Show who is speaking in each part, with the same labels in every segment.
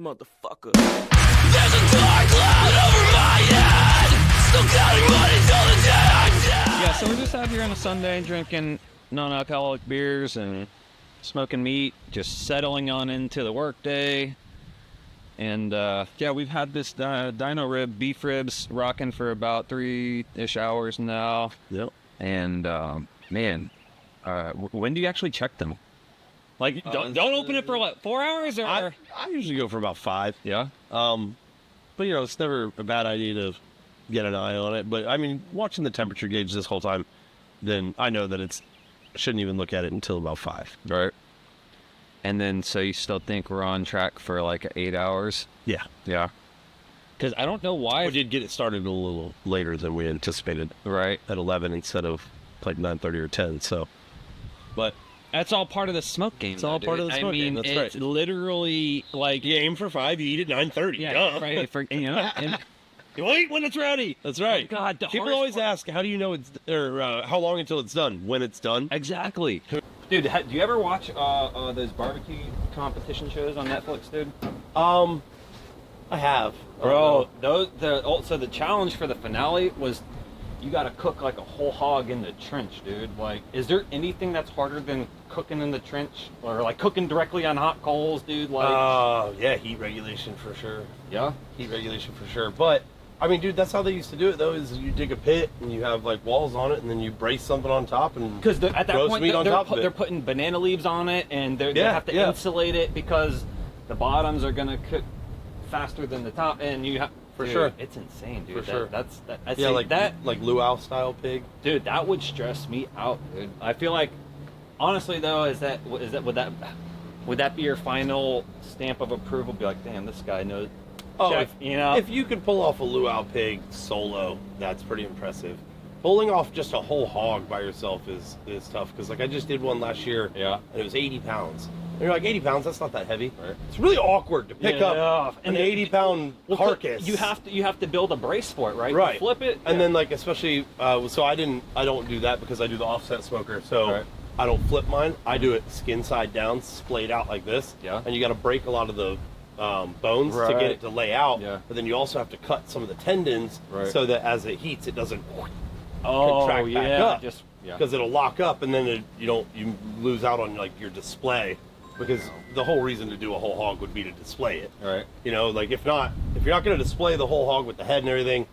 Speaker 1: motherfucker. There's a dark cloud over my head. Still counting money till the day I'm dead.
Speaker 2: Yeah, so we're just out here on a Sunday drinking non-alcoholic beers and smoking meat, just settling on into the workday. And yeah, we've had this Dino beef ribs rocking for about 3-ish hours now.
Speaker 3: Yep.
Speaker 2: And man, when do you actually check them? Like, don't open it for what, 4 hours? Or
Speaker 3: I usually go for about 5.
Speaker 2: Yeah.
Speaker 3: But you know, it's never a bad idea to get an eye on it. But I mean, watching the temperature gauge this whole time, then I know that I shouldn't even look at it until about 5.
Speaker 2: Right. And then, so you still think we're on track for like 8 hours?
Speaker 3: Yeah.
Speaker 2: Yeah. Because I don't know why.
Speaker 3: We did get it started a little later than we anticipated.
Speaker 2: Right.
Speaker 3: At 11 instead of like 9:30 or 10. So, but
Speaker 2: that's all part of the smoke game.
Speaker 3: It's all part of the smoke game. That's right.
Speaker 2: It's literally like
Speaker 3: you aim for 5, you eat at 9:30.
Speaker 2: Yeah,
Speaker 3: Duh.
Speaker 2: right. You know, and
Speaker 3: you eat when it's ready. That's right.
Speaker 2: God,
Speaker 3: people always ask, how do you know it's or how long until it's done? When it's done?
Speaker 2: Exactly. Dude, do you ever watch those barbecue competition shows on Netflix, dude?
Speaker 3: I have.
Speaker 2: Bro, so the challenge for the finale was you got to cook like a whole hog in the trench, dude. Like, is there anything that's harder than cooking in the trench or like cooking directly on hot coals, dude? Like,
Speaker 3: yeah, heat regulation for sure.
Speaker 2: Yeah,
Speaker 3: heat regulation for sure. But I mean, dude, that's how they used to do it, though. Is you dig a pit and you have like walls on it, and then you brace something on top, and
Speaker 2: because at that point they're
Speaker 3: putting
Speaker 2: putting banana leaves on it, and they have to insulate it because the bottoms are gonna cook faster than the top, and you have
Speaker 3: sure.
Speaker 2: It's insane, dude.
Speaker 3: For sure.
Speaker 2: That's
Speaker 3: like luau style pig.
Speaker 2: Dude, that would stress me out, dude. I feel like, honestly though, would that be your final stamp of approval? Be like, damn, this guy knows.
Speaker 3: Oh,
Speaker 2: Chef,
Speaker 3: if you could pull off a luau pig solo, that's pretty impressive. Pulling off just a whole hog by yourself is tough, because like I just did one last year, and it was 80 pounds. And you're like, 80 pounds, that's not that heavy.
Speaker 2: Right.
Speaker 3: It's really awkward to pick up an 80-pound carcass.
Speaker 2: You have to build a brace for it, right?
Speaker 3: Right.
Speaker 2: You flip it,
Speaker 3: and then like especially so I don't do that because I do the offset smoker, so I don't flip mine. I do it skin side down, splayed out like this.
Speaker 2: Yeah.
Speaker 3: And you got to break a lot of the bones to get it to lay out.
Speaker 2: Yeah.
Speaker 3: But then you also have to cut some of the tendons so that as it heats, it doesn't
Speaker 2: contract
Speaker 3: back up.
Speaker 2: Just
Speaker 3: because it'll lock up, and then you lose out on like your display, because the whole reason to do a whole hog would be to display it.
Speaker 2: Right.
Speaker 3: You know, like if you're not going to display the whole hog with the head and everything,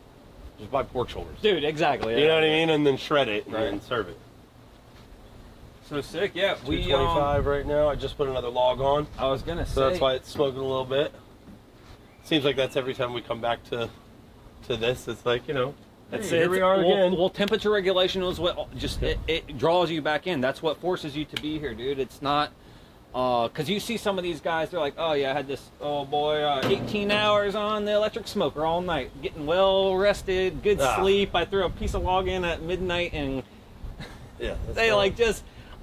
Speaker 3: just buy pork shoulders.
Speaker 2: Dude, exactly. Yeah.
Speaker 3: You know what I mean? And then shred it and then serve it.
Speaker 2: So sick, yeah.
Speaker 3: 225 right now. I just put another log on.
Speaker 2: I was gonna say.
Speaker 3: So that's why it's smoking a little bit. Seems like that's every time we come back to this. It's like, here we are again.
Speaker 2: Well, temperature regulation is what just it draws you back in. That's what forces you to be here, dude. It's not because you see some of these guys. They're like, oh yeah, I had this 18 hours on the electric smoker all night, getting well rested, good sleep. I threw a piece of log in at midnight, and they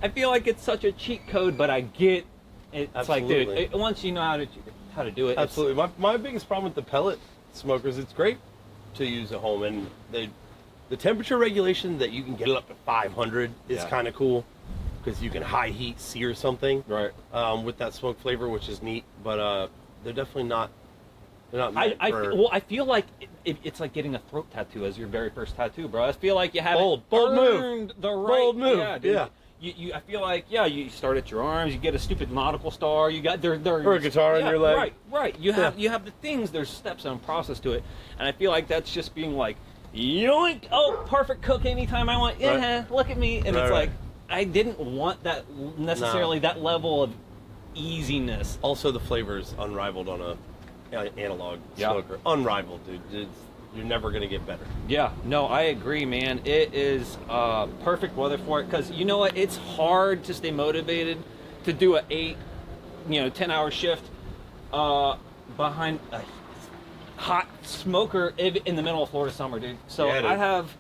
Speaker 2: I feel like it's such a cheat code, but I get it. It's like, dude, once you know how to do it.
Speaker 3: Absolutely. My biggest problem with the pellet smokers, it's great to use at home, and the temperature regulation that you can get it up to 500 is kind of cool, because you can high heat sear something with that smoke flavor, which is neat. But they're definitely not. They're not meant for...
Speaker 2: I feel like it's like getting a throat tattoo as your very first tattoo, bro. I feel like you have
Speaker 3: bold
Speaker 2: move.
Speaker 3: Bold move.
Speaker 2: Yeah, dude. Yeah. I feel like you start at your arms, you get a stupid nautical star, you got or
Speaker 3: a guitar in your leg.
Speaker 2: Right. You have the things. There's steps and process to it, and I feel like that's just being like, yoink! Oh, perfect cook anytime I want. Yeah, look at me, and it's like I didn't want that necessarily that level of easiness.
Speaker 3: Also, the flavor is unrivaled on a analog smoker. Unrivaled, dude. You're never going to get better.
Speaker 2: Yeah, no, I agree, man. It is perfect weather for it, because you know what? It's hard to stay motivated to do a 10-hour shift behind a hot smoker in the middle of Florida summer, dude. So I have,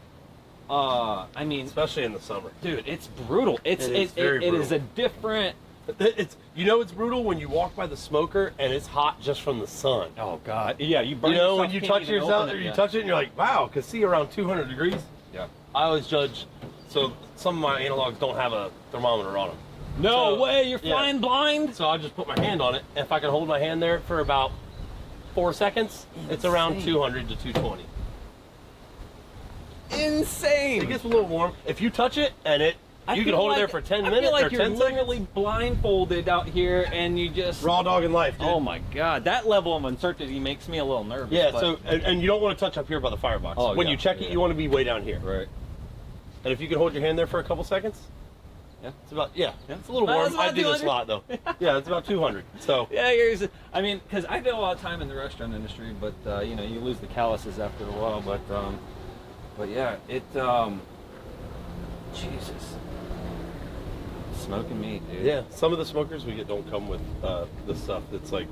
Speaker 3: especially in the summer,
Speaker 2: dude. It's brutal. It is a different.
Speaker 3: It's brutal when you walk by the smoker and it's hot just from the sun.
Speaker 2: Oh God, yeah, you burn.
Speaker 3: When you touch yourself, or you touch it, and you're like, wow, because see, around 200 degrees.
Speaker 2: Yeah.
Speaker 3: I always judge. So some of my analogs don't have a thermometer on them.
Speaker 2: No way, you're flying blind.
Speaker 3: So I just put my hand on it. If I can hold my hand there for about 4 seconds, it's around
Speaker 2: Insane.
Speaker 3: 200 to 220.
Speaker 2: Insane.
Speaker 3: It gets a little warm. If you touch it and you can hold it there for 10 minutes
Speaker 2: I feel like
Speaker 3: or 10
Speaker 2: you're
Speaker 3: seconds.
Speaker 2: literally blindfolded out here, and you just
Speaker 3: Raw dog in life, dude.
Speaker 2: Oh my god, that level of uncertainty makes me a little nervous.
Speaker 3: Yeah,
Speaker 2: but-
Speaker 3: so, and you don't want to touch up here by the firebox.
Speaker 2: Oh,
Speaker 3: when
Speaker 2: yeah,
Speaker 3: you check it,
Speaker 2: yeah.
Speaker 3: you want to be way down here.
Speaker 2: right.
Speaker 3: And if you can hold your hand there for a couple seconds,
Speaker 2: Yeah.
Speaker 3: it's about, yeah.
Speaker 2: Yeah.
Speaker 3: It's a little
Speaker 2: That's
Speaker 3: warm.
Speaker 2: about
Speaker 3: I do this a
Speaker 2: 200.
Speaker 3: lot, though. Yeah, it's about 200. So,
Speaker 2: Yeah, I mean, because I did a lot of time in the restaurant industry, but you know, you lose the calluses after a while. But yeah, Jesus, smoking meat, dude.
Speaker 3: yeah, some of the smokers we get don't come with the stuff that's like.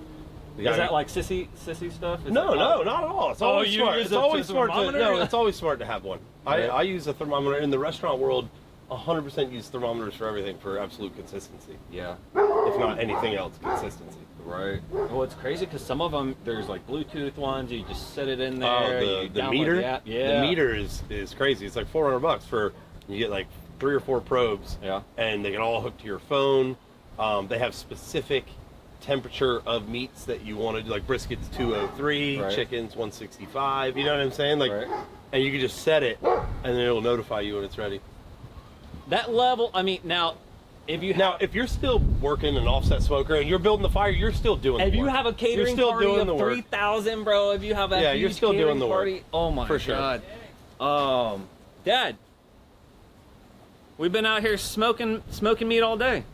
Speaker 3: The
Speaker 2: Is
Speaker 3: guy-
Speaker 2: that like sissy stuff? Is
Speaker 3: No,
Speaker 2: that-
Speaker 3: no, not at all. It's
Speaker 2: Oh,
Speaker 3: always
Speaker 2: you
Speaker 3: smart.
Speaker 2: use
Speaker 3: It's
Speaker 2: a
Speaker 3: always smart to
Speaker 2: thermometer?
Speaker 3: no. It's always smart to have one.
Speaker 2: Yeah.
Speaker 3: I use a thermometer in the restaurant world. 100% use thermometers for everything for absolute consistency.
Speaker 2: Yeah.
Speaker 3: If not anything else, consistency.
Speaker 2: Right. Well, it's crazy because some of them, there's like Bluetooth ones. You just set it in there.
Speaker 3: Oh,
Speaker 2: you
Speaker 3: the
Speaker 2: download
Speaker 3: meter.
Speaker 2: the app. Yeah.
Speaker 3: The meter is crazy. It's like $400 for you get like 3 or 4 probes.
Speaker 2: Yeah.
Speaker 3: And they can all hook to your phone. They have specific temperature of meats that you want to do, like briskets 203,
Speaker 2: Right.
Speaker 3: chickens 165. You know what I'm saying? Like,
Speaker 2: Right.
Speaker 3: and you can just set it, and then it'll notify you when it's ready.
Speaker 2: That level. I mean, now, if you
Speaker 3: Now, if you're still working an offset smoker and you're building the fire, you're still doing the
Speaker 2: If you
Speaker 3: work.
Speaker 2: have a catering
Speaker 3: you're still
Speaker 2: party
Speaker 3: doing
Speaker 2: of
Speaker 3: the work.
Speaker 2: 3,000, bro, if you have a
Speaker 3: Yeah,
Speaker 2: huge
Speaker 3: you're still doing
Speaker 2: catering
Speaker 3: the work.
Speaker 2: party, oh my
Speaker 3: For sure.
Speaker 2: god. Dad, we've been out here smoking meat all day.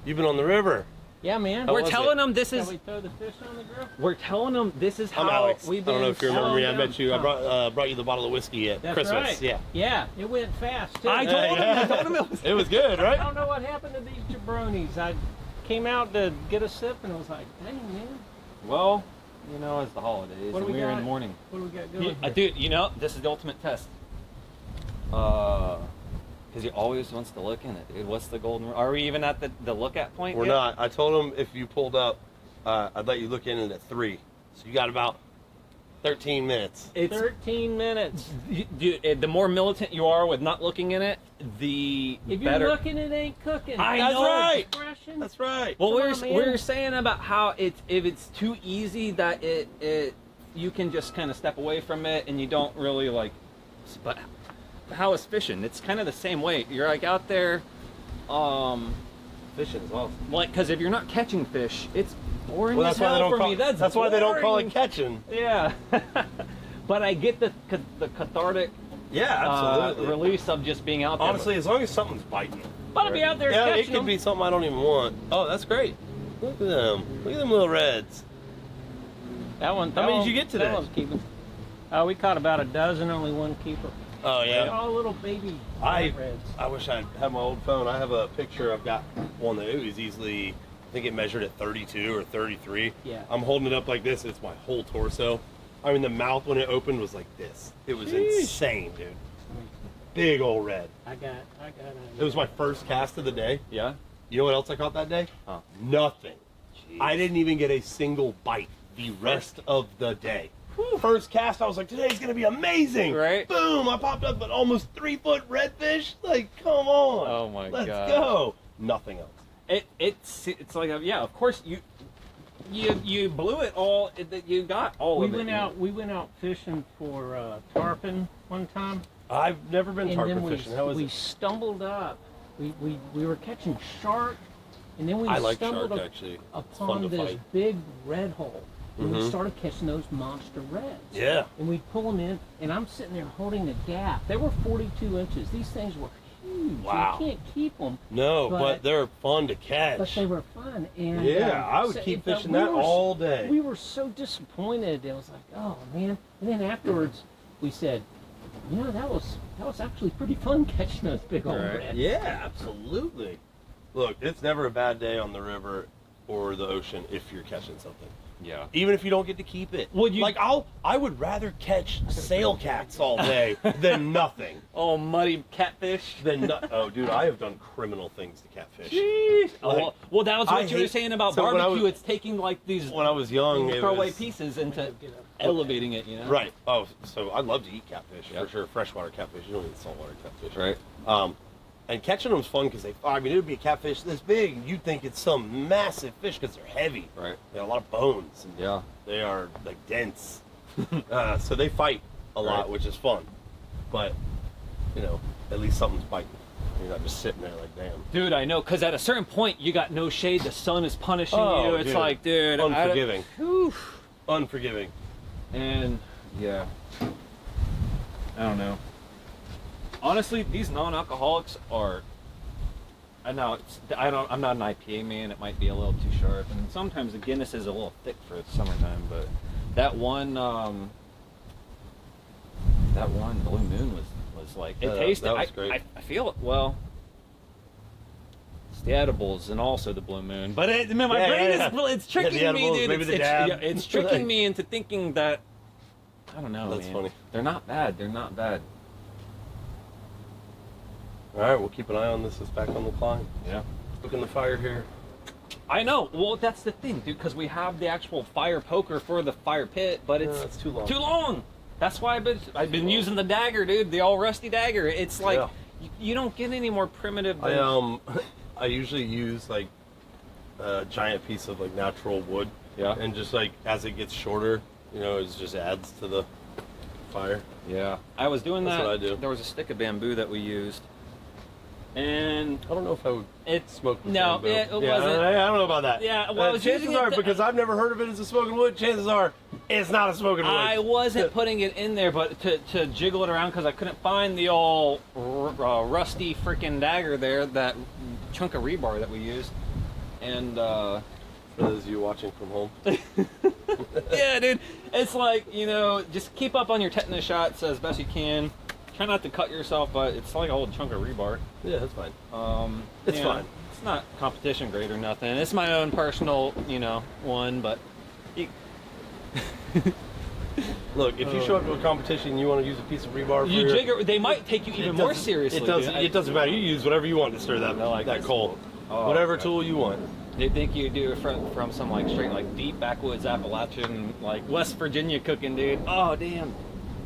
Speaker 3: You've been on the river.
Speaker 4: Yeah, man.
Speaker 3: How
Speaker 2: We're
Speaker 3: was
Speaker 2: telling
Speaker 3: it?
Speaker 2: them this
Speaker 4: Shall
Speaker 2: is.
Speaker 4: we throw the fish on the grill?
Speaker 2: We're telling them this is how
Speaker 3: I'm Alex.
Speaker 2: we've
Speaker 3: I
Speaker 2: been.
Speaker 3: don't know if you remember me. I
Speaker 4: down.
Speaker 3: met you. I brought you the bottle of whiskey at
Speaker 4: That's
Speaker 3: Christmas.
Speaker 4: right.
Speaker 3: Yeah.
Speaker 4: Yeah, it went fast, too.
Speaker 2: I told him.
Speaker 3: Yeah.
Speaker 2: I told him it was.
Speaker 3: It was good,
Speaker 4: I
Speaker 3: right?
Speaker 4: don't know what happened to these jabronis. I came out to get a sip and I was like, dang, man,
Speaker 2: Well, you know, it's the holidays,
Speaker 4: What
Speaker 2: and
Speaker 4: do we
Speaker 2: we're in
Speaker 4: got?
Speaker 2: the morning.
Speaker 4: what do we got going here?
Speaker 2: Dude, you know, this is the ultimate test. Because he always wants to look in it, dude. What's the golden? Are we even at the look at point?
Speaker 3: We're
Speaker 2: yet?
Speaker 3: not. I told him if you pulled up, I'd let you look in it at 3. So you got about 13 minutes.
Speaker 2: It's
Speaker 4: 13 minutes.
Speaker 2: dude, the more militant you are with not looking in it, the
Speaker 4: If you're
Speaker 2: better.
Speaker 4: looking, it ain't cooking.
Speaker 2: I
Speaker 3: That's
Speaker 2: know.
Speaker 3: right.
Speaker 4: Expression.
Speaker 3: That's right.
Speaker 2: Well,
Speaker 4: Come
Speaker 2: we're
Speaker 4: on, man.
Speaker 2: we're saying about how it's if it's too easy that it you can just kind of step away from it and you don't really like. But how is fishing? It's kind of the same way. You're like out there,
Speaker 3: Fishing is awesome.
Speaker 2: like because if you're not catching fish, it's boring
Speaker 3: Well,
Speaker 2: as
Speaker 3: that's why they
Speaker 2: hell
Speaker 3: don't
Speaker 2: for
Speaker 3: call.
Speaker 2: me.
Speaker 3: That's why they don't call it
Speaker 2: boring.
Speaker 3: catching.
Speaker 2: Yeah, but I get the cathartic
Speaker 3: Yeah,
Speaker 2: release of just being out there.
Speaker 3: Honestly, as long as something's biting.
Speaker 4: But I'll be out there
Speaker 3: Yeah, it
Speaker 4: catching
Speaker 3: could
Speaker 4: them.
Speaker 3: be something I don't even want. Oh, that's great. Look at them. Look at them little reds.
Speaker 4: That one.
Speaker 3: How many did you get today?
Speaker 4: That one's keeping. We caught about a dozen, only one keeper.
Speaker 3: Oh
Speaker 4: They're all little baby reds.
Speaker 3: I wish I had my old phone. I have a picture. I've got one that it was easily. I think it measured at 32 or 33.
Speaker 4: Yeah.
Speaker 3: I'm holding it up like this. It's my whole torso. I mean, the mouth when it opened was like this. It was
Speaker 4: Sheesh.
Speaker 3: insane, dude. Big old red.
Speaker 4: I got.
Speaker 3: It was my first cast of the day.
Speaker 2: Yeah.
Speaker 3: You know what else I caught that day?
Speaker 2: Huh.
Speaker 3: Nothing.
Speaker 2: Jeez.
Speaker 3: I didn't even get a single bite the rest of the day. First cast, I was like, today's gonna be amazing.
Speaker 2: Right.
Speaker 3: Boom! I popped up an almost 3-foot redfish. Like, come on.
Speaker 2: Oh my
Speaker 3: Let's
Speaker 2: gosh.
Speaker 3: go. Nothing else.
Speaker 2: It's like yeah. Of course you blew it all. You got all
Speaker 4: We
Speaker 2: of it.
Speaker 4: went out fishing for tarpon one time,
Speaker 3: I've never been
Speaker 4: and
Speaker 3: tarpon
Speaker 4: then we
Speaker 3: fishing. How is
Speaker 4: we
Speaker 3: it?
Speaker 4: stumbled up. We were catching shark, and then we
Speaker 3: I like
Speaker 4: stumbled
Speaker 3: shark actually. It's fun
Speaker 4: upon
Speaker 3: to
Speaker 4: this
Speaker 3: fight.
Speaker 4: big red hole, and we
Speaker 3: Mhm.
Speaker 4: started catching those monster reds.
Speaker 3: Yeah.
Speaker 4: And we'd pull them in, and I'm sitting there holding a gaff. They were 42 inches. These things were huge.
Speaker 3: Wow.
Speaker 4: You can't keep them,
Speaker 3: No, but
Speaker 4: But-
Speaker 3: they're fun to catch.
Speaker 4: but they were fun. And
Speaker 3: Yeah, I would keep
Speaker 4: but
Speaker 3: fishing
Speaker 4: we
Speaker 3: that
Speaker 4: were
Speaker 3: all day.
Speaker 4: We were so disappointed. It was like, oh man. And then afterwards, we said, you know, that was actually pretty fun catching those big old
Speaker 2: Right.
Speaker 4: reds.
Speaker 3: Yeah, absolutely. Look, it's never a bad day on the river or the ocean if you're catching something.
Speaker 2: Yeah.
Speaker 3: Even if you don't get to keep it.
Speaker 2: Would you-
Speaker 3: Like I would rather catch sail cats all day than nothing.
Speaker 2: Oh, muddy catfish.
Speaker 3: Oh, dude, I have done criminal things to catfish.
Speaker 2: Jeez.
Speaker 3: Like,
Speaker 2: well, that was
Speaker 3: I
Speaker 2: what you were
Speaker 3: hate-
Speaker 2: saying about
Speaker 3: so when I
Speaker 2: barbecue.
Speaker 3: was-
Speaker 2: It's taking like these
Speaker 3: When I was young, it
Speaker 2: throwaway
Speaker 3: was
Speaker 2: pieces into elevating it. You know.
Speaker 3: right. Oh, so I love to eat catfish
Speaker 2: Yep.
Speaker 3: for sure. Freshwater catfish. You don't eat saltwater catfish.
Speaker 2: Right.
Speaker 3: And catching them's fun because I mean, it would be a catfish this big, and you'd think it's some massive fish because they're heavy.
Speaker 2: Right.
Speaker 3: They have a lot of bones. And
Speaker 2: Yeah.
Speaker 3: they are like dense. So they fight a lot,
Speaker 2: Right.
Speaker 3: which is fun. But, you know, at least something's biting. You're not just sitting there like, damn.
Speaker 2: Dude, I know, because at a certain point, you got no shade. The sun is punishing
Speaker 3: Oh,
Speaker 2: you. It's
Speaker 3: dude.
Speaker 2: like, dude.
Speaker 3: Unforgiving.
Speaker 2: Whew.
Speaker 3: Unforgiving.
Speaker 2: And, yeah. I don't know. Honestly, these non-alcoholics are... I know, I'm not an IPA man. It might be a little too sharp. And sometimes the Guinness is a little thick for the summertime, but that one Blue Moon was like, it tasted,
Speaker 3: that was great.
Speaker 2: I feel it, well, it's the edibles and also the Blue Moon. But my brain is, it's tricking
Speaker 3: the
Speaker 2: me,
Speaker 3: edibles,
Speaker 2: dude.
Speaker 3: maybe the dab.
Speaker 2: It's tricking me into thinking that, I don't know,
Speaker 3: That's
Speaker 2: man.
Speaker 3: funny.
Speaker 2: They're not bad. They're not bad.
Speaker 3: All right, we'll keep an eye on this. It's back on the climb.
Speaker 2: Yeah.
Speaker 3: Looking the fire here.
Speaker 2: I know. Well, that's the thing, dude, because we have the actual fire poker for the fire pit, but it's
Speaker 3: It's too long.
Speaker 2: too long. That's why I've been using the dagger, dude, the all rusty dagger. It's like
Speaker 3: Yeah.
Speaker 2: you don't get any more primitive than
Speaker 3: I usually use like a giant piece of like natural wood.
Speaker 2: Yeah.
Speaker 3: And just like as it gets shorter, you know, it just adds to the fire.
Speaker 2: Yeah. I was doing
Speaker 3: That's
Speaker 2: that.
Speaker 3: what I do.
Speaker 2: There was a stick of bamboo that we used. And
Speaker 3: I don't know if I would
Speaker 2: it's
Speaker 3: smoke with
Speaker 2: no,
Speaker 3: bamboo.
Speaker 2: it
Speaker 3: Yeah,
Speaker 2: wasn't.
Speaker 3: I don't know about that.
Speaker 2: Yeah, well, I was
Speaker 3: chances
Speaker 2: using it
Speaker 3: are,
Speaker 2: to-
Speaker 3: because I've never heard of it as a smoking wood, chances are it's not a smoking wood.
Speaker 2: I wasn't putting it in there, but to jiggle it around because I couldn't find the all rusty freaking dagger there, that chunk of rebar that we used. And
Speaker 3: For those of you watching from home.
Speaker 2: yeah, dude, it's like, you know, just keep up on your tetanus shots as best you can. Try not to cut yourself, but it's like a whole chunk of rebar.
Speaker 3: Yeah, that's fine. It's
Speaker 2: you know,
Speaker 3: fine.
Speaker 2: It's not competition grade or nothing. It's my own personal, you know, one, but you,
Speaker 3: Look, if you show up to a competition and you want to use a piece of rebar for
Speaker 2: you
Speaker 3: your-
Speaker 2: jigger, they might take you even more seriously.
Speaker 3: It doesn't.
Speaker 2: dude.
Speaker 3: It doesn't matter. You use whatever you want to stir that
Speaker 2: like
Speaker 3: that
Speaker 2: this.
Speaker 3: coal.
Speaker 2: Oh,
Speaker 3: Whatever
Speaker 2: okay.
Speaker 3: tool you want.
Speaker 2: They think you do it from some like straight like deep backwoods Appalachian like West Virginia cooking, dude. Oh damn,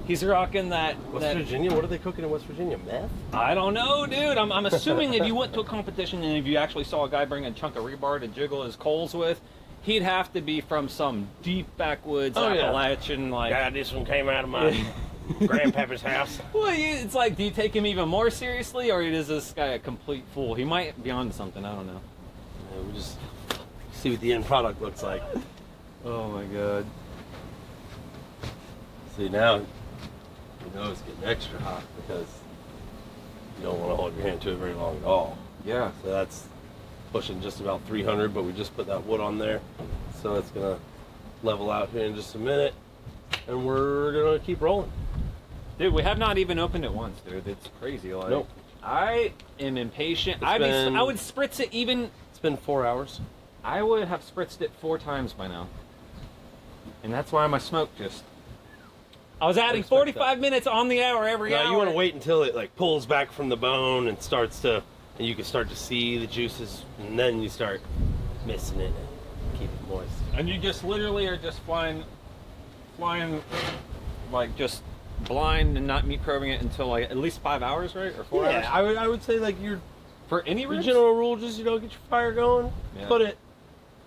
Speaker 2: he's rocking that.
Speaker 3: West Virginia? What are they cooking in West Virginia? Meth?
Speaker 2: I don't know, dude. I'm assuming if you went to a competition and if you actually saw a guy bring a chunk of rebar to jiggle his coals with, he'd have to be from some deep backwoods
Speaker 3: Oh, yeah.
Speaker 2: Appalachian like.
Speaker 3: God, this one came out of my grandpappy's house.
Speaker 2: Well, it's like, do you take him even more seriously, or is this guy a complete fool? He might be onto something. I don't know.
Speaker 3: Yeah, we just see what the end product looks like.
Speaker 2: Oh my god.
Speaker 3: See, now you know it's getting extra hot because you don't want to hold your hand to it very long at all.
Speaker 2: Yeah.
Speaker 3: So that's pushing just about 300, but we just put that wood on there. So it's going to level out here in just a minute. And we're going to keep rolling.
Speaker 2: Dude, we have not even opened it once, dude. It's crazy. Like,
Speaker 3: Nope.
Speaker 2: I am impatient.
Speaker 3: It's
Speaker 2: I
Speaker 3: been-
Speaker 2: would spritz it even.
Speaker 3: It's been 4 hours.
Speaker 2: I would have spritzed it 4 times by now. And that's why my smoke just. I was adding
Speaker 3: expect
Speaker 2: 45 minutes on the hour every hour.
Speaker 3: Now you want to wait until it like pulls back from the bone and starts to, and you can start to see the juices, and then you start mixing it and keep it moist.
Speaker 2: And you just literally are just flying, like just blind and not meat probing it until like at least 5 hours, right? Or 4 hours?
Speaker 3: Yeah, I would say like your
Speaker 2: For any ribs?
Speaker 3: general rule, just get your fire going,
Speaker 2: Yeah.
Speaker 3: put it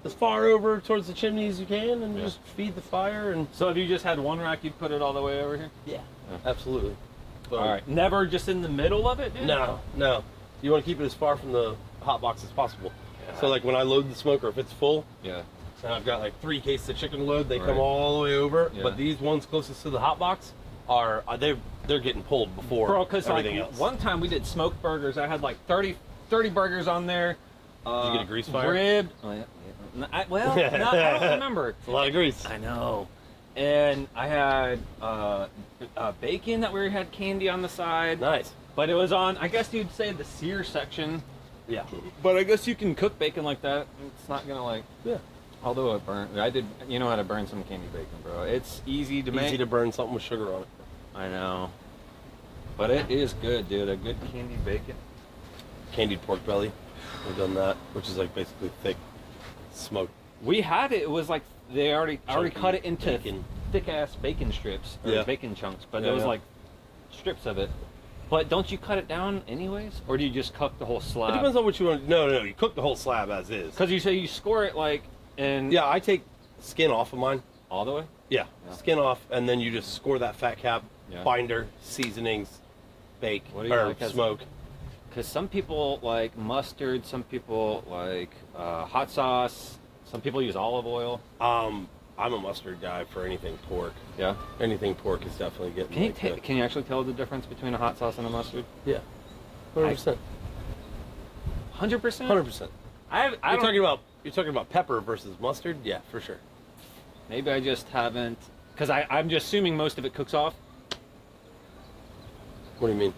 Speaker 3: as far over towards the chimney as you can, and
Speaker 2: Yeah.
Speaker 3: just feed the fire. And
Speaker 2: So if you just had one rack, you'd put it all the way over here?
Speaker 3: yeah, absolutely. But
Speaker 2: All right. Never just in the middle of it, dude?
Speaker 3: No. You want to keep it as far from the hot box as possible. So like when I load the smoker, if it's full,
Speaker 2: Yeah.
Speaker 3: and I've got like 3 cases of chicken to load, they
Speaker 2: Right.
Speaker 3: come all the way over.
Speaker 2: Yeah.
Speaker 3: But these ones closest to the hot box are they're getting pulled before
Speaker 2: Bro, because like
Speaker 3: everything else.
Speaker 2: one time we did smoked burgers. I had like 30 burgers on there.
Speaker 3: Did you get a grease fire?
Speaker 2: Ribbed. Oh, yeah. I don't remember.
Speaker 3: It's a lot of grease.
Speaker 2: I know. And I had bacon that we had candy on the side.
Speaker 3: Nice.
Speaker 2: But it was on, I guess you'd say the sear section.
Speaker 3: Yeah.
Speaker 2: But I guess you can cook bacon like that. It's not going to like,
Speaker 3: Yeah.
Speaker 2: although it burnt. I did, you know how to burn some candy bacon, bro. It's easy to make.
Speaker 3: Easy to burn something with sugar on it.
Speaker 2: I know. But it is good, dude. A good candied bacon.
Speaker 3: Candied pork belly. We've done that, which is like basically thick smoked.
Speaker 2: We had it. It was like they already
Speaker 3: Chunky
Speaker 2: cut it into
Speaker 3: bacon.
Speaker 2: thick ass bacon strips or
Speaker 3: Yeah.
Speaker 2: bacon chunks, but
Speaker 3: Yeah,
Speaker 2: there was
Speaker 3: yeah.
Speaker 2: like strips of it. But don't you cut it down anyways, or do you just cook the whole
Speaker 3: It
Speaker 2: slab?
Speaker 3: depends on what you want. No, you cook the whole slab as is.
Speaker 2: Because you say you score it like in
Speaker 3: Yeah, I take skin off of mine.
Speaker 2: all the way.
Speaker 3: Yeah,
Speaker 2: Yeah.
Speaker 3: skin off, and then you just score that fat cap,
Speaker 2: Yeah.
Speaker 3: binder, seasonings, bake,
Speaker 2: What do you
Speaker 3: or
Speaker 2: like as-
Speaker 3: smoke.
Speaker 2: Because some people like mustard, some people like hot sauce, some people use olive oil.
Speaker 3: I'm a mustard guy for anything pork.
Speaker 2: Yeah.
Speaker 3: Anything pork is definitely getting.
Speaker 2: Can you
Speaker 3: like the-
Speaker 2: can you actually tell the difference between a hot sauce and a mustard?
Speaker 3: Yeah, 100%.
Speaker 2: 100%.
Speaker 3: 100%.
Speaker 2: I
Speaker 3: You're
Speaker 2: don't.
Speaker 3: talking about pepper versus mustard. Yeah, for sure.
Speaker 2: Maybe I just haven't. Because I'm just assuming most of it cooks off.
Speaker 3: What do you mean?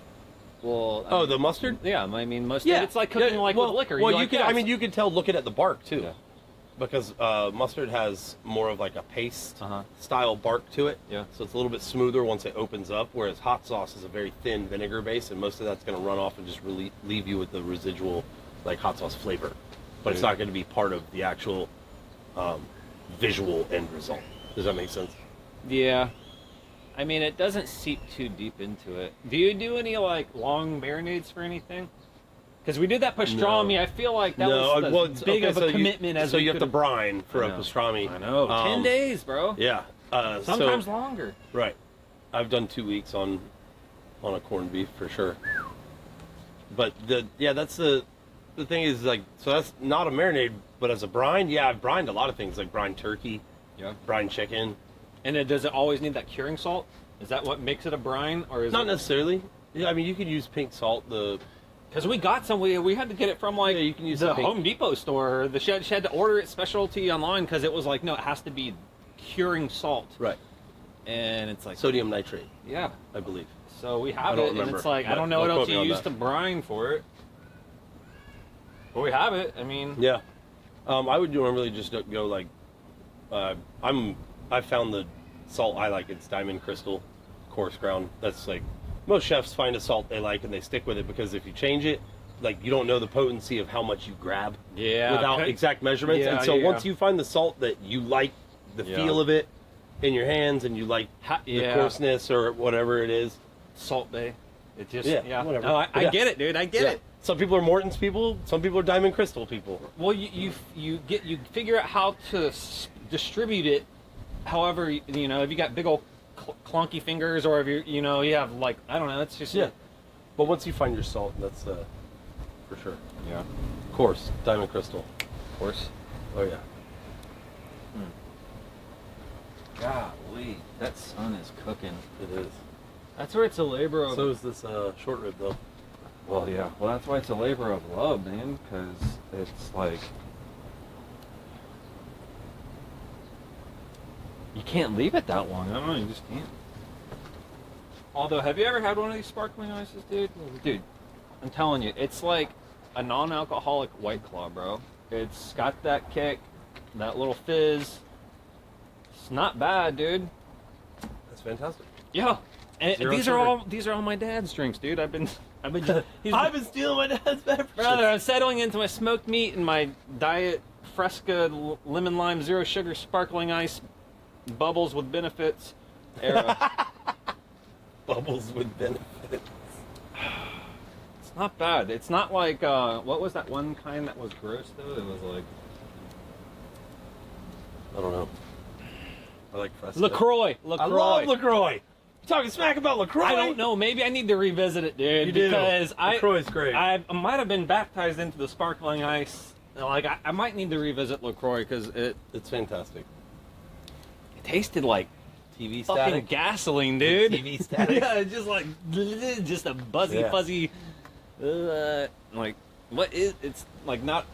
Speaker 2: Well.
Speaker 3: Oh, the mustard?
Speaker 2: Yeah, I mean most.
Speaker 3: Yeah,
Speaker 2: It's like cooking like
Speaker 3: well,
Speaker 2: with liquor.
Speaker 3: Well,
Speaker 2: You're
Speaker 3: you
Speaker 2: like,
Speaker 3: can.
Speaker 2: yeah,
Speaker 3: I mean, you can tell looking at the bark too,
Speaker 2: Yeah.
Speaker 3: because mustard has more of like a paste
Speaker 2: Uh-huh.
Speaker 3: style bark to it.
Speaker 2: Yeah.
Speaker 3: So it's a little bit smoother once it opens up. Whereas hot sauce is a very thin vinegar base, and most of that's going to run off and just really leave you with the residual like hot sauce flavor. But it's
Speaker 2: Dude.
Speaker 3: not going to be part of the actual visual end result. Does that make sense?
Speaker 2: Yeah. I mean, it doesn't seep too deep into it. Do you do any like long marinades for anything? Because we did that pastrami.
Speaker 3: No.
Speaker 2: I feel like that was as
Speaker 3: well, it's-
Speaker 2: big
Speaker 3: okay,
Speaker 2: of a
Speaker 3: so
Speaker 2: commitment as
Speaker 3: so
Speaker 2: we
Speaker 3: you have to
Speaker 2: could've-
Speaker 3: brine for
Speaker 2: I
Speaker 3: a
Speaker 2: know.
Speaker 3: pastrami.
Speaker 2: I know. 10 days, bro.
Speaker 3: Yeah.
Speaker 2: Sometimes
Speaker 3: so,
Speaker 2: longer.
Speaker 3: Right. I've done 2 weeks on a corned beef for sure. But that's the thing is like, so that's not a marinade, but as a brine, yeah, I've brined a lot of things like brine turkey,
Speaker 2: Yeah.
Speaker 3: brine chicken.
Speaker 2: And then does it always need that curing salt? Is that what makes it a brine, or is
Speaker 3: Not
Speaker 2: it?
Speaker 3: necessarily. Yeah, I mean, you could use pink salt.
Speaker 2: Because we got some, we had to get it from like
Speaker 3: Yeah, you can use
Speaker 2: the
Speaker 3: the pink-
Speaker 2: Home Depot store. She had to order it specialty online because it was like, no, it has to be curing salt.
Speaker 3: Right.
Speaker 2: And it's like,
Speaker 3: Sodium nitrate,
Speaker 2: yeah.
Speaker 3: I believe.
Speaker 2: So we
Speaker 3: I
Speaker 2: have
Speaker 3: don't
Speaker 2: it, and
Speaker 3: remember,
Speaker 2: it's like, I
Speaker 3: but
Speaker 2: don't know what
Speaker 3: don't
Speaker 2: else
Speaker 3: quote me
Speaker 2: you
Speaker 3: on
Speaker 2: use
Speaker 3: that.
Speaker 2: to brine for it. But we have it. I mean,
Speaker 3: Yeah. I would normally just go like, I found the salt I like. It's Diamond Crystal, coarse ground. That's like, most chefs find a salt they like and they stick with it, because if you change it, like, you don't know the potency of how much you grab
Speaker 2: yeah.
Speaker 3: without
Speaker 2: okay.
Speaker 3: exact measurements.
Speaker 2: Yeah,
Speaker 3: And so
Speaker 2: yeah,
Speaker 3: once
Speaker 2: yeah.
Speaker 3: you find the salt that you like, the
Speaker 2: Yeah.
Speaker 3: feel of it in your hands, and you like the
Speaker 2: Yeah.
Speaker 3: coarseness or whatever it is.
Speaker 2: Salt Bay. It just,
Speaker 3: Yeah,
Speaker 2: yeah.
Speaker 3: whatever.
Speaker 2: No, I
Speaker 3: Yeah.
Speaker 2: get it, dude. I get
Speaker 3: Yeah.
Speaker 2: it.
Speaker 3: Some people are Morton's people. Some people are Diamond Crystal people.
Speaker 2: Well, you figure out how to distribute it. However, you know, if you got big old clunky fingers, or if you have like, I don't know. It's just
Speaker 3: But once you find your salt, that's for sure.
Speaker 2: yeah.
Speaker 3: Of course, Diamond Crystal.
Speaker 2: Of course.
Speaker 3: Oh yeah.
Speaker 2: Golly, that sun is cooking.
Speaker 3: It is.
Speaker 2: That's where it's a labor of.
Speaker 3: So is this short rib though.
Speaker 2: Well, yeah. Well, that's why it's a labor of love, man. Because it's like you can't leave it that long. I don't know. You just can't. Although, have you ever had one of these sparkling ices, dude? Dude, I'm telling you, it's like a non-alcoholic White Claw, bro. It's got that kick, that little fizz. It's not bad, dude.
Speaker 3: That's fantastic.
Speaker 2: Yeah. And
Speaker 3: Zero
Speaker 2: these
Speaker 3: sugar.
Speaker 2: are all my dad's drinks, dude. I've been
Speaker 3: I've been stealing my dad's beverages.
Speaker 2: brother, I'm settling into my smoked meat and my diet Fresca lemon lime zero sugar sparkling ice bubbles with benefits era.
Speaker 3: Bubbles with benefits.
Speaker 2: It's not bad. It's not like what was that one kind that was gross though? It was like
Speaker 3: I don't know. I like Fresca.
Speaker 2: LaCroix.
Speaker 3: I love LaCroix. You talking smack about LaCroix?
Speaker 2: I don't know. Maybe I need to revisit it, dude.
Speaker 3: You do.
Speaker 2: Because
Speaker 3: LaCroix's great.
Speaker 2: I might have been baptized into the sparkling ice. Like I might need to revisit LaCroix because it
Speaker 3: It's fantastic.
Speaker 2: tasted like
Speaker 3: TV
Speaker 2: fucking
Speaker 3: static.
Speaker 2: gasoline, dude.
Speaker 3: TV static.
Speaker 2: Yeah, just like just a buzzy,
Speaker 3: Yeah.
Speaker 2: fuzzy. Like what is? It's like not.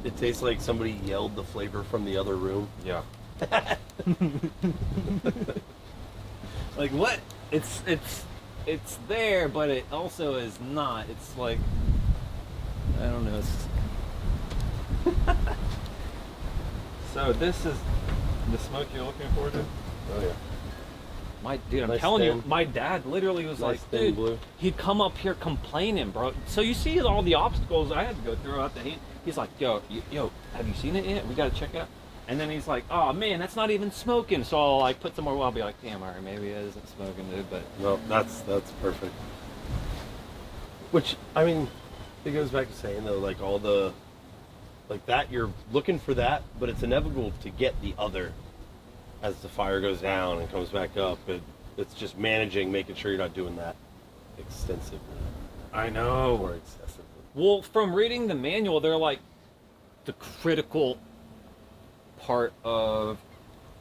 Speaker 3: It tastes like somebody yelled the flavor from the other room.
Speaker 2: Yeah. Like what? It's there, but it also is not. It's like I don't know. So this is the smoke you're looking for, dude.
Speaker 3: Oh yeah.
Speaker 2: Dude, I'm
Speaker 3: Nice
Speaker 2: telling you,
Speaker 3: thin.
Speaker 2: my dad literally was
Speaker 3: Nice
Speaker 2: like,
Speaker 3: thin
Speaker 2: dude,
Speaker 3: blue.
Speaker 2: he'd come up here complaining, bro. So you see all the obstacles I had to go through out the hand. He's like, yo, have you seen it yet? We got to check it out. And then he's like, oh man, that's not even smoking. So I'll like put some more. I'll be like, damn, all right, maybe it isn't smoking, dude. But
Speaker 3: No, that's perfect. Which, I mean, it goes back to saying though, like all the, like that, you're looking for that, but it's inevitable to get the other as the fire goes down and comes back up. It's just managing, making sure you're not doing that extensively
Speaker 2: I know.
Speaker 3: or excessively.
Speaker 2: Well, from reading the manual, they're like the critical part of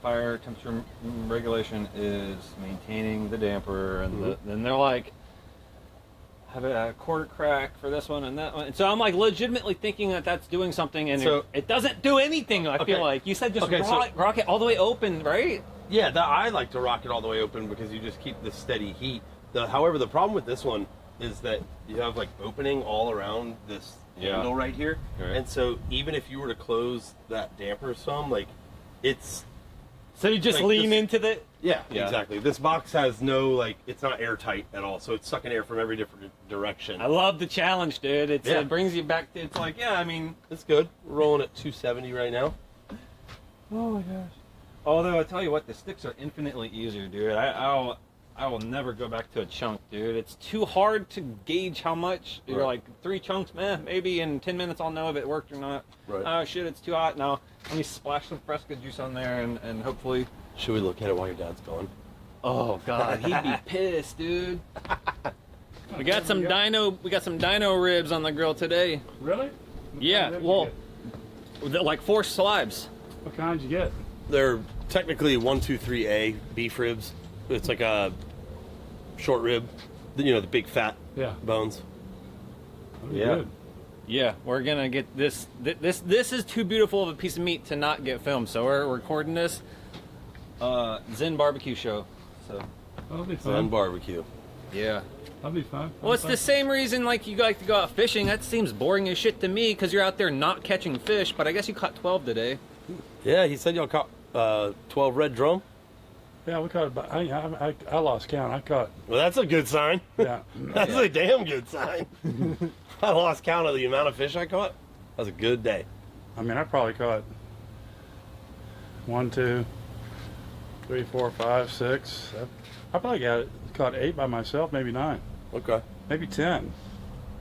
Speaker 2: fire temperature regulation is maintaining the damper, and then they're like have a quarter crack for this one and that one. And so I'm like legitimately thinking that that's doing something, and
Speaker 3: So-
Speaker 2: it doesn't do anything. I feel like you said just rock it all the way open, right?
Speaker 3: Yeah, I like to rock it all the way open because you just keep the steady heat. However, the problem with this one is that you have like opening all around this handle right here, and so even if you were to close that damper some, like it's
Speaker 2: So you just
Speaker 3: like
Speaker 2: lean
Speaker 3: this-
Speaker 2: into the.
Speaker 3: yeah,
Speaker 2: Yeah.
Speaker 3: exactly. This box has no like, it's not airtight at all, so it's sucking air from every different direction.
Speaker 2: I love the challenge, dude.
Speaker 3: Yeah.
Speaker 2: It brings you back to. It's like, yeah, I mean.
Speaker 3: It's good. We're rolling at 270 right now.
Speaker 2: Oh my gosh. Although I tell you what, the sticks are infinitely easier, dude. I will never go back to a chunk, dude. It's too hard to gauge how much. You're like 3 chunks, maybe in 10 minutes I'll know if it worked or not.
Speaker 3: Right.
Speaker 2: Oh shit, it's too hot. Now let me splash some Fresca juice on there and hopefully.
Speaker 3: Should we look at it while your dad's gone?
Speaker 2: Oh god, he'd be pissed, dude. We got some dino ribs on the grill today.
Speaker 5: Really? What
Speaker 2: Yeah,
Speaker 5: kind of ribs
Speaker 2: well,
Speaker 5: you
Speaker 2: they're like 4 slabs.
Speaker 5: get? What kind you get?
Speaker 3: They're technically 123A beef ribs. It's like a short rib, you know, the big fat
Speaker 5: Yeah.
Speaker 3: bones.
Speaker 5: Oh,
Speaker 3: Yeah.
Speaker 5: Good.
Speaker 2: Yeah, we're gonna get this. This is too beautiful of a piece of meat to not get filmed. So we're recording this ZEN BBQ show. So
Speaker 5: That'll be
Speaker 3: Zen
Speaker 5: fun.
Speaker 3: barbecue.
Speaker 2: yeah.
Speaker 5: That'll be fun.
Speaker 2: Well, it's the same reason like you like to go out fishing. That seems boring as shit to me because you're out there not catching fish. But I guess you caught 12 today.
Speaker 3: Yeah, he said y'all caught 12 red drum.
Speaker 5: Yeah, we caught about. I lost count. I caught.
Speaker 3: Well, that's a good sign.
Speaker 5: Yeah.
Speaker 3: That's a damn good sign. I lost count of the amount of fish I caught. That was a good day.
Speaker 5: I mean, I probably caught 1, 2, 3, 4, 5, 6. I probably caught 8 by myself, maybe 9,
Speaker 3: Okay.
Speaker 5: maybe 10,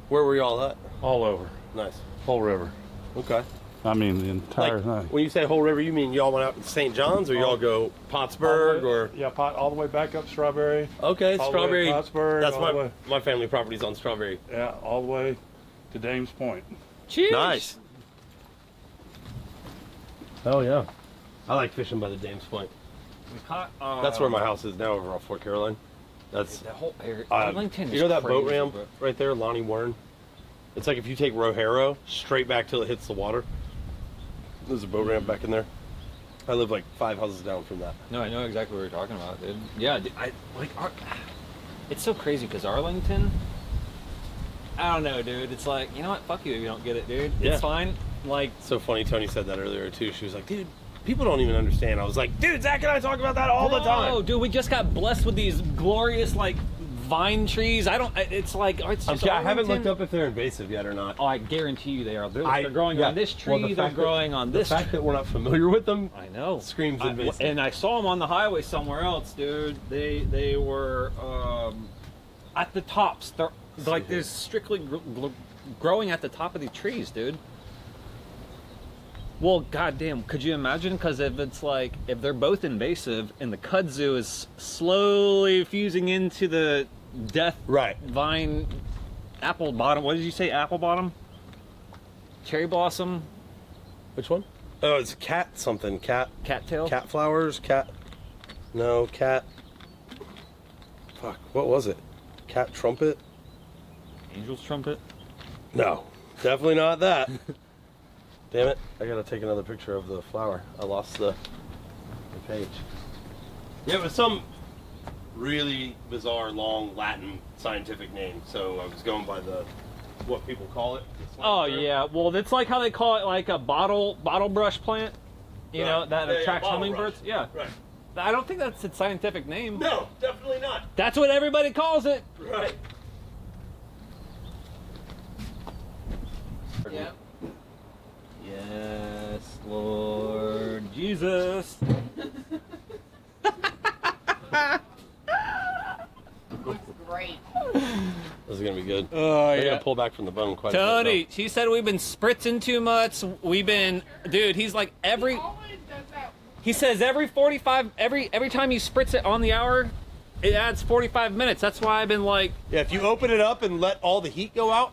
Speaker 3: Where were y'all at?
Speaker 5: all over,
Speaker 3: Nice.
Speaker 5: whole river.
Speaker 3: Okay.
Speaker 5: I mean, the entire
Speaker 3: Like,
Speaker 5: thing.
Speaker 3: when you say whole river, you mean y'all went out to St. John's, or y'all go Pottsburg, or
Speaker 5: Yeah, all the way back up Strawberry.
Speaker 3: okay,
Speaker 5: All the way
Speaker 3: Strawberry.
Speaker 5: to Pottsburg,
Speaker 3: That's
Speaker 5: all the way.
Speaker 3: my family property's on Strawberry.
Speaker 5: Yeah, all the way to Dames Point.
Speaker 2: Cheers.
Speaker 3: Nice. Oh yeah. I like fishing by the Dames Point.
Speaker 2: We caught.
Speaker 3: That's where my house is now, over off Fort Caroline. That's
Speaker 2: The whole area.
Speaker 3: uh,
Speaker 2: Arlington.
Speaker 3: you know that boat
Speaker 2: crazy,
Speaker 3: ramp
Speaker 2: bro.
Speaker 3: right there, Lonnie Warren. It's like if you take Rojero straight back till it hits the water. There's a boat ramp back in there. I live like 5 houses down from that.
Speaker 2: No, I know exactly what you're talking about, dude. Yeah, dude, it's so crazy because Arlington. I don't know, dude. It's like, you know what? Fuck you if you don't get it, dude.
Speaker 3: Yeah.
Speaker 2: It's fine. Like,
Speaker 3: So funny, Tony said that earlier too. She was like, dude, people don't even understand. I was like, dude, Zach and I talk about that all the time.
Speaker 2: oh, dude, we just got blessed with these glorious like vine trees. It's like it's just
Speaker 3: I haven't
Speaker 2: Arlington.
Speaker 3: looked up if they're invasive yet or not.
Speaker 2: Oh, I guarantee you they are. They're
Speaker 3: I-
Speaker 2: growing
Speaker 3: yeah.
Speaker 2: on this
Speaker 3: Well,
Speaker 2: tree.
Speaker 3: the
Speaker 2: they're
Speaker 3: fact that-
Speaker 2: growing on this.
Speaker 3: The fact that we're not familiar with them
Speaker 2: I know.
Speaker 3: screams invasive.
Speaker 2: And I saw them on the highway somewhere else, dude. They were at the tops. They're like they're strictly growing at the top of the trees, dude. Well, goddamn, could you imagine? Because if they're both invasive and the kudzu is slowly fusing into the death
Speaker 3: Right.
Speaker 2: vine, apple bottom. What did you say? Apple bottom, cherry blossom,
Speaker 3: Which one? Oh, it's cat something.
Speaker 2: cattail.
Speaker 3: Cat flowers. No, cat. Fuck. What was it? Cat trumpet?
Speaker 2: Angel's trumpet.
Speaker 3: No, definitely not that. Damn it! I gotta take another picture of the flower. I lost the page. Yeah, it was some really bizarre, long Latin scientific name. So I was going by what people call it. the slang
Speaker 2: Oh
Speaker 3: term.
Speaker 2: yeah, well that's like how they call it, like a bottle brush plant. You know
Speaker 3: Right.
Speaker 2: that
Speaker 3: Yeah,
Speaker 2: attracts
Speaker 3: bottle
Speaker 2: hummingbirds.
Speaker 3: brush.
Speaker 2: Yeah,
Speaker 3: Right.
Speaker 2: I don't think that's its scientific name.
Speaker 3: No, definitely not.
Speaker 2: That's what everybody calls it.
Speaker 3: Right.
Speaker 2: Yeah. Yes, Lord Jesus.
Speaker 6: Looks great.
Speaker 3: Was is gonna be good.
Speaker 2: Oh
Speaker 3: They're gonna pull back from the bone quite a bit.
Speaker 2: Tony, she said we've been spritzing too much. We've been, dude. He's like he says every 45, every time you spritz it on the hour, it adds 45 minutes. That's why I've been like,
Speaker 3: Yeah, if you open it up and let all the heat go out,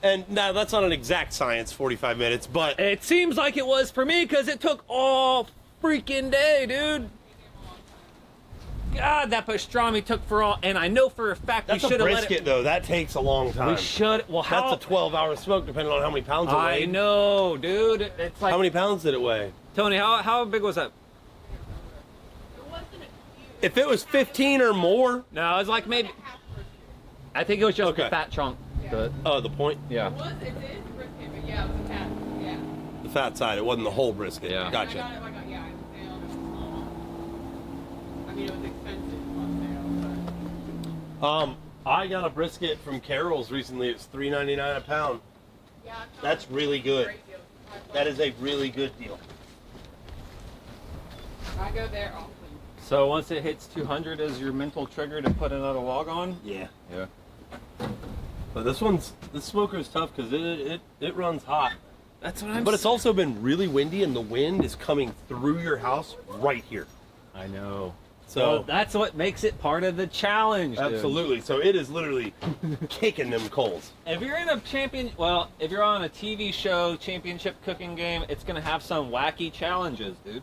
Speaker 3: and now that's not an exact science, 45 minutes, but
Speaker 2: it seems like it was for me because it took all freaking day, dude. God, that pastrami took for all, and I know for a fact
Speaker 3: that's
Speaker 2: we
Speaker 3: a
Speaker 2: should have let
Speaker 3: brisket
Speaker 2: it.
Speaker 3: though. That takes a long time.
Speaker 2: We should. Well, how?
Speaker 3: That's a 12-hour smoke, depending on how many pounds it
Speaker 2: I
Speaker 3: weighed.
Speaker 2: know, dude. It's like
Speaker 3: How many pounds did it weigh?
Speaker 2: Tony. How big was that?
Speaker 3: If it was 15 or more,
Speaker 2: No, it was like maybe. I think it was just
Speaker 3: Okay.
Speaker 2: the fat chunk. The,
Speaker 3: oh, the point,
Speaker 2: yeah.
Speaker 6: It is brisket, but yeah, it was a cat. Yeah.
Speaker 3: the fat side. It wasn't the whole brisket.
Speaker 2: Yeah.
Speaker 6: I
Speaker 3: Gotcha.
Speaker 6: got it, yeah, I mean, it was expensive on sale,
Speaker 3: I got a brisket from Carol's recently. It's $3.99 a pound.
Speaker 6: but yeah.
Speaker 3: That's really good.
Speaker 6: Great deal.
Speaker 3: That is a really good deal.
Speaker 6: I go there often.
Speaker 2: So once it hits 200, is your mental trigger to put another log on?
Speaker 3: Yeah.
Speaker 2: Yeah.
Speaker 3: But this smoker is tough because it runs hot.
Speaker 2: That's what I'm.
Speaker 3: But it's also been really windy, and the wind is coming through your house right here.
Speaker 2: I know.
Speaker 3: So
Speaker 2: So that's what makes it part of the challenge. Dude.
Speaker 3: absolutely. So it is literally kicking them coals.
Speaker 2: If you're in a if you're on a TV show, championship cooking game, it's gonna have some wacky challenges, dude.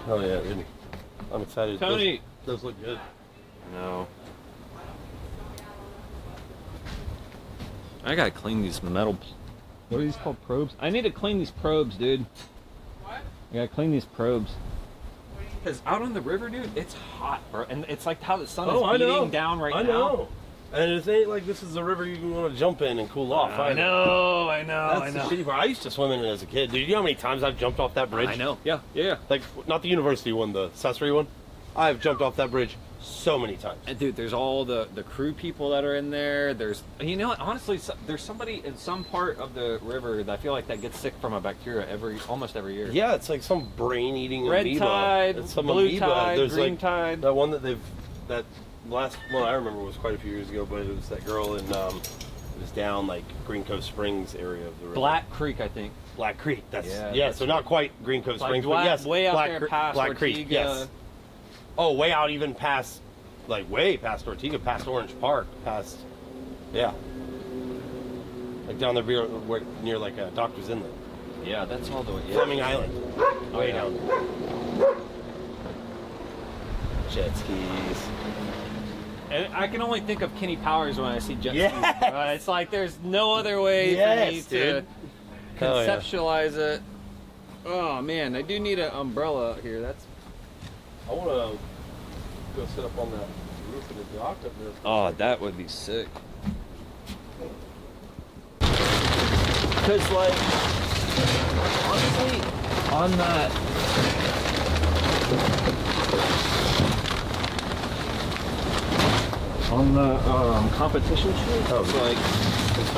Speaker 3: Oh yeah, dude. I'm excited.
Speaker 2: Tony.
Speaker 3: Those look good.
Speaker 2: No. I gotta clean these metal. What are these called? Probes? I need to clean these probes, dude.
Speaker 6: What?
Speaker 2: I gotta clean these probes. Because out on the river, dude, it's hot, bro. And it's like how the sun is beating down right now.
Speaker 3: I know. And it ain't like this is a river you can want to jump in and cool off.
Speaker 2: I know.
Speaker 3: That's the shitty part. I used to swim in it as a kid. Dude, you know how many times I've jumped off that bridge?
Speaker 2: I know. Yeah.
Speaker 3: Like, not the university one, the accessory one. I've jumped off that bridge so many times.
Speaker 2: And dude, there's all the crew people that are in there. There's, you know what, honestly, there's somebody in some part of the river that I feel like that gets sick from a bacteria almost every year.
Speaker 3: Yeah, it's like some brain-eating
Speaker 2: Red
Speaker 3: amoeba.
Speaker 2: tide,
Speaker 3: It's some
Speaker 2: blue
Speaker 3: amoeba.
Speaker 2: tide,
Speaker 3: There's
Speaker 2: green
Speaker 3: like
Speaker 2: tide.
Speaker 3: that one that last one I remember was quite a few years ago, but it was that girl in it was down like Green Cove Springs area of the river.
Speaker 2: Black Creek, I think.
Speaker 3: Black Creek. That's
Speaker 2: Yeah,
Speaker 3: so not quite Green Cove
Speaker 2: Like
Speaker 3: Springs,
Speaker 2: Black-
Speaker 3: but yes,
Speaker 2: way out
Speaker 3: Black,
Speaker 2: there past
Speaker 3: Black Creek.
Speaker 2: Ortega.
Speaker 3: Yes. Oh, way out, even past, like way past Ortega, past Orange Park, past, yeah, like down there near like Doctor's Inlet,
Speaker 2: Yeah, that's all the way. Yeah.
Speaker 3: Fleming Island, way
Speaker 2: yeah.
Speaker 3: down. Jet skis.
Speaker 2: And I can only think of Kenny Powers when I see jet
Speaker 3: Yes!
Speaker 2: skis. It's like there's no other way
Speaker 3: Yes,
Speaker 2: for me
Speaker 3: dude.
Speaker 2: to
Speaker 3: Hell yeah.
Speaker 2: conceptualize it. Oh man, I do need an umbrella out here. That's.
Speaker 3: I want to go sit up on that roof of the dock up there.
Speaker 2: Oh, that would be sick. Cause like, honestly, on that. On the competition shoot, it's like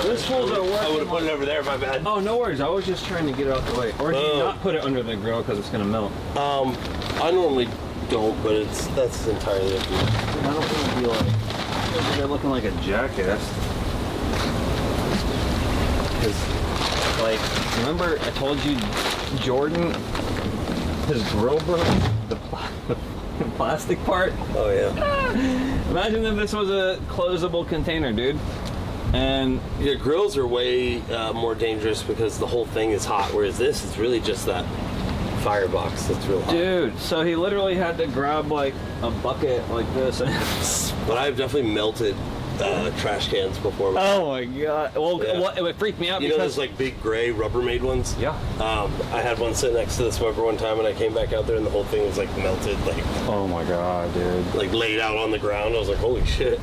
Speaker 2: this fool's are working.
Speaker 3: I would have put it over there. My bad.
Speaker 2: Oh, no worries. I was just trying to get it out the way. Or do you
Speaker 3: Oh.
Speaker 2: not put it under the grill because it's gonna melt?
Speaker 3: I normally don't, but that's entirely up to you.
Speaker 2: I don't want to be like they're looking like a jackass. Because, like, remember I told you Jordan, his grill broke, the plastic part.
Speaker 3: Oh yeah.
Speaker 2: Imagine if this was a closable container, dude. And
Speaker 3: Your grills are way more dangerous because the whole thing is hot, whereas this is really just that firebox that's real hot.
Speaker 2: dude, so he literally had to grab like a bucket like this.
Speaker 3: But I've definitely melted trash cans before.
Speaker 2: Oh my god! Well,
Speaker 3: Yeah.
Speaker 2: it freaked me out
Speaker 3: You know
Speaker 2: because
Speaker 3: those like big gray Rubbermaid ones?
Speaker 2: yeah.
Speaker 3: I had one sit next to the smoker one time, and I came back out there, and the whole thing was like melted,
Speaker 2: Oh my god, dude.
Speaker 3: like laid out on the ground. I was like, holy shit.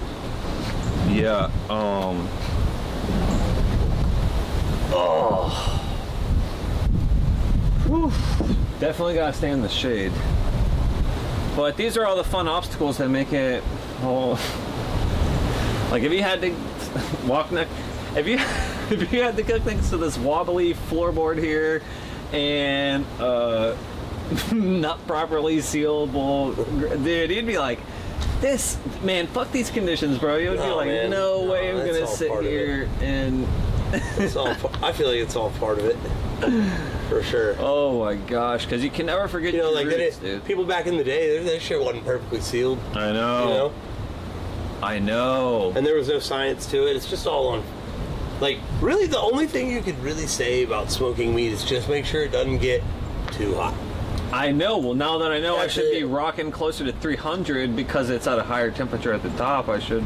Speaker 2: Yeah. Oh. Whew. Definitely gotta stay in the shade. But these are all the fun obstacles that make it. Oh. Like if you had to walk next, if you had to cook next to this wobbly floorboard here, and not properly sealable. Dude, you'd be like, this, man, fuck these conditions, bro. You'd be like,
Speaker 3: man.
Speaker 2: no way I'm
Speaker 3: that's
Speaker 2: gonna
Speaker 3: all
Speaker 2: sit
Speaker 3: part of
Speaker 2: here and...
Speaker 3: It's all, I feel like it's all part of it. For sure.
Speaker 2: Oh my gosh, because you can never forget
Speaker 3: You know,
Speaker 2: your
Speaker 3: like
Speaker 2: roots, dude.
Speaker 3: people back in the day, their shit wasn't perfectly sealed.
Speaker 2: I know.
Speaker 3: You know?
Speaker 2: I know.
Speaker 3: And there was no science to it. It's just all on. Like, really, the only thing you could really say about smoking weed is just make sure it doesn't get too hot.
Speaker 2: I know. Well, now that I know
Speaker 3: That's
Speaker 2: I should be
Speaker 3: it.
Speaker 2: rocking closer to 300 because it's at a higher temperature at the top, I should.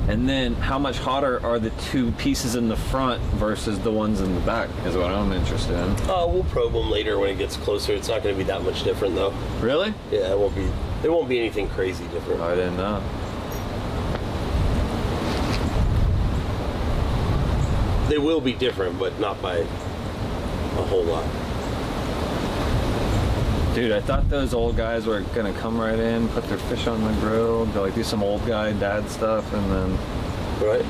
Speaker 2: And then, how much hotter are the two pieces in the front versus the ones in the back is what I'm interested in.
Speaker 3: We'll probe them later when it gets closer. It's not going to be that much different, though.
Speaker 2: Really?
Speaker 3: Yeah, it won't be. There won't be anything crazy different.
Speaker 2: I didn't know.
Speaker 3: They will be different, but not by a whole lot.
Speaker 2: Dude, I thought those old guys were gonna come right in, put their fish on the grill, like do some old guy dad stuff, and then
Speaker 3: Right?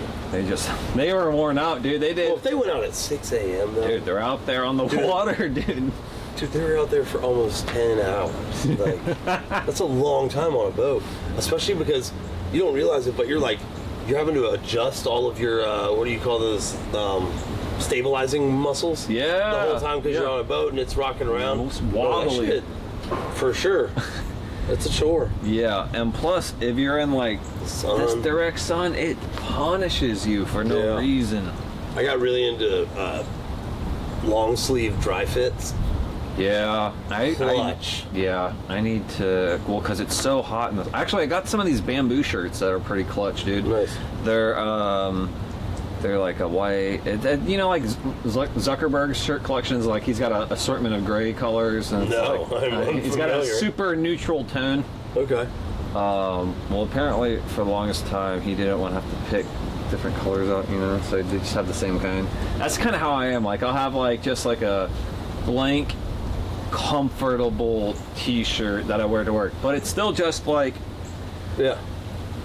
Speaker 2: they were worn out, dude. They did.
Speaker 3: Well, if they went out at 6 a.m., though.
Speaker 2: Dude, they're out there on the water, dude.
Speaker 3: Dude, they were out there for almost 10 hours. Like, that's a long time on a boat. Especially because you don't realize it, but you're having to adjust all of your, what do you call those, stabilizing muscles?
Speaker 2: Yeah.
Speaker 3: The whole time because you're on a boat and it's rocking around.
Speaker 2: It's
Speaker 3: Well, that
Speaker 2: wobbly.
Speaker 3: shit, for sure. It's a chore.
Speaker 2: Yeah, and plus, if you're in like
Speaker 3: Sun.
Speaker 2: this direct sun, it punishes you for no
Speaker 3: Yeah.
Speaker 2: reason.
Speaker 3: I got really into long sleeve dry fits.
Speaker 2: Yeah,
Speaker 3: Clutch.
Speaker 2: I need to. Well, because it's so hot. Actually, I got some of these bamboo shirts that are pretty clutch, dude.
Speaker 3: Nice.
Speaker 2: They're like a white, you know, like Zuckerberg's shirt collections. Like he's got an assortment of gray colors, and it's
Speaker 3: No,
Speaker 2: like,
Speaker 3: I'm
Speaker 2: he's got a
Speaker 3: unfamiliar.
Speaker 2: super neutral tone.
Speaker 3: Okay.
Speaker 2: Well, apparently for the longest time he didn't want to have to pick different colors out, you know, so they just have the same kind. That's kind of how I am. Like I'll have like just like a blank, comfortable T-shirt that I wear to work, but it's still just like,
Speaker 3: Yeah.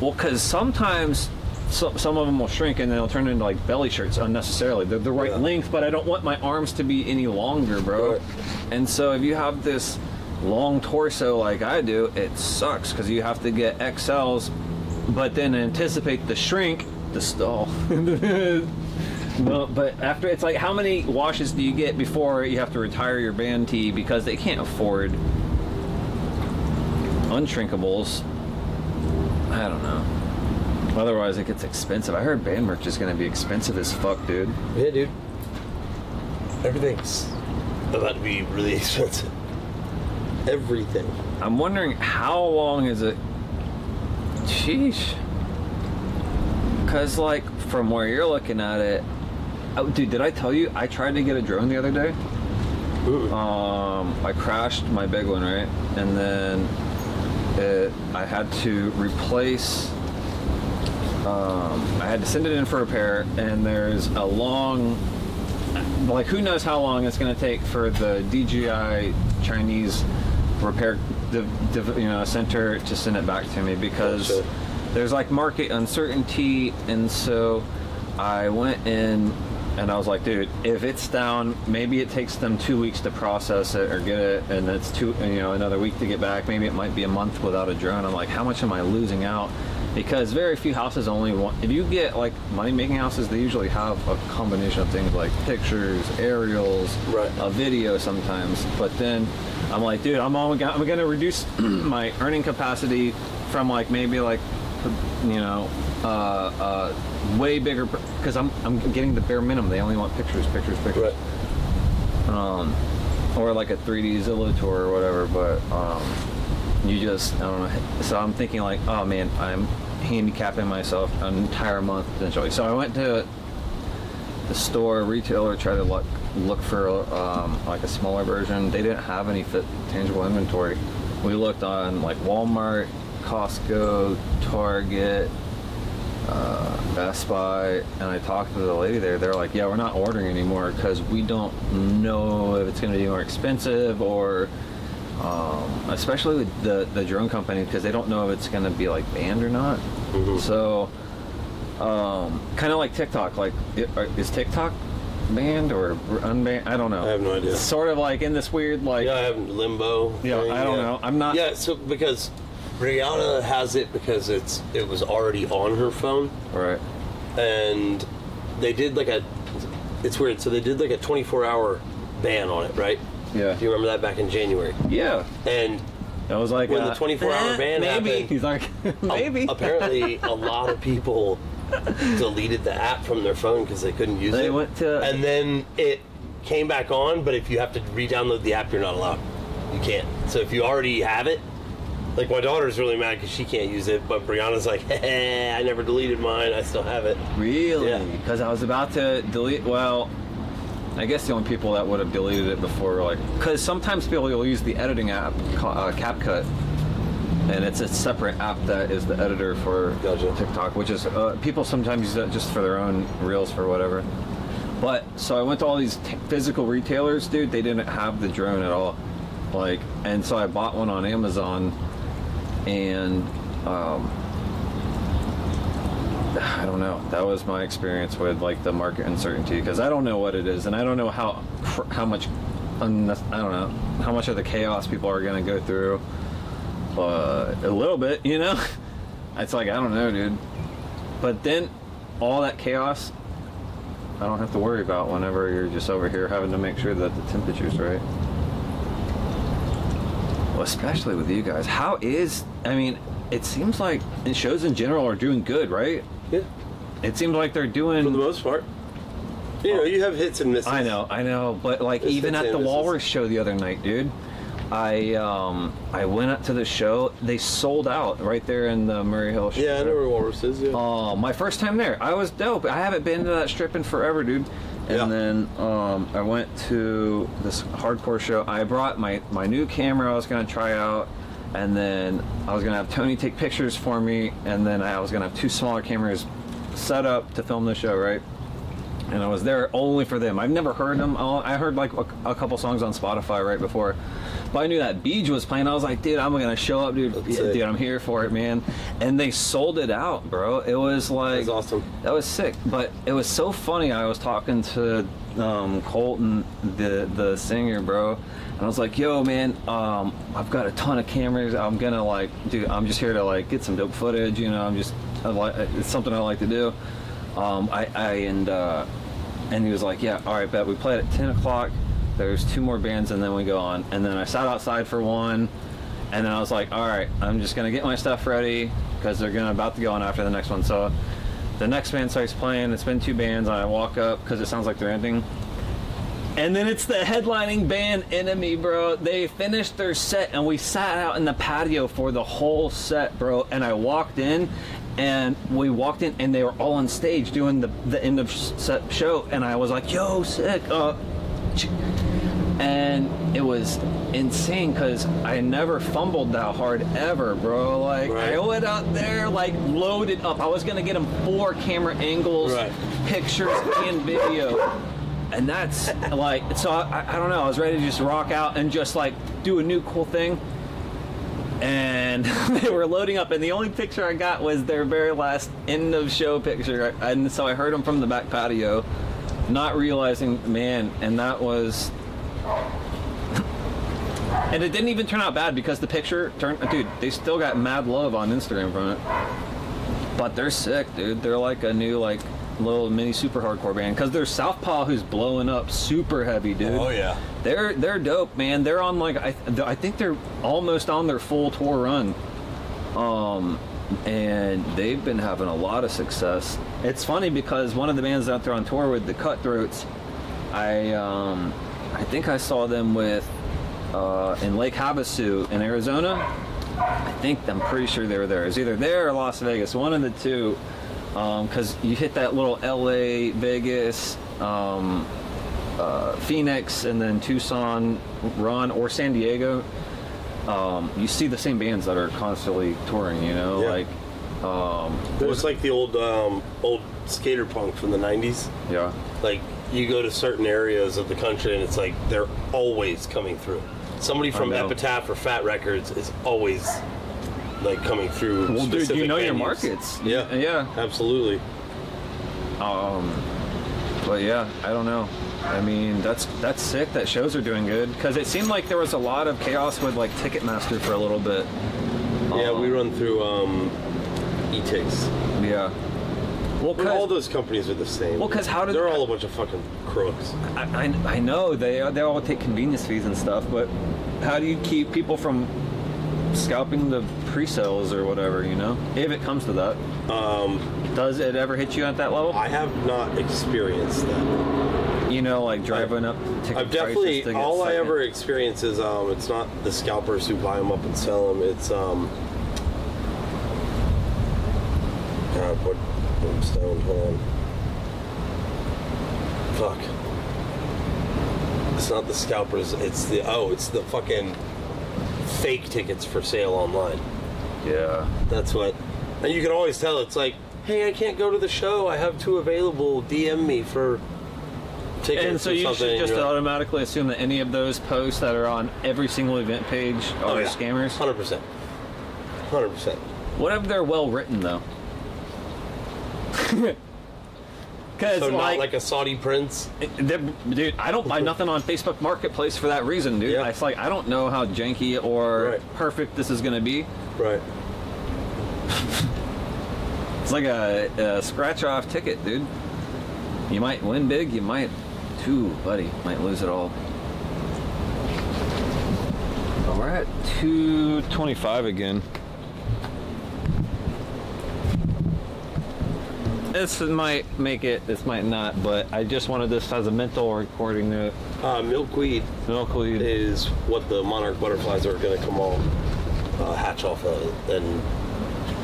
Speaker 2: well, because sometimes some of them will shrink and they'll turn into like belly shirts unnecessarily. They're the right
Speaker 3: Yeah.
Speaker 2: length, but I don't want my arms to be any longer, bro.
Speaker 3: Right.
Speaker 2: And so if you have this long torso like I do, it sucks because you have to get XLs, but then anticipate the shrink to stall. No, but after, it's like, how many washes do you get before you have to retire your band tee because they can't afford unshrinkables? I don't know. Otherwise, it gets expensive. I heard band merch is going to be expensive as fuck, dude.
Speaker 3: Yeah, dude. Everything's about to be really expensive. Everything.
Speaker 2: I'm wondering how long is it? Sheesh. Because, like, from where you're looking at it, oh, dude, did I tell you I tried to get a drone the other day? I crashed my big one, right? And then I had to replace. I had to send it in for repair, and there's a long, like, who knows how long it's going to take for the DJI Chinese repair center to send it back to me, because
Speaker 3: Gotcha.
Speaker 2: there's like market uncertainty. And so I went in and I was like, dude, if it's down, maybe it takes them 2 weeks to process it or get it, and it's another week to get back. Maybe it might be a month without a drone. I'm like, how much am I losing out? Because very few houses only want, if you get like money making houses, they usually have a combination of things like pictures, aerials,
Speaker 3: Right.
Speaker 2: a video sometimes. But then I'm like, dude, I'm gonna reduce my earning capacity from like maybe like, way bigger, because I'm getting the bare minimum. They only want pictures.
Speaker 3: Right.
Speaker 2: Or like a 3D Zillow tour or whatever. But you just, I don't know. So I'm thinking like, oh man, I'm handicapping myself an entire month potentially. So I went to the store, retailer, tried to look for like a smaller version. They didn't have any tangible inventory. We looked on like Walmart, Costco, Target, Best Buy, and I talked to the lady there. They're like, yeah, we're not ordering anymore because we don't know if it's going to be more expensive, or especially with the drone company, because they don't know if it's going to be like banned or not.
Speaker 3: Mm-hmm.
Speaker 2: So kind of like TikTok. Like, is TikTok banned or unbanned? I don't know.
Speaker 3: I have no idea.
Speaker 2: It's sort of like in this weird like.
Speaker 3: Yeah, I have limbo.
Speaker 2: Yeah,
Speaker 3: thing,
Speaker 2: I don't know. I'm not.
Speaker 3: Yeah, so because Brianna has it because it was already on her phone,
Speaker 2: Right.
Speaker 3: and they did like it's weird. So they did like a 24-hour ban on it, right?
Speaker 2: Yeah.
Speaker 3: Do you remember that back in January?
Speaker 2: Yeah.
Speaker 3: And
Speaker 2: I was like,
Speaker 3: when the 24-hour ban
Speaker 2: maybe.
Speaker 3: happened,
Speaker 2: He's like, maybe.
Speaker 3: apparently a lot of people deleted the app from their phone because they couldn't use it.
Speaker 2: They went to.
Speaker 3: And then it came back on, but if you have to re-download the app, you're not allowed. You can't. So if you already have it, like my daughter's really mad because she can't use it, but Brianna's like, hey, I never deleted mine. I still have it.
Speaker 2: Really?
Speaker 3: Yeah.
Speaker 2: Because I was about to delete. Well, I guess the only people that would have deleted it before were like, because sometimes people will use the editing app, CapCut, and it's a separate app that is the editor for
Speaker 3: Gotcha.
Speaker 2: TikTok, which is people sometimes use that just for their own reels for whatever. But so I went to all these physical retailers, dude. They didn't have the drone at all, like, and so I bought one on Amazon, and I don't know. That was my experience with like the market uncertainty because I don't know what it is, and I don't know how much I don't know how much of the chaos people are gonna go through. A little bit, you know. It's like I don't know, dude. But then all that chaos, I don't have to worry about whenever you're just over here having to make sure that the temperature's right. Well, especially with you guys. How is? I mean, it seems like shows in general are doing good, right?
Speaker 3: Yeah.
Speaker 2: It seems like they're doing.
Speaker 3: For the most part. You know, you have hits and misses.
Speaker 2: I know, but like
Speaker 3: There's
Speaker 2: even
Speaker 3: hits
Speaker 2: at
Speaker 3: and
Speaker 2: the
Speaker 3: misses.
Speaker 2: Walrus show the other night, dude, I went up to the show. They sold out right there in the Murray Hill strip.
Speaker 3: Yeah, I know where Walrus is, yeah.
Speaker 2: My first time there, I was dope. I haven't been to that strip in forever, dude. And
Speaker 3: Yeah.
Speaker 2: then I went to this hardcore show. I brought my new camera I was gonna try out, and then I was gonna have Tony take pictures for me, and then I was gonna have 2 smaller cameras set up to film the show, right? And I was there only for them. I've never heard them. I heard like a couple songs on Spotify right before, but I knew that Beach was playing. I was like, dude, I'm gonna show up, dude.
Speaker 3: That's
Speaker 2: Dude,
Speaker 3: sick.
Speaker 2: I'm here for it, man. And they sold it out, bro. It was like
Speaker 3: That's awesome.
Speaker 2: That was sick. But it was so funny. I was talking to Colton, the singer, bro, and I was like, yo, man, I've got a ton of cameras. I'm gonna like, dude, I'm just here to like get some dope footage. You know, it's something I like to do. And he was like, yeah, all right, bet. We played at 10 o'clock. There's 2 more bands, and then we go on. And then I sat outside for one, and then I was like, all right, I'm just going to get my stuff ready because they're about to go on after the next one. So the next band starts playing. It's been 2 bands, and I walk up because it sounds like they're ending. And then it's the headlining band, Enemy, bro. They finished their set, and we sat out in the patio for the whole set, bro. And I walked in, and we walked in, and they were all on stage doing the end of set show. And I was like, yo, sick. And it was insane because I never fumbled that hard ever, bro. Like,
Speaker 3: Right.
Speaker 2: I went out there, like, loaded up. I was going to get them 4 camera angles,
Speaker 3: Right.
Speaker 2: pictures, and video. And that's like, so I don't know, I was ready to just rock out and just like do a new cool thing. And they were loading up, and the only picture I got was their very last end of show picture. And so I heard them from the back patio, not realizing, man, and that was. And it didn't even turn out bad because the picture turned, dude, they still got mad love on Instagram from it. But they're sick, dude. They're like a new, like, little mini super hardcore band because there's Southpaw who's blowing up super heavy, dude.
Speaker 3: Oh, yeah.
Speaker 2: They're dope, man. They're on like I think they're almost on their full tour run, and they've been having a lot of success. It's funny because one of the bands out there on tour with the Cutthroats, I think I saw them with in Lake Havasu in Arizona. I'm pretty sure they were there. It was either there or Las Vegas, one of the two. Because you hit that little LA, Vegas, Phoenix, and then Tucson run, or San Diego, you see the same bands that are constantly touring, you know?
Speaker 3: Yeah.
Speaker 2: Like,
Speaker 3: It's like the old skater punk from the 90s.
Speaker 2: yeah.
Speaker 3: Like, you go to certain areas of the country and it's like they're always coming through. Somebody from
Speaker 2: know.
Speaker 3: Epitaph or Fat Records is always like coming through.
Speaker 2: Well, dude, you
Speaker 3: specific
Speaker 2: know your
Speaker 3: venues.
Speaker 2: markets.
Speaker 3: Yeah.
Speaker 2: Yeah.
Speaker 3: Absolutely.
Speaker 2: But yeah, I don't know. I mean, that's sick that shows are doing good, because it seemed like there was a lot of chaos with like Ticketmaster for a little bit.
Speaker 3: Yeah, we run through e-tics.
Speaker 2: Yeah. Well,
Speaker 3: All those companies are the same.
Speaker 2: Well, 'cause how did
Speaker 3: they're all a bunch of fucking crooks.
Speaker 2: I know they all take convenience fees and stuff, but how do you keep people from scalping the pre-sales or whatever, you know? If it comes to that. Does it ever hit you at that level?
Speaker 3: I have not experienced that.
Speaker 2: You know, like driving up ticket
Speaker 3: I've
Speaker 2: prices
Speaker 3: definitely,
Speaker 2: to get
Speaker 3: all I
Speaker 2: second.
Speaker 3: ever experience is, it's not the scalpers who buy them up and sell them, it's, God, what, Stone, hold on. Fuck. It's not the scalpers, it's the fucking fake tickets for sale online.
Speaker 2: Yeah.
Speaker 3: That's what, and you can always tell, it's like, hey, I can't go to the show, I have 2 available, DM me for tickets.
Speaker 2: And so
Speaker 3: or
Speaker 2: you
Speaker 3: something.
Speaker 2: should just
Speaker 3: You're like,
Speaker 2: automatically assume that any of those posts that are on every single event page are scammers?
Speaker 3: 100%. 100%.
Speaker 2: What if they're well written though? Because
Speaker 3: So not like a Saudi prince?
Speaker 2: dude, I don't buy nothing on Facebook Marketplace for that reason, dude.
Speaker 3: Yeah.
Speaker 2: It's like I don't know how janky or
Speaker 3: Right.
Speaker 2: perfect this is gonna be.
Speaker 3: Right.
Speaker 2: It's like a scratch-off ticket, dude. You might win big, you might too, buddy. Might lose it all. Oh, we're at 225 again. This might make it, this might not, but I just wanted this as a mental recording note.
Speaker 3: Milkweed
Speaker 2: Milkweed.
Speaker 3: is what the monarch butterflies are going to come all hatch off of, and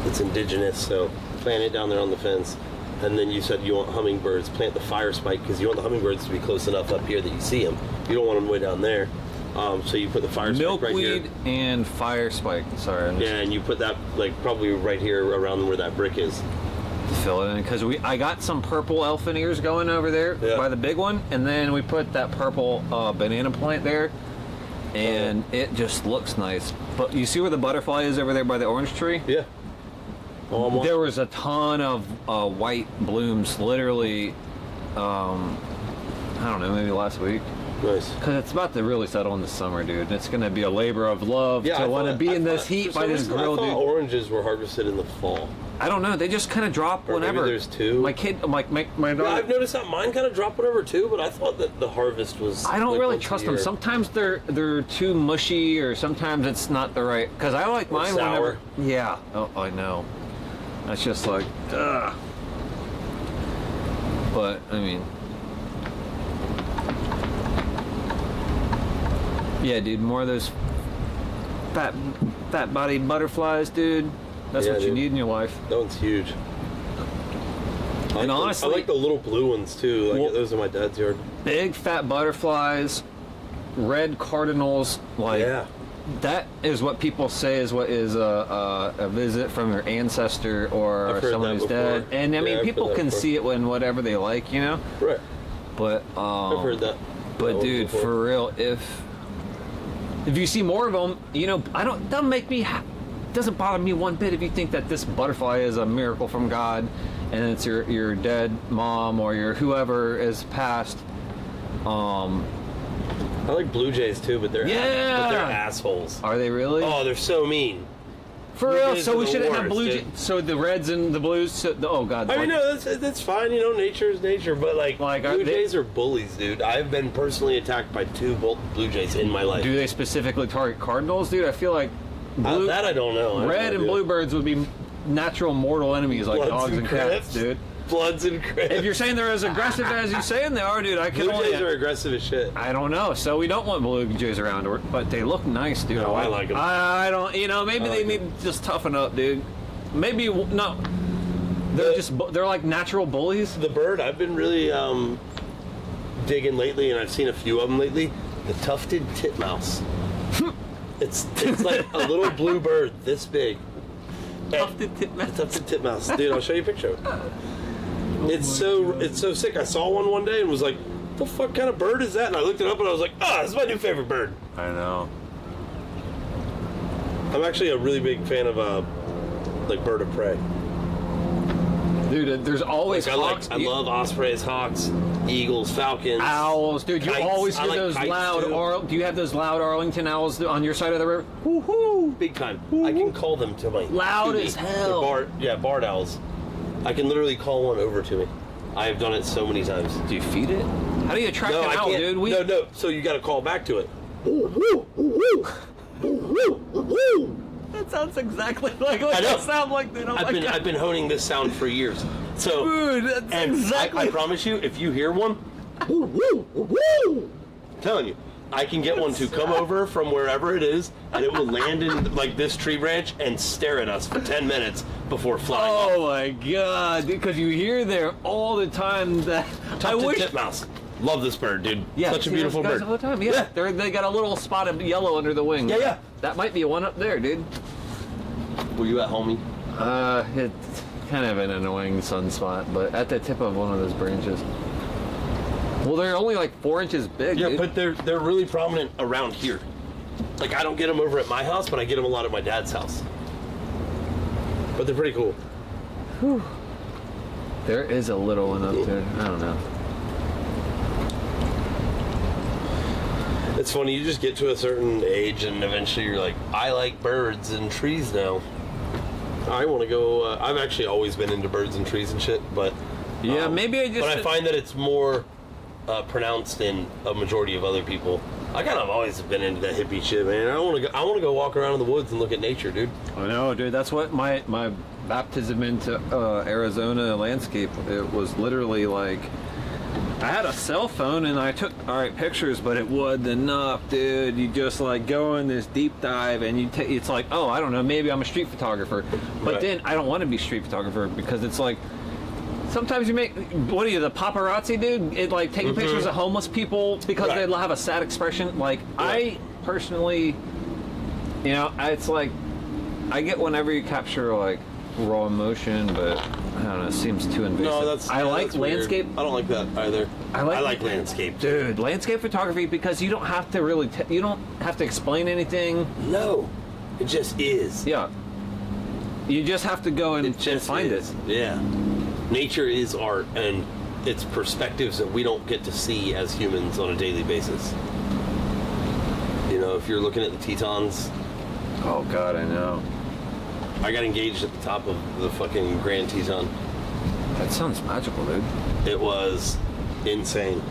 Speaker 3: it's indigenous, so plant it down there on the fence. And then you said you want hummingbirds, plant the fire spike, because you want the hummingbirds to be close enough up here that you see them. You don't want them way down there. So you put the fire spike right here.
Speaker 2: Milkweed and fire spike. Sorry, I'm just
Speaker 3: Yeah, and you put that like probably right here around where that brick is.
Speaker 2: fill it in because I got some purple elfin ears going over there by the big one, and then we put that purple banana plant there, and it just looks nice. But you see where the butterfly is over there by the orange tree?
Speaker 3: Yeah.
Speaker 2: There was a ton of white blooms, literally. I don't know, maybe last week.
Speaker 3: Nice.
Speaker 2: Because it's about to really settle in the summer, dude. And it's going to be a labor of love to want to be in this heat by this grill,
Speaker 3: I thought
Speaker 2: dude.
Speaker 3: oranges were harvested in the fall.
Speaker 2: I don't know. They just kind of drop
Speaker 3: Or
Speaker 2: whenever.
Speaker 3: maybe there's 2.
Speaker 2: My kid, my
Speaker 3: Yeah,
Speaker 2: daughter.
Speaker 3: I've noticed that mine kind of drop whatever too, but I thought that the harvest was.
Speaker 2: I don't
Speaker 3: like
Speaker 2: really
Speaker 3: once a
Speaker 2: trust them.
Speaker 3: year.
Speaker 2: Sometimes they're too mushy, or sometimes it's not the right. Because I like
Speaker 3: Or
Speaker 2: mine
Speaker 3: sour.
Speaker 2: whenever. Yeah. Oh, I know. That's just like, ugh. But I mean, yeah, dude. More of those fat-bodied butterflies, dude. That's
Speaker 3: Yeah,
Speaker 2: what you
Speaker 3: dude.
Speaker 2: need in your life.
Speaker 3: That one's huge.
Speaker 2: And honestly,
Speaker 3: I like the little blue ones too. Like
Speaker 2: Well-
Speaker 3: those in my dad's yard.
Speaker 2: big fat butterflies, red cardinals, like.
Speaker 3: Yeah.
Speaker 2: That is what people say is what is a visit from your ancestor or
Speaker 3: I've heard
Speaker 2: someone
Speaker 3: that
Speaker 2: who's dead.
Speaker 3: before.
Speaker 2: And I
Speaker 3: Yeah,
Speaker 2: mean,
Speaker 3: I've
Speaker 2: people
Speaker 3: heard that
Speaker 2: can
Speaker 3: before.
Speaker 2: see it when whatever they like, you know.
Speaker 3: Right.
Speaker 2: But
Speaker 3: I've heard that.
Speaker 2: But
Speaker 3: That one
Speaker 2: dude,
Speaker 3: before.
Speaker 2: for real, if you see more of them, you know, doesn't make me. Doesn't bother me one bit if you think that this butterfly is a miracle from God, and it's your dead mom or your whoever is passed.
Speaker 3: I like blue jays too, but they're assholes.
Speaker 2: Are they really?
Speaker 3: Oh, they're so mean.
Speaker 2: For
Speaker 3: Blue
Speaker 2: real?
Speaker 3: jays
Speaker 2: So
Speaker 3: are
Speaker 2: we
Speaker 3: the
Speaker 2: shouldn't have
Speaker 3: worst,
Speaker 2: blue
Speaker 3: dude.
Speaker 2: jays. So the reds and the blues. Oh god.
Speaker 3: I mean, no, that's fine. You know, nature is nature. But like
Speaker 2: Are
Speaker 3: blue
Speaker 2: they-
Speaker 3: jays are bullies, dude. I've been personally attacked by 2 blue jays in my life.
Speaker 2: Do they specifically target cardinals, dude? I feel like blue,
Speaker 3: that I don't know. I have
Speaker 2: red
Speaker 3: no
Speaker 2: and
Speaker 3: idea.
Speaker 2: bluebirds would be natural mortal enemies like
Speaker 3: Bloods
Speaker 2: dogs
Speaker 3: and
Speaker 2: and cats,
Speaker 3: crips.
Speaker 2: dude.
Speaker 3: Bloods and crips.
Speaker 2: If you're saying they're as aggressive as you saying they are, dude, I can
Speaker 3: blue
Speaker 2: only.
Speaker 3: jays are aggressive as shit.
Speaker 2: I don't know. So we don't want blue jays around, but they look nice, dude.
Speaker 3: No, I like 'em.
Speaker 2: I don't. You know, maybe
Speaker 3: I
Speaker 2: they
Speaker 3: like
Speaker 2: need
Speaker 3: 'em.
Speaker 2: to just toughen up, dude. Maybe no. They're like natural bullies.
Speaker 3: The bird I've been really digging lately, and I've seen a few of them lately. The tufted titmouse. it's like a little blue bird this big.
Speaker 2: Tufted titmouse.
Speaker 3: Tufted titmouse, dude. I'll show you a picture of it. It's so sick. I saw one day and was like, "The fuck kind of bird is that?" And I looked it up and I was like, "Ah, this is my new favorite bird."
Speaker 2: I know.
Speaker 3: I'm actually a really big fan of like bird of prey.
Speaker 2: Dude, there's always hawks.
Speaker 3: I love ospreys, hawks, eagles, falcons,
Speaker 2: owls, dude. You
Speaker 3: kites.
Speaker 2: always
Speaker 3: I
Speaker 2: hear
Speaker 3: like
Speaker 2: those
Speaker 3: kites,
Speaker 2: loud.
Speaker 3: too.
Speaker 2: Do you have those loud Arlington owls on your side of the river? Woo-hoo.
Speaker 3: Big time. I can call them to my
Speaker 2: Loud
Speaker 3: to me.
Speaker 2: as hell.
Speaker 3: They're barred owls. I can literally call one over to me. I have done it so many times.
Speaker 2: Do you feed it? How do you attract
Speaker 3: No,
Speaker 2: an
Speaker 3: I
Speaker 2: owl,
Speaker 3: can't.
Speaker 2: dude?
Speaker 3: No. So you got to call back to it.
Speaker 2: That sounds exactly like
Speaker 3: I know.
Speaker 2: it sounds like, dude. Oh my God.
Speaker 3: I've been honing this sound for years. So,
Speaker 2: Dude, that's
Speaker 3: and
Speaker 2: exactly.
Speaker 3: I promise you, if you hear one, I'm telling you, I can get one to come over from wherever it is, and it will land in like this tree branch and stare at us for 10 minutes before flying off.
Speaker 2: Oh my God, dude! Because you hear there all the time that I wish.
Speaker 3: Titmouse. Love this bird, dude.
Speaker 2: Yeah,
Speaker 3: Such a
Speaker 2: see
Speaker 3: beautiful
Speaker 2: those guys
Speaker 3: bird.
Speaker 2: all the time. Yeah, they got a little spot of yellow under the wing.
Speaker 3: Yeah.
Speaker 2: That might be one up there, dude.
Speaker 3: Were you at homie?
Speaker 2: It's kind of an annoying sunspot, but at the tip of one of those branches. Well, they're only like 4 inches big.
Speaker 3: Yeah,
Speaker 2: dude.
Speaker 3: but they're really prominent around here. Like I don't get them over at my house, but I get them a lot at my dad's house. But they're pretty cool.
Speaker 2: There is a little one up there. I don't know.
Speaker 3: It's funny, you just get to a certain age and eventually you're like, I like birds and trees now. I want to go, I've actually always been into birds and trees and shit, but...
Speaker 2: Yeah, maybe I just...
Speaker 3: But I find that it's more pronounced in a majority of other people. I kind of always have been into that hippie shit, man. I want to go walk around in the woods and look at nature, dude.
Speaker 2: I know, dude. That's what my baptism into Arizona landscape, it was literally like... I had a cell phone and I took pictures, but it wasn't enough, dude. You just like go in this deep dive and it's like, oh, I don't know, maybe I'm a street photographer, but
Speaker 3: Right.
Speaker 2: then I don't want to be street photographer because it's like sometimes you make, what are you, the paparazzi, dude? It like taking pictures of homeless people because
Speaker 3: Right.
Speaker 2: they have a sad expression. Like I personally, you know, it's like I get whenever you capture like raw emotion, but I don't know, it seems too invasive.
Speaker 3: No, that's
Speaker 2: I like
Speaker 3: that's weird.
Speaker 2: landscape.
Speaker 3: I don't like that either.
Speaker 2: I like
Speaker 3: landscape.
Speaker 2: Dude, landscape photography because you don't have to really, you don't have to explain anything.
Speaker 3: No, it just is.
Speaker 2: Yeah. You just have to go and
Speaker 3: just
Speaker 2: find
Speaker 3: is.
Speaker 2: it.
Speaker 3: Yeah. Nature is art, and it's perspectives that we don't get to see as humans on a daily basis. You know, if you're looking at the Tetons,
Speaker 2: Oh God, I know.
Speaker 3: I got engaged at the top of the fucking Grand Teton.
Speaker 2: That sounds magical, dude.
Speaker 3: It was insane.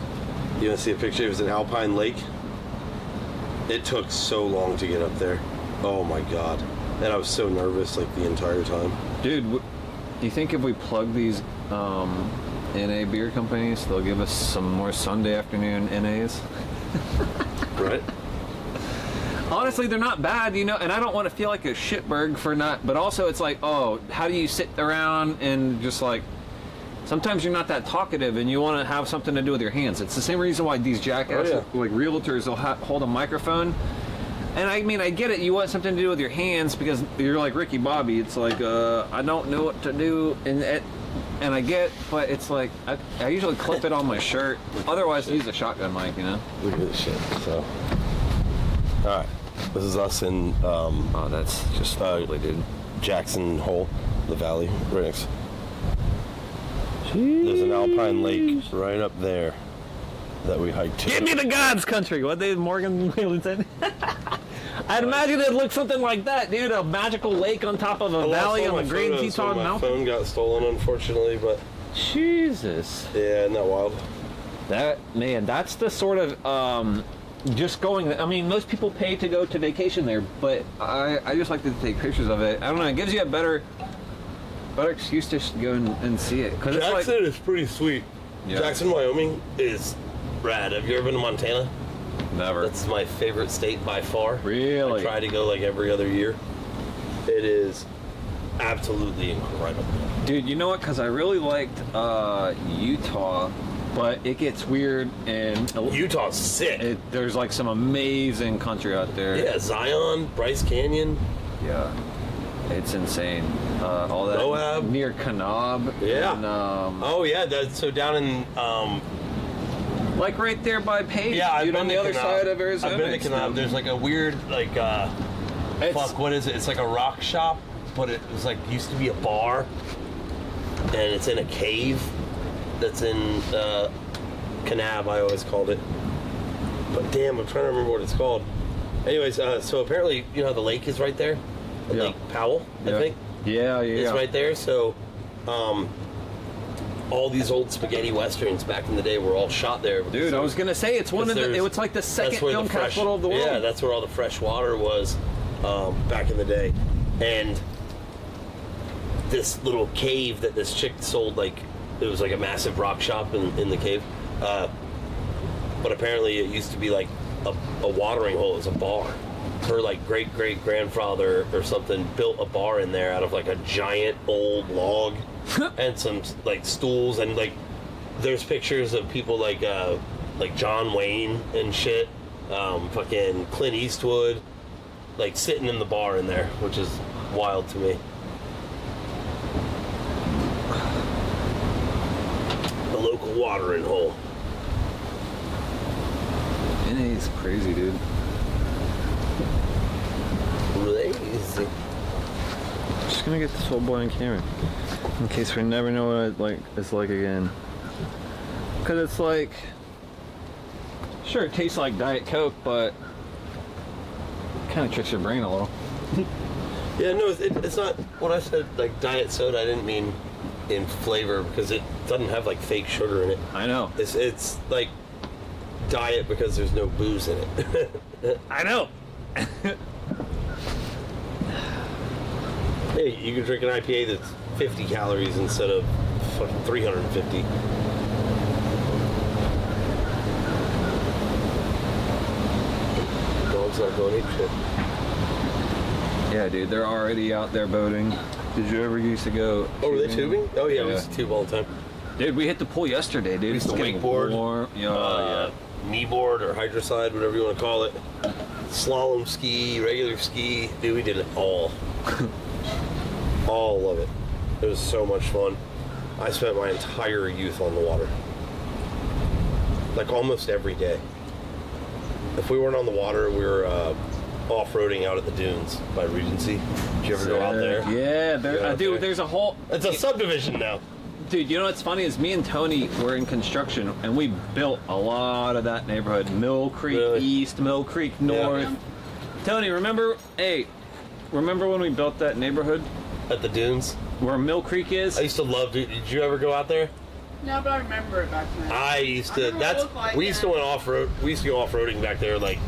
Speaker 3: You want to see a picture? It was an alpine lake. It took so long to get up there. Oh my God. And I was so nervous like the entire time.
Speaker 2: Dude, do you think if we plug these NA beer companies, they'll give us some more Sunday afternoon NAs?
Speaker 3: Right?
Speaker 2: Honestly, they're not bad, you know, and I don't want to feel like a shitberg for not, but also it's like, oh, how do you sit around and just like, sometimes you're not that talkative and you want to have something to do with your hands. It's the same reason why these jackasses, like realtors, will hold a microphone. And I mean, I get it, you want something to do with your hands because you're like Ricky Bobby. It's like, I don't know what to do, and I get, but it's like, I usually clip it on my shirt. Otherwise, use a shotgun mic, you know?
Speaker 3: Look at this shit. So, all right. This is us in
Speaker 2: Oh, that's just ugly, dude.
Speaker 3: Jackson Hole, the valley, right next. There's an alpine lake right up there that we hiked to.
Speaker 2: Give me the God's country. What did Morgan Whalen said? I'd imagine it'd look something like that, dude. A magical lake on top of a valley on the Grand Teton
Speaker 3: My
Speaker 2: Mountain.
Speaker 3: phone got stolen, unfortunately, but
Speaker 2: Jesus.
Speaker 3: yeah, isn't that wild?
Speaker 2: That's the sort of just going. I mean, most people pay to go to vacation there, but I just like to take pictures of it. I don't know. It gives you a better excuse to go and see it. Cause
Speaker 3: Jackson
Speaker 2: it's like,
Speaker 3: is pretty sweet.
Speaker 2: Yeah.
Speaker 3: Jackson, Wyoming is rad. Have you ever been to Montana?
Speaker 2: never.
Speaker 3: That's my favorite state by far.
Speaker 2: Really?
Speaker 3: I try to go like every other year. It is absolutely incredible.
Speaker 2: Dude, you know what? Because I really liked Utah, but it gets weird and
Speaker 3: Utah's sick.
Speaker 2: there's like some amazing country out there.
Speaker 3: Yeah, Zion, Bryce Canyon.
Speaker 2: Yeah. It's insane. All that
Speaker 3: Moab.
Speaker 2: near Kanab.
Speaker 3: Yeah.
Speaker 2: And,
Speaker 3: Oh yeah, that's so down in
Speaker 2: like right there by Page.
Speaker 3: yeah, I've
Speaker 2: dude,
Speaker 3: been
Speaker 2: on the
Speaker 3: to
Speaker 2: other
Speaker 3: Kanab.
Speaker 2: side of Arizona.
Speaker 3: I've been to
Speaker 2: It's
Speaker 3: Kanab. There's like a weird like
Speaker 2: It's-
Speaker 3: fuck, what is it? It's like a rock shop, but it was like used to be a bar. and it's in a cave that's in Kanab, I always called it. But damn, I'm trying to remember what it's called. Anyways, so apparently, you know how the lake is right there? The Lake Powell, I think?
Speaker 2: Yeah.
Speaker 3: It's right there, so all these old spaghetti westerns back in the day were all shot there.
Speaker 2: Dude, I was gonna say it's one of the. It's like the second film capital of the world.
Speaker 3: Yeah, that's where all the fresh water was back in the day, and this little cave that this chick sold, like it was like a massive rock shop in the cave, but apparently it used to be like a watering hole. It was a bar. Her like great grandfather or something built a bar in there out of like a giant old log and some like stools, and like there's pictures of people like John Wayne and shit, fucking Clint Eastwood, like sitting in the bar in there, which is wild to me. The local watering hole.
Speaker 2: NA's crazy, dude.
Speaker 3: Lazy.
Speaker 2: Just gonna get this old boy on camera in case we never know what it's like again. Cause it's like, sure, it tastes like Diet Coke, but it kind of tricks your brain a little.
Speaker 3: Yeah, no, it's not. When I said like diet soda, I didn't mean in flavor, because it doesn't have like fake sugar in it.
Speaker 2: I know.
Speaker 3: It's like diet because there's no booze in it.
Speaker 2: I know.
Speaker 3: Hey, you can drink an IPA that's 50 calories instead of fucking 350. Dog's not going ape shit.
Speaker 2: Yeah, dude, they're already out there boating. Did you ever used to go?
Speaker 3: Oh, were they tubing? Oh yeah, we
Speaker 2: Yeah.
Speaker 3: used to tube all the time.
Speaker 2: Dude, we hit the pool yesterday, dude.
Speaker 3: We used to
Speaker 2: It's getting
Speaker 3: wakeboard.
Speaker 2: warm. Yeah.
Speaker 3: Kneeboard or hydroside, whatever you want to call it. Slalom ski, regular ski. Dude, we did it all. All of it. It was so much fun. I spent my entire youth on the water. Like almost every day. If we weren't on the water, we were off-roading out at the dunes by Regency. Did you ever go out there?
Speaker 2: Yeah,
Speaker 3: out
Speaker 2: dude,
Speaker 3: there.
Speaker 2: there's a whole.
Speaker 3: It's a subdivision now.
Speaker 2: Dude, you know what's funny is me and Tony were in construction, and we built a lot of that neighborhood. Mill Creek
Speaker 3: Really?
Speaker 2: East, Mill Creek North. Tony, remember when we built that neighborhood
Speaker 3: At the dunes.
Speaker 2: where Mill Creek is?
Speaker 3: I used to love. Did you ever go out there?
Speaker 6: No, but I remember it back then.
Speaker 3: I used
Speaker 6: I
Speaker 3: to.
Speaker 6: remember what it looked like
Speaker 3: We used to
Speaker 6: there.
Speaker 3: go off-road. We used to go off-roading back there like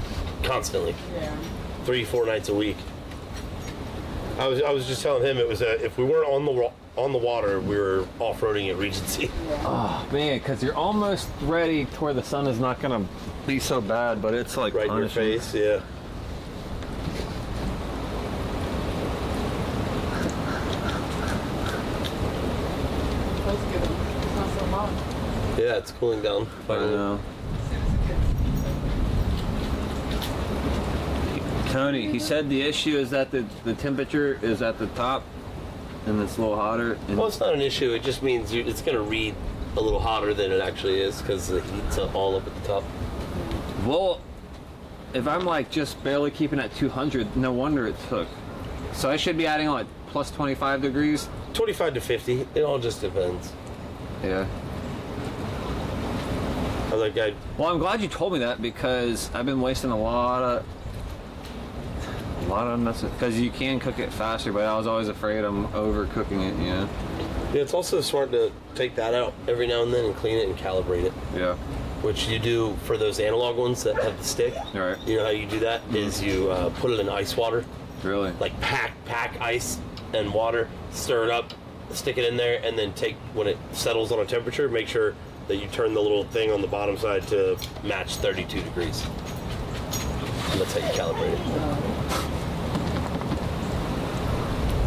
Speaker 3: constantly,
Speaker 6: Yeah.
Speaker 3: 3-4 nights a week. I was just telling him it was if we weren't on the water, we were off-roading at Regency.
Speaker 2: Oh man, because you're almost ready to where the sun is not gonna be so bad, but it's like
Speaker 3: Right in your
Speaker 2: punishing.
Speaker 3: face, yeah.
Speaker 6: That's good. It's not so hot.
Speaker 3: Yeah, it's cooling down.
Speaker 2: I
Speaker 3: Finally.
Speaker 2: know.
Speaker 6: As soon as it gets
Speaker 2: Tony, he said the issue is that the temperature is at the top and it's a little hotter. And
Speaker 3: Well, it's not an issue. It just means it's going to read a little hotter than it actually is because the heat's all up at the top.
Speaker 2: well, if I'm like just barely keeping at 200, no wonder it took. So I should be adding like plus 25 degrees.
Speaker 3: 25 to 50. It all just depends.
Speaker 2: Yeah. Well, I'm glad you told me that because I've been wasting a lot of message because you can cook it faster, but I was always afraid I'm overcooking it. You know.
Speaker 3: Yeah, it's also smart to take that out every now and then and clean it and calibrate it,
Speaker 2: Yeah.
Speaker 3: which you do for those analog ones that have the stick.
Speaker 2: All right.
Speaker 3: You know how you do that? Is you put it in ice water,
Speaker 2: Really?
Speaker 3: like pack ice and water, stir it up, stick it in there, and then when it settles on a temperature, make sure that you turn the little thing on the bottom side to match 32 degrees. And that's how you calibrate it.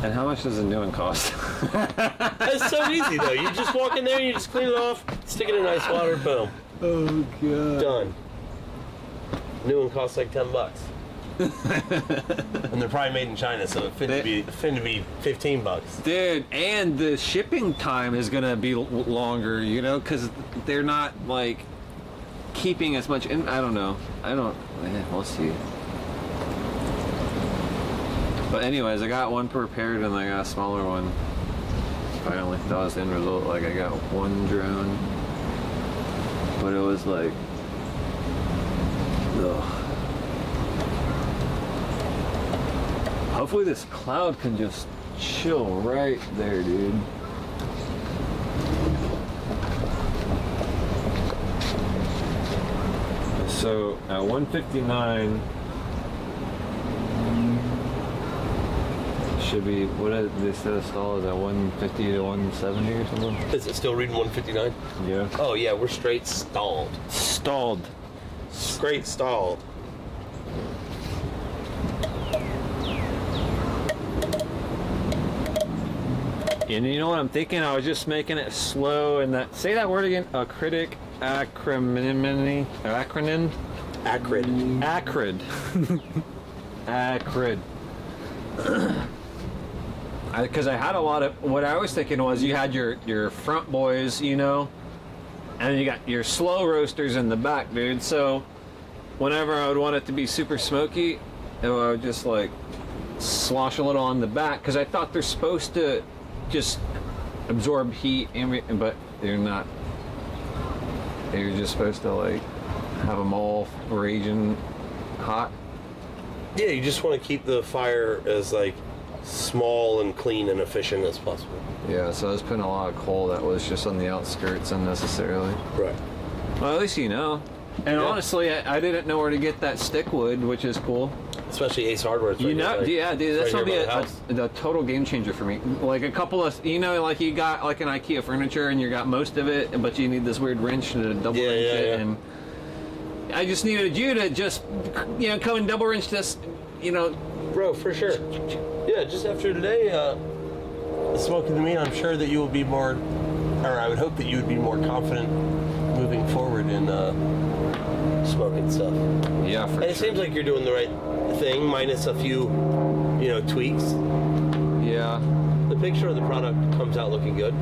Speaker 2: And how much does a new one cost?
Speaker 3: It's so easy though. You just walk in there, you just clean it off, stick it in ice water, boom,
Speaker 2: Oh god.
Speaker 3: done. New one costs like $10. And they're probably made in China, so it finna be $15.
Speaker 2: Dude, and the shipping time is gonna be longer, you know, because they're not like keeping as much. I don't know. We'll see. But anyways, I got one prepared and I got a smaller one.
Speaker 7: finally. That was the end result. Like, I got one drone, but it was like, ugh. Hopefully this cloud can just chill right there, dude. So at 159 should be, what did they said a stall is at 150 to 170 or something?
Speaker 3: Is it still reading 159?
Speaker 7: Yeah.
Speaker 3: Oh yeah, we're straight stalled.
Speaker 7: Stalled.
Speaker 3: Straight stalled.
Speaker 7: And you know what I'm thinking? I was just making it slow and that, say that word again, acritic acrimony, acronym?
Speaker 3: Acrid.
Speaker 7: Acrid. Acrid. Because I had a lot of, what I was thinking was you had your front boys, you know, and you got your slow roasters in the back, dude. So whenever I would want it to be super smoky, I would just like slosh a little on the back because I thought they're supposed to just absorb heat, but they're not. You're just supposed to like have them all raging hot.
Speaker 3: Yeah, you just want to keep the fire as like small and clean and efficient as possible.
Speaker 7: Yeah, so I was putting a lot of coal that was just on the outskirts unnecessarily.
Speaker 3: Right.
Speaker 7: Well, at least you know. And
Speaker 3: Yeah.
Speaker 7: honestly, I didn't know where to get that stick wood, which is cool.
Speaker 3: Especially Ace Hardware. It's
Speaker 7: You
Speaker 3: right
Speaker 7: know,
Speaker 3: here, like,
Speaker 7: yeah, dude, that's
Speaker 3: right
Speaker 7: gonna be
Speaker 3: here by the house.
Speaker 7: a total game changer for me. Like a couple of, you know, like you got like an IKEA furniture and you got most of it, but you need this weird wrench to double
Speaker 3: Yeah,
Speaker 7: wrench
Speaker 3: yeah,
Speaker 7: it.
Speaker 3: yeah.
Speaker 7: And I just needed you to just, you know, come and double wrench this, you know.
Speaker 3: Bro, for sure. Yeah, just after today, smoking the meat, I'm sure that you will be more, or I would hope that you would be more confident moving forward in smoking stuff.
Speaker 7: Yeah, for
Speaker 3: And it
Speaker 7: sure.
Speaker 3: seems like you're doing the right thing, minus a few, you know, tweaks.
Speaker 7: Yeah.
Speaker 3: The picture of the product comes out looking good.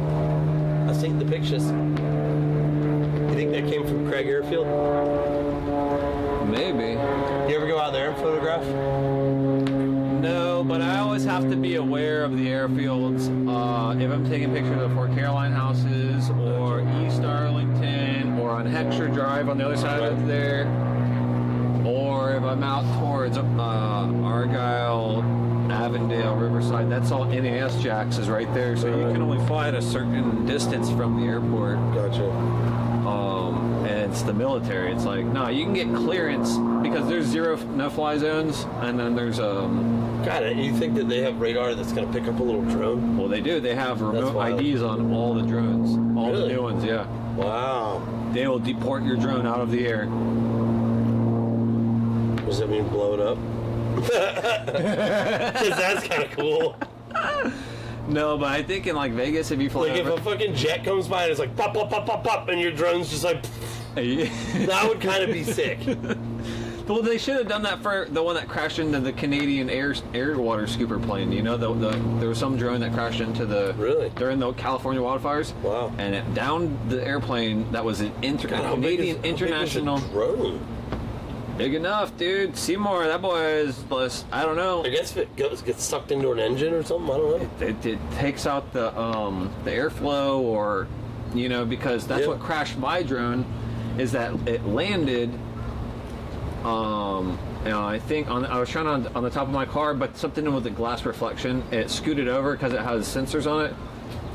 Speaker 3: I think the pictures. You think that came from Craig Airfield?
Speaker 7: Maybe.
Speaker 3: You ever go out there and photograph?
Speaker 7: No, but I always have to be aware of the airfields. If I'm taking pictures of Fort Caroline houses or East Arlington or on Heckscher Drive on the other side of there, or if I'm out towards Argyle, Avondale, Riverside, that's all NAS jacks is right there. So you can only fly at a certain distance from the airport.
Speaker 3: Gotcha.
Speaker 7: And it's the military. It's like, no, you can get clearance because there's zero no-fly zones, and then there's
Speaker 3: Got it. You think that they have radar that's going to pick up a little drone?
Speaker 7: well, they do. They have remote
Speaker 3: wild.
Speaker 7: IDs on all the drones, all the
Speaker 3: Really?
Speaker 7: new ones. Yeah,
Speaker 3: Wow.
Speaker 7: they will deport your drone out of the air.
Speaker 3: Does that mean blow it up? Because that's kind of cool.
Speaker 7: No, but I think in like Vegas, if you fly
Speaker 3: Like if a fucking jet comes by and it's like pop, pop, pop, pop, pop, and your drone's just like, that would kind of be sick.
Speaker 7: Well, they should have done that for the one that crashed into the Canadian air water scooper plane. You know, there was some drone that crashed into the
Speaker 3: Really?
Speaker 7: during the California wildfires.
Speaker 3: Wow.
Speaker 7: And it downed the airplane that was an Canadian international.
Speaker 3: Drone.
Speaker 7: Big enough, dude. Seymour, that boy is, I don't know.
Speaker 3: I guess if it gets sucked into an engine or something, I don't know.
Speaker 7: It takes out the airflow, or you know, because that's
Speaker 3: Yeah.
Speaker 7: what crashed my drone, is that it landed. You know, I think I was trying on the top of my car, but something with the glass reflection, it scooted over because it has sensors on it,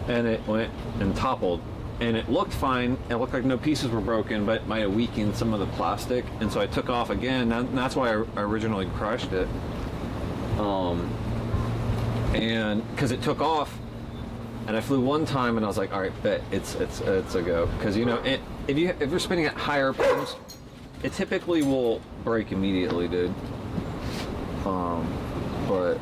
Speaker 7: and it went and toppled. And it looked fine. It looked like no pieces were broken, but it might have weakened some of the plastic. And so I took off again. And that's why I originally crushed it. And because it took off, and I flew one time, and I was like, all right, bet it's a go. Because you know, if you're spinning at higher RPMs, it typically will break immediately, dude. But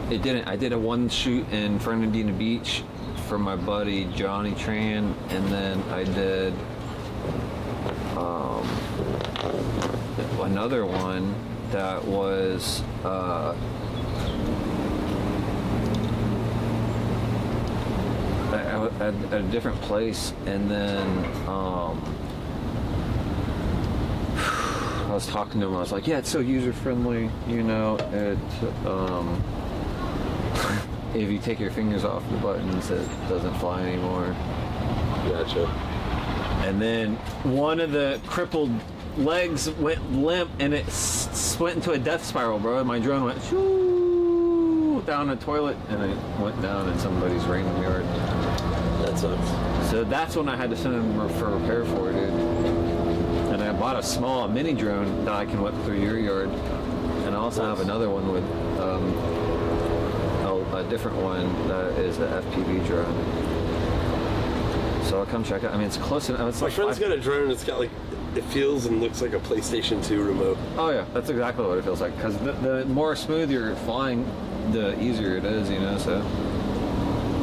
Speaker 7: it didn't. I did a one shoot in Fernandina Beach for my buddy Johnny Tran, and then I did another one that was at a different place, and then I was talking to him. I was like, "Yeah, it's so user friendly, you know." if you take your fingers off the buttons, it doesn't fly anymore.
Speaker 3: Gotcha.
Speaker 7: And then one of the crippled legs went limp, and it went into a death spiral, bro. My drone went shoo down the toilet, and it went down in somebody's random yard.
Speaker 3: That sucks.
Speaker 7: So that's when I had to send them for repair for, dude. And I bought a small mini drone that I can whip through your yard. And I also have another one with a different one that is an FPV drone. So I'll come check it. I mean, it's close enough. It's
Speaker 3: My
Speaker 7: like
Speaker 3: friend's got a drone. It's got like, it feels and looks like a PlayStation 2 remote.
Speaker 7: Oh yeah, that's exactly what it feels like. Because the more smooth you're flying, the easier it is, you know. So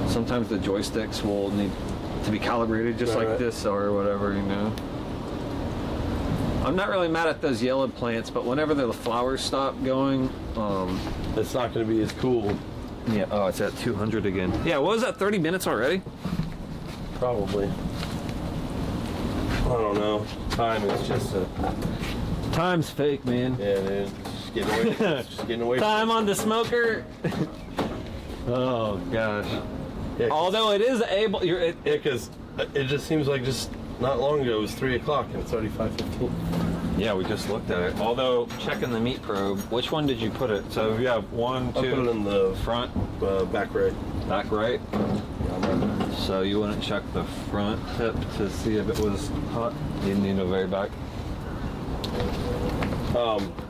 Speaker 7: sometimes the joysticks will need to be calibrated just like this or whatever, you know. I'm not really mad at those yellow plants, but whenever the flowers stop going,
Speaker 3: It's not going to be as cool.
Speaker 7: yeah. Oh, it's at 200 again. Yeah, what was that? 30 minutes already?
Speaker 3: Probably. I don't know. Time is just a...
Speaker 7: Time's fake, man.
Speaker 3: Yeah, dude. Just getting away. Just getting away.
Speaker 7: Time on the smoker. Oh gosh.
Speaker 3: Yeah,
Speaker 7: Although it is able,
Speaker 3: because it just seems like just not long ago it was 3 o'clock and it's already 5:15.
Speaker 7: yeah, we just looked at it. Although checking the meat probe, which one did you put it? So you have one,
Speaker 3: I put it
Speaker 7: two,
Speaker 3: in the
Speaker 7: front,
Speaker 3: back right.
Speaker 7: back right. So you wouldn't check the front tip to see if it was hot? You need to very back.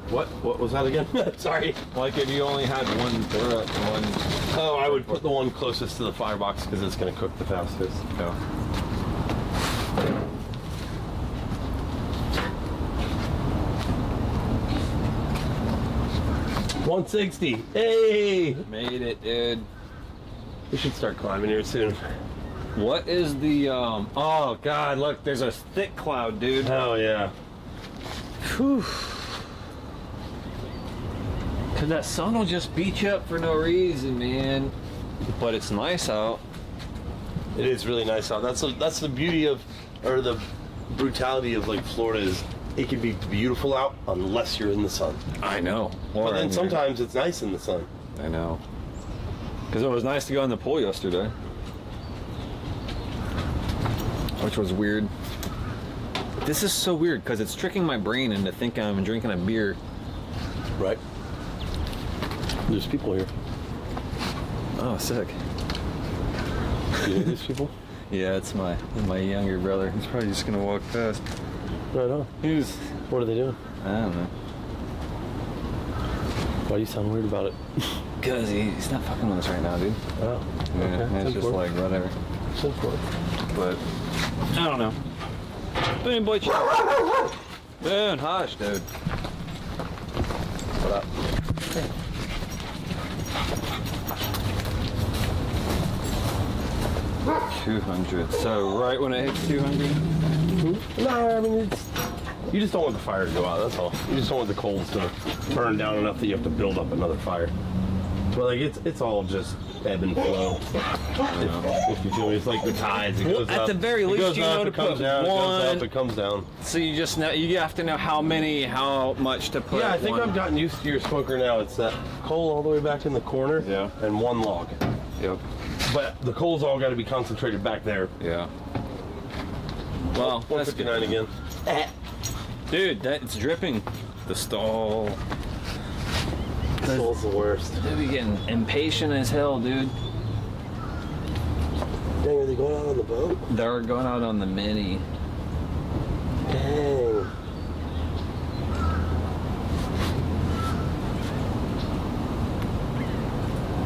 Speaker 3: What was that again? Sorry.
Speaker 7: Like if you only had one one.
Speaker 3: Oh, I would put the one closest to the firebox because it's going to cook the fastest.
Speaker 7: Yeah.
Speaker 3: $160. Hey!
Speaker 7: Made it, dude.
Speaker 3: We should start climbing here soon.
Speaker 7: What is the oh god, look, there's a thick cloud, dude.
Speaker 3: Oh yeah.
Speaker 7: Whew. Cause that sun will just beat you up for no reason, man. But it's nice out.
Speaker 3: It is really nice out. That's the beauty of, or the brutality of like Florida is it can be beautiful out unless you're in the sun.
Speaker 7: I know.
Speaker 3: But then sometimes it's nice in the sun.
Speaker 7: I know. Because it was nice to go in the pool yesterday. Which was weird. This is so weird because it's tricking my brain into thinking I'm drinking a beer.
Speaker 3: Right. There's people here.
Speaker 7: Oh, sick.
Speaker 3: You know these people?
Speaker 7: Yeah, it's my younger brother. He's probably just gonna walk past.
Speaker 3: Right on. What are they doing?
Speaker 7: I don't know.
Speaker 3: Why do you sound weird about it?
Speaker 7: Because he's not fucking with us right now, dude.
Speaker 3: Oh.
Speaker 7: Yeah,
Speaker 3: Okay.
Speaker 7: it's just like whatever.
Speaker 3: So forth.
Speaker 7: But I don't know. Boom, boy. Boom, hush, dude.
Speaker 3: What up?
Speaker 7: 200. So right when it hits 200.
Speaker 3: No, I mean you just don't want the fire to go out. That's all. You just don't want the coals to burn down enough that you have to build up another fire. But like it's all just ebb and flow. If you feel me, it's like the tides. It goes
Speaker 7: At
Speaker 3: up,
Speaker 7: the very
Speaker 3: it
Speaker 7: least,
Speaker 3: goes
Speaker 7: you
Speaker 3: up,
Speaker 7: know to
Speaker 3: it comes
Speaker 7: put
Speaker 3: down, it goes
Speaker 7: one.
Speaker 3: up, it comes down.
Speaker 7: So you just know you have to know how much to put.
Speaker 3: Yeah, I think
Speaker 7: one.
Speaker 3: I've gotten used to your smoker now. It's that coal all the way back in the corner.
Speaker 7: Yeah.
Speaker 3: And one log.
Speaker 7: Yep.
Speaker 3: But the coal's all got to be concentrated back there.
Speaker 7: Yeah. Well, that's good.
Speaker 3: 159 again.
Speaker 7: Dude, it's dripping. The stall.
Speaker 3: Coal's the worst.
Speaker 7: They'll be getting impatient as hell, dude.
Speaker 3: Dang, are they going out on the boat?
Speaker 7: They're going out on the mini.
Speaker 3: Dang.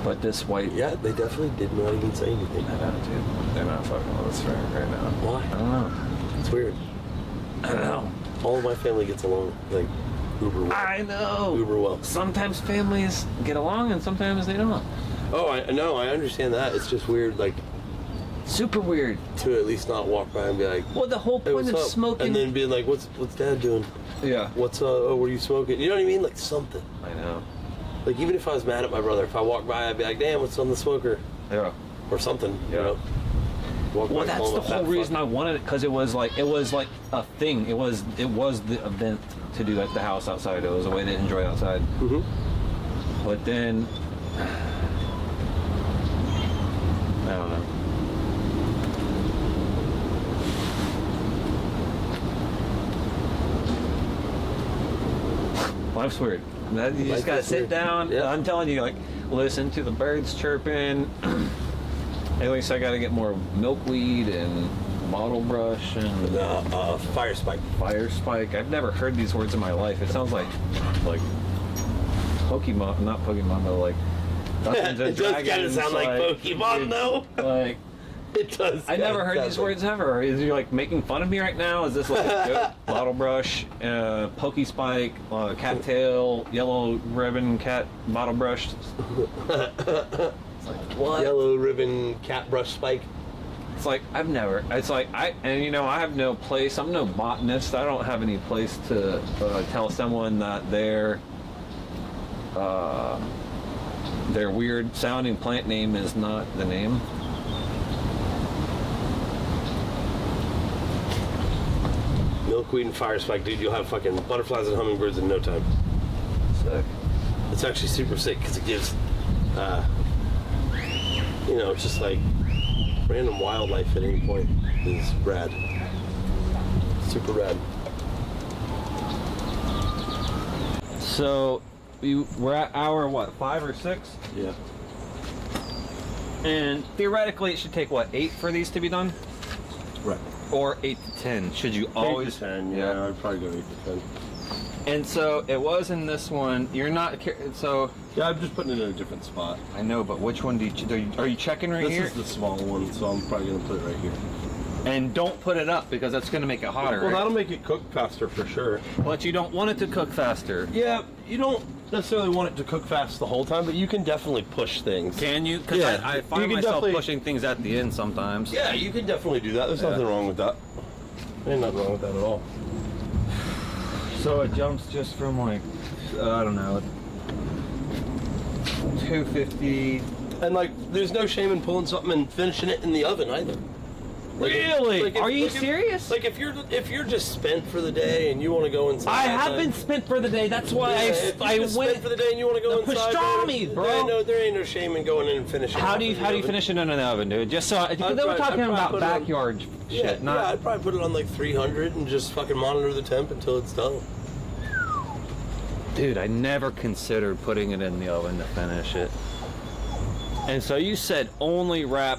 Speaker 7: But this white.
Speaker 3: Yeah, they definitely did not even say anything.
Speaker 7: I know, dude. They're not fucking with us right now.
Speaker 3: Why?
Speaker 7: I don't know.
Speaker 3: It's weird.
Speaker 7: I don't know.
Speaker 3: All of my family gets along like uber well.
Speaker 7: I know.
Speaker 3: Uber well.
Speaker 7: Sometimes families get along and sometimes they don't.
Speaker 3: Oh, I know. I understand that. It's just weird, like
Speaker 7: Super weird.
Speaker 3: to at least not walk by and be like,
Speaker 7: Well, the whole
Speaker 3: "Hey,
Speaker 7: point
Speaker 3: what's
Speaker 7: of
Speaker 3: up?"
Speaker 7: smoking.
Speaker 3: and then being like, "What's Dad doing?
Speaker 7: Yeah.
Speaker 3: What's oh, what are you smoking?" You know what I mean? Like something.
Speaker 7: I know.
Speaker 3: Like even if I was mad at my brother, if I walked by, I'd be like, "Damn, what's on the smoker?"
Speaker 7: Yeah.
Speaker 3: or something.
Speaker 7: Yeah.
Speaker 3: You know. Walk
Speaker 7: Well,
Speaker 3: back
Speaker 7: that's
Speaker 3: home
Speaker 7: the
Speaker 3: with that
Speaker 7: whole reason
Speaker 3: fuck.
Speaker 7: I wanted it, because it was like a thing. It was the event to do at the house outside. It was a way to enjoy outside.
Speaker 3: Mhm.
Speaker 7: But then don't know. Life's weird. You
Speaker 3: Life
Speaker 7: just gotta
Speaker 3: is
Speaker 7: sit
Speaker 3: weird.
Speaker 7: down.
Speaker 3: Yeah.
Speaker 7: I'm telling you, like, listen to the birds chirping. At least I gotta get more milkweed and bottle brush and
Speaker 3: Fire spike.
Speaker 7: fire spike. I've never heard these words in my life. It sounds like Pokemon, not Pokemon, but like Dungeons and
Speaker 3: It does kind of
Speaker 7: Dragons,
Speaker 3: sound like Pokemon, though.
Speaker 7: Like,
Speaker 3: It does.
Speaker 7: I never heard these words ever. Is you like making fun of me right now? Is this like a joke? Bottle brush, pokey spike, cattail, yellow ribbon cat bottle brush. It's like, what?
Speaker 3: Yellow ribbon cat brush spike.
Speaker 7: It's like I've never. It's like I have no place. I'm no botanist. I don't have any place to tell someone that their weird sounding plant name is not the name.
Speaker 3: Milkweed and fire spike, dude. You'll have fucking butterflies and hummingbirds in no time.
Speaker 7: Sick.
Speaker 3: It's actually super sick because it gives, it's just like random wildlife at any point is rad. Super rad.
Speaker 2: So we're at hour what, 5 or 6?
Speaker 3: Yeah.
Speaker 2: And theoretically, it should take what, 8 for these to be done,
Speaker 3: Right.
Speaker 2: or 8 to 10. Should you always?
Speaker 3: 8 to 10. Yeah, I'd probably go 8 to 10.
Speaker 2: And so it was in this one. You're not. So
Speaker 3: Yeah, I'm just putting it in a different spot.
Speaker 2: I know, but which one do are you checking right
Speaker 3: This
Speaker 2: here?
Speaker 3: is the small one, so I'm probably gonna put it right here.
Speaker 2: And don't put it up because that's going to make it hotter.
Speaker 3: Well,
Speaker 2: right?
Speaker 3: that'll make it cook faster for sure.
Speaker 2: But you don't want it to cook faster.
Speaker 3: Yeah, you don't necessarily want it to cook fast the whole time, but you can definitely push things.
Speaker 2: Can you? Because
Speaker 3: Yeah,
Speaker 2: I
Speaker 3: you
Speaker 2: find
Speaker 3: can
Speaker 2: myself
Speaker 3: definitely-
Speaker 2: pushing things at the end sometimes.
Speaker 3: Yeah, you can definitely do that. There's
Speaker 2: Yeah.
Speaker 3: nothing wrong with that. Ain't nothing wrong with that at all.
Speaker 2: So it jumps just from like, I don't know, 250.
Speaker 3: And like, there's no shame in pulling something and finishing it in the oven either. Like,
Speaker 2: Really?
Speaker 3: like if-
Speaker 2: Are you
Speaker 3: like if-
Speaker 2: serious?
Speaker 3: Like if you're just spent for the day and you want to go inside.
Speaker 2: I have
Speaker 3: then-
Speaker 2: been spent for the day. That's why
Speaker 3: if you're
Speaker 2: I
Speaker 3: just
Speaker 2: went.
Speaker 3: spent for the day and you want to go
Speaker 2: The
Speaker 3: inside.
Speaker 2: pastrami, bro.
Speaker 3: There ain't no shame in going in and finishing.
Speaker 2: How
Speaker 3: it
Speaker 2: do you
Speaker 3: off in the oven.
Speaker 2: finish it in an oven, dude? Just so they were
Speaker 3: probably-
Speaker 2: talking
Speaker 3: I'd probably
Speaker 2: about
Speaker 3: put it on-
Speaker 2: backyard shit,
Speaker 3: Yeah,
Speaker 2: not.
Speaker 3: I'd probably put it on like 300 and just fucking monitor the temp until it's done.
Speaker 2: Dude, I never considered putting it in the oven to finish it. And so you said only wrap.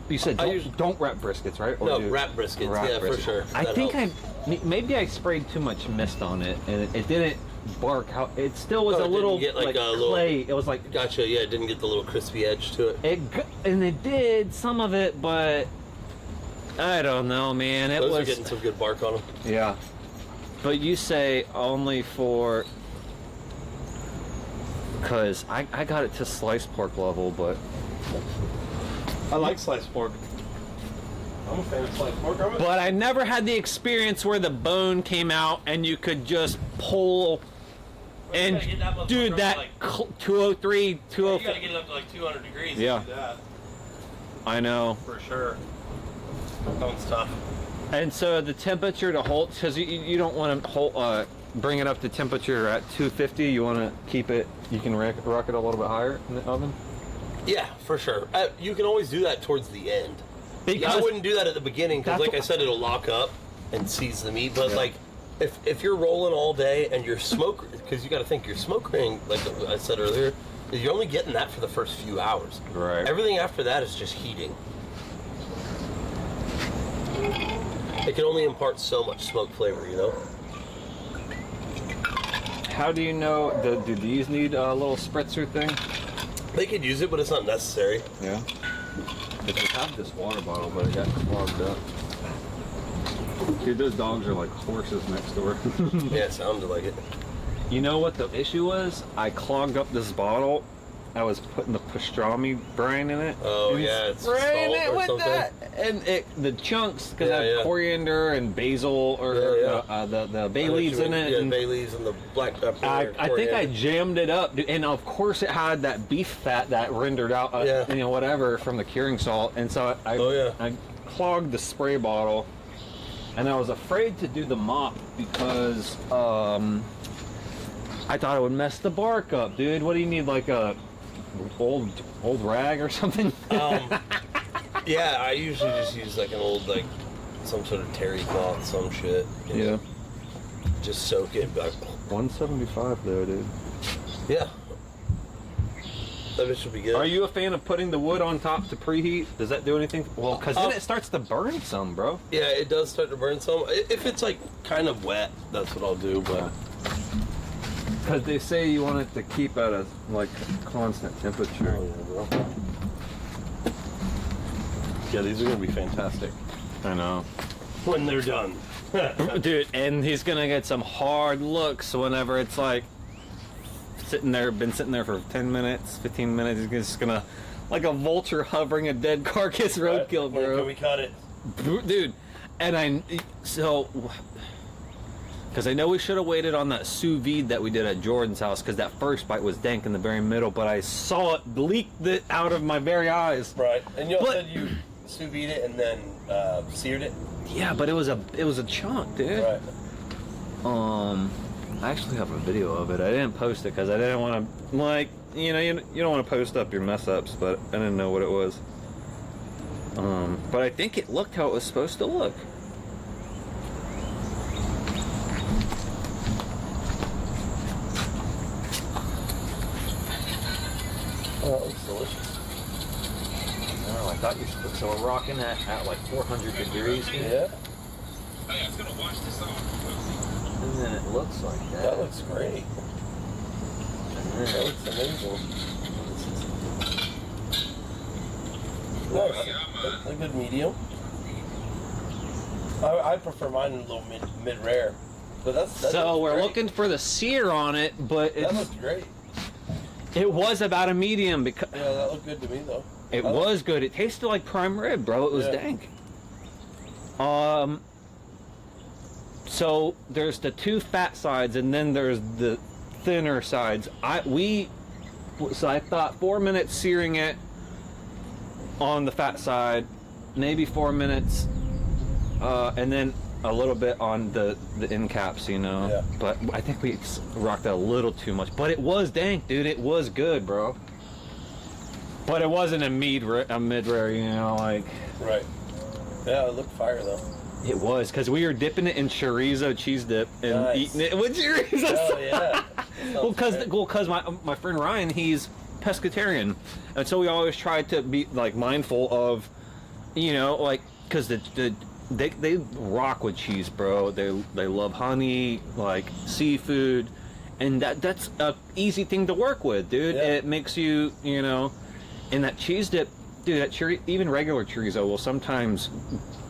Speaker 2: You said don't wrap briskets, right? Or
Speaker 3: No,
Speaker 2: do-
Speaker 3: wrap briskets.
Speaker 2: wrap
Speaker 3: Yeah, for
Speaker 2: briskets.
Speaker 3: sure.
Speaker 2: I
Speaker 3: That
Speaker 2: think
Speaker 3: helps.
Speaker 2: maybe I sprayed too much mist on it, and it didn't bark. How it still was
Speaker 3: Oh,
Speaker 2: a
Speaker 3: it
Speaker 2: little
Speaker 3: didn't get, like, a
Speaker 2: clay.
Speaker 3: little-
Speaker 2: It was like
Speaker 3: Gotcha. Yeah, it didn't get the little crispy edge to it.
Speaker 2: and it did some of it, but I don't know, man. It
Speaker 3: Those are
Speaker 2: was
Speaker 3: getting some good bark on them.
Speaker 2: yeah. But you say only for. Because I got it to sliced pork level, but
Speaker 3: I like sliced pork. I'm a fan of sliced pork.
Speaker 2: I never had the experience where the bone came out and you could just pull and
Speaker 3: gotta get that motherfucker
Speaker 2: dude,
Speaker 3: up
Speaker 2: that
Speaker 3: to, like-
Speaker 2: 203,
Speaker 3: You
Speaker 2: 204.
Speaker 3: gotta get it up to like 200 degrees.
Speaker 2: Yeah.
Speaker 3: To do that,
Speaker 2: I know.
Speaker 3: for sure. That one's tough.
Speaker 2: And so the temperature to hold, because you don't want to hold, bring it up to temperature at 250. You want to keep it. You can rock it a little bit higher in the oven.
Speaker 3: Yeah, for sure. You can always do that towards the end.
Speaker 2: Because
Speaker 3: I wouldn't do that at the beginning because,
Speaker 2: That's
Speaker 3: like I
Speaker 2: what-
Speaker 3: said, it'll lock up and seize the meat. But
Speaker 2: Yeah.
Speaker 3: like, if you're rolling all day and your smoke, because you got to think your smoke ring, like I said earlier, you're only getting that for the first few hours.
Speaker 2: Right.
Speaker 3: Everything after that is just heating. It can only impart so much smoke flavor, you know.
Speaker 2: How do you know? Do these need a little spritzer thing?
Speaker 3: They could use it, but it's not necessary.
Speaker 2: Yeah. I just have this water bottle, but it got clogged up. Dude, those dogs are like horses next door.
Speaker 3: Yeah, it sounded like it.
Speaker 2: You know what the issue was? I clogged up this bottle. I was putting the pastrami brine in it.
Speaker 3: Oh,
Speaker 2: and
Speaker 3: yeah, it's
Speaker 2: spraying
Speaker 3: salt
Speaker 2: it
Speaker 3: or
Speaker 2: with
Speaker 3: something.
Speaker 2: that, and the chunks because
Speaker 3: Yeah,
Speaker 2: I have
Speaker 3: yeah.
Speaker 2: coriander and basil or the bay leaves in it.
Speaker 3: Yeah,
Speaker 2: and
Speaker 3: bay leaves and the black pepper.
Speaker 2: I think I
Speaker 3: coriander.
Speaker 2: jammed it up, and of course it had that beef fat that rendered out,
Speaker 3: Yeah.
Speaker 2: whatever from the curing salt, and so I clogged the spray bottle, and I was afraid to do the mop because I thought it would mess the bark up, dude. What do you need, like a old old rag or something?
Speaker 3: Yeah, I usually just use like an old, like, some sort of terry cloth, some shit. You know? Just soak it. Like,
Speaker 2: 175 though, dude.
Speaker 3: yeah. That bitch will be good.
Speaker 2: Are you a fan of putting the wood on top to preheat? Does that do anything? Well, because then it starts to burn some, bro.
Speaker 3: Yeah, it does start to burn some. If it's like kind of wet, that's what I'll do. But
Speaker 2: because they say you want it to keep at a like constant temperature.
Speaker 3: oh, yeah, bro. Yeah, these are gonna be fantastic
Speaker 2: I know.
Speaker 3: when they're done.
Speaker 2: Dude, and he's gonna get some hard looks whenever it's like been sitting there for 10 minutes, 15 minutes. He's just gonna, like a vulture hovering a dead carcass roadkill,
Speaker 3: When
Speaker 2: bro.
Speaker 3: can we cut it?
Speaker 2: Dude, and because I know we should have waited on that sous vide that we did at Jordan's house, because that first bite was dank in the very middle, but I saw it leaked it out of my very eyes.
Speaker 3: Right. And you said you sous vide it and then seared it?
Speaker 2: Yeah, but it was a chunk, dude.
Speaker 3: Right.
Speaker 2: I actually have a video of it. I didn't post it because I didn't want to, like, you know, you don't want to post up your mess ups, but I didn't know what it was. But I think it looked how it was supposed to look.
Speaker 3: Oh, it looks delicious.
Speaker 2: Oh, I thought you should put some rocking at like 400 degrees here.
Speaker 3: Yeah.
Speaker 2: And then it looks like that.
Speaker 3: That looks great. That looks amazing. Nice. A good medium. I prefer mine a little mid-rare. But that
Speaker 2: So we're
Speaker 3: great.
Speaker 2: looking for the sear on it, but
Speaker 3: That looks great.
Speaker 2: it was about a medium because
Speaker 3: Yeah, that looked good to me though.
Speaker 2: it was good. It tasted like prime rib, bro. It was dank. So there's the two fat sides, and then there's the thinner sides. So I thought 4 minutes searing it on the fat side, maybe 4 minutes, and then a little bit on the end caps, you know.
Speaker 3: Yeah.
Speaker 2: But I think we rocked that a little too much. But it was dank, dude. It was good, bro. But it wasn't a mid-rare, you know, like.
Speaker 3: Right. Yeah, it looked fire though.
Speaker 2: It was, because we were dipping it in chorizo cheese dip and eating it with chorizo.
Speaker 3: Oh yeah.
Speaker 2: Well, because my friend Ryan, he's pescatarian, and so we always try to be like mindful of, you know, like, because they rock with cheese, bro. They love honey, like seafood, and that's a easy thing to work with, dude.
Speaker 3: Yeah.
Speaker 2: It makes you, you know, and that cheese dip, dude. Even regular chorizo will sometimes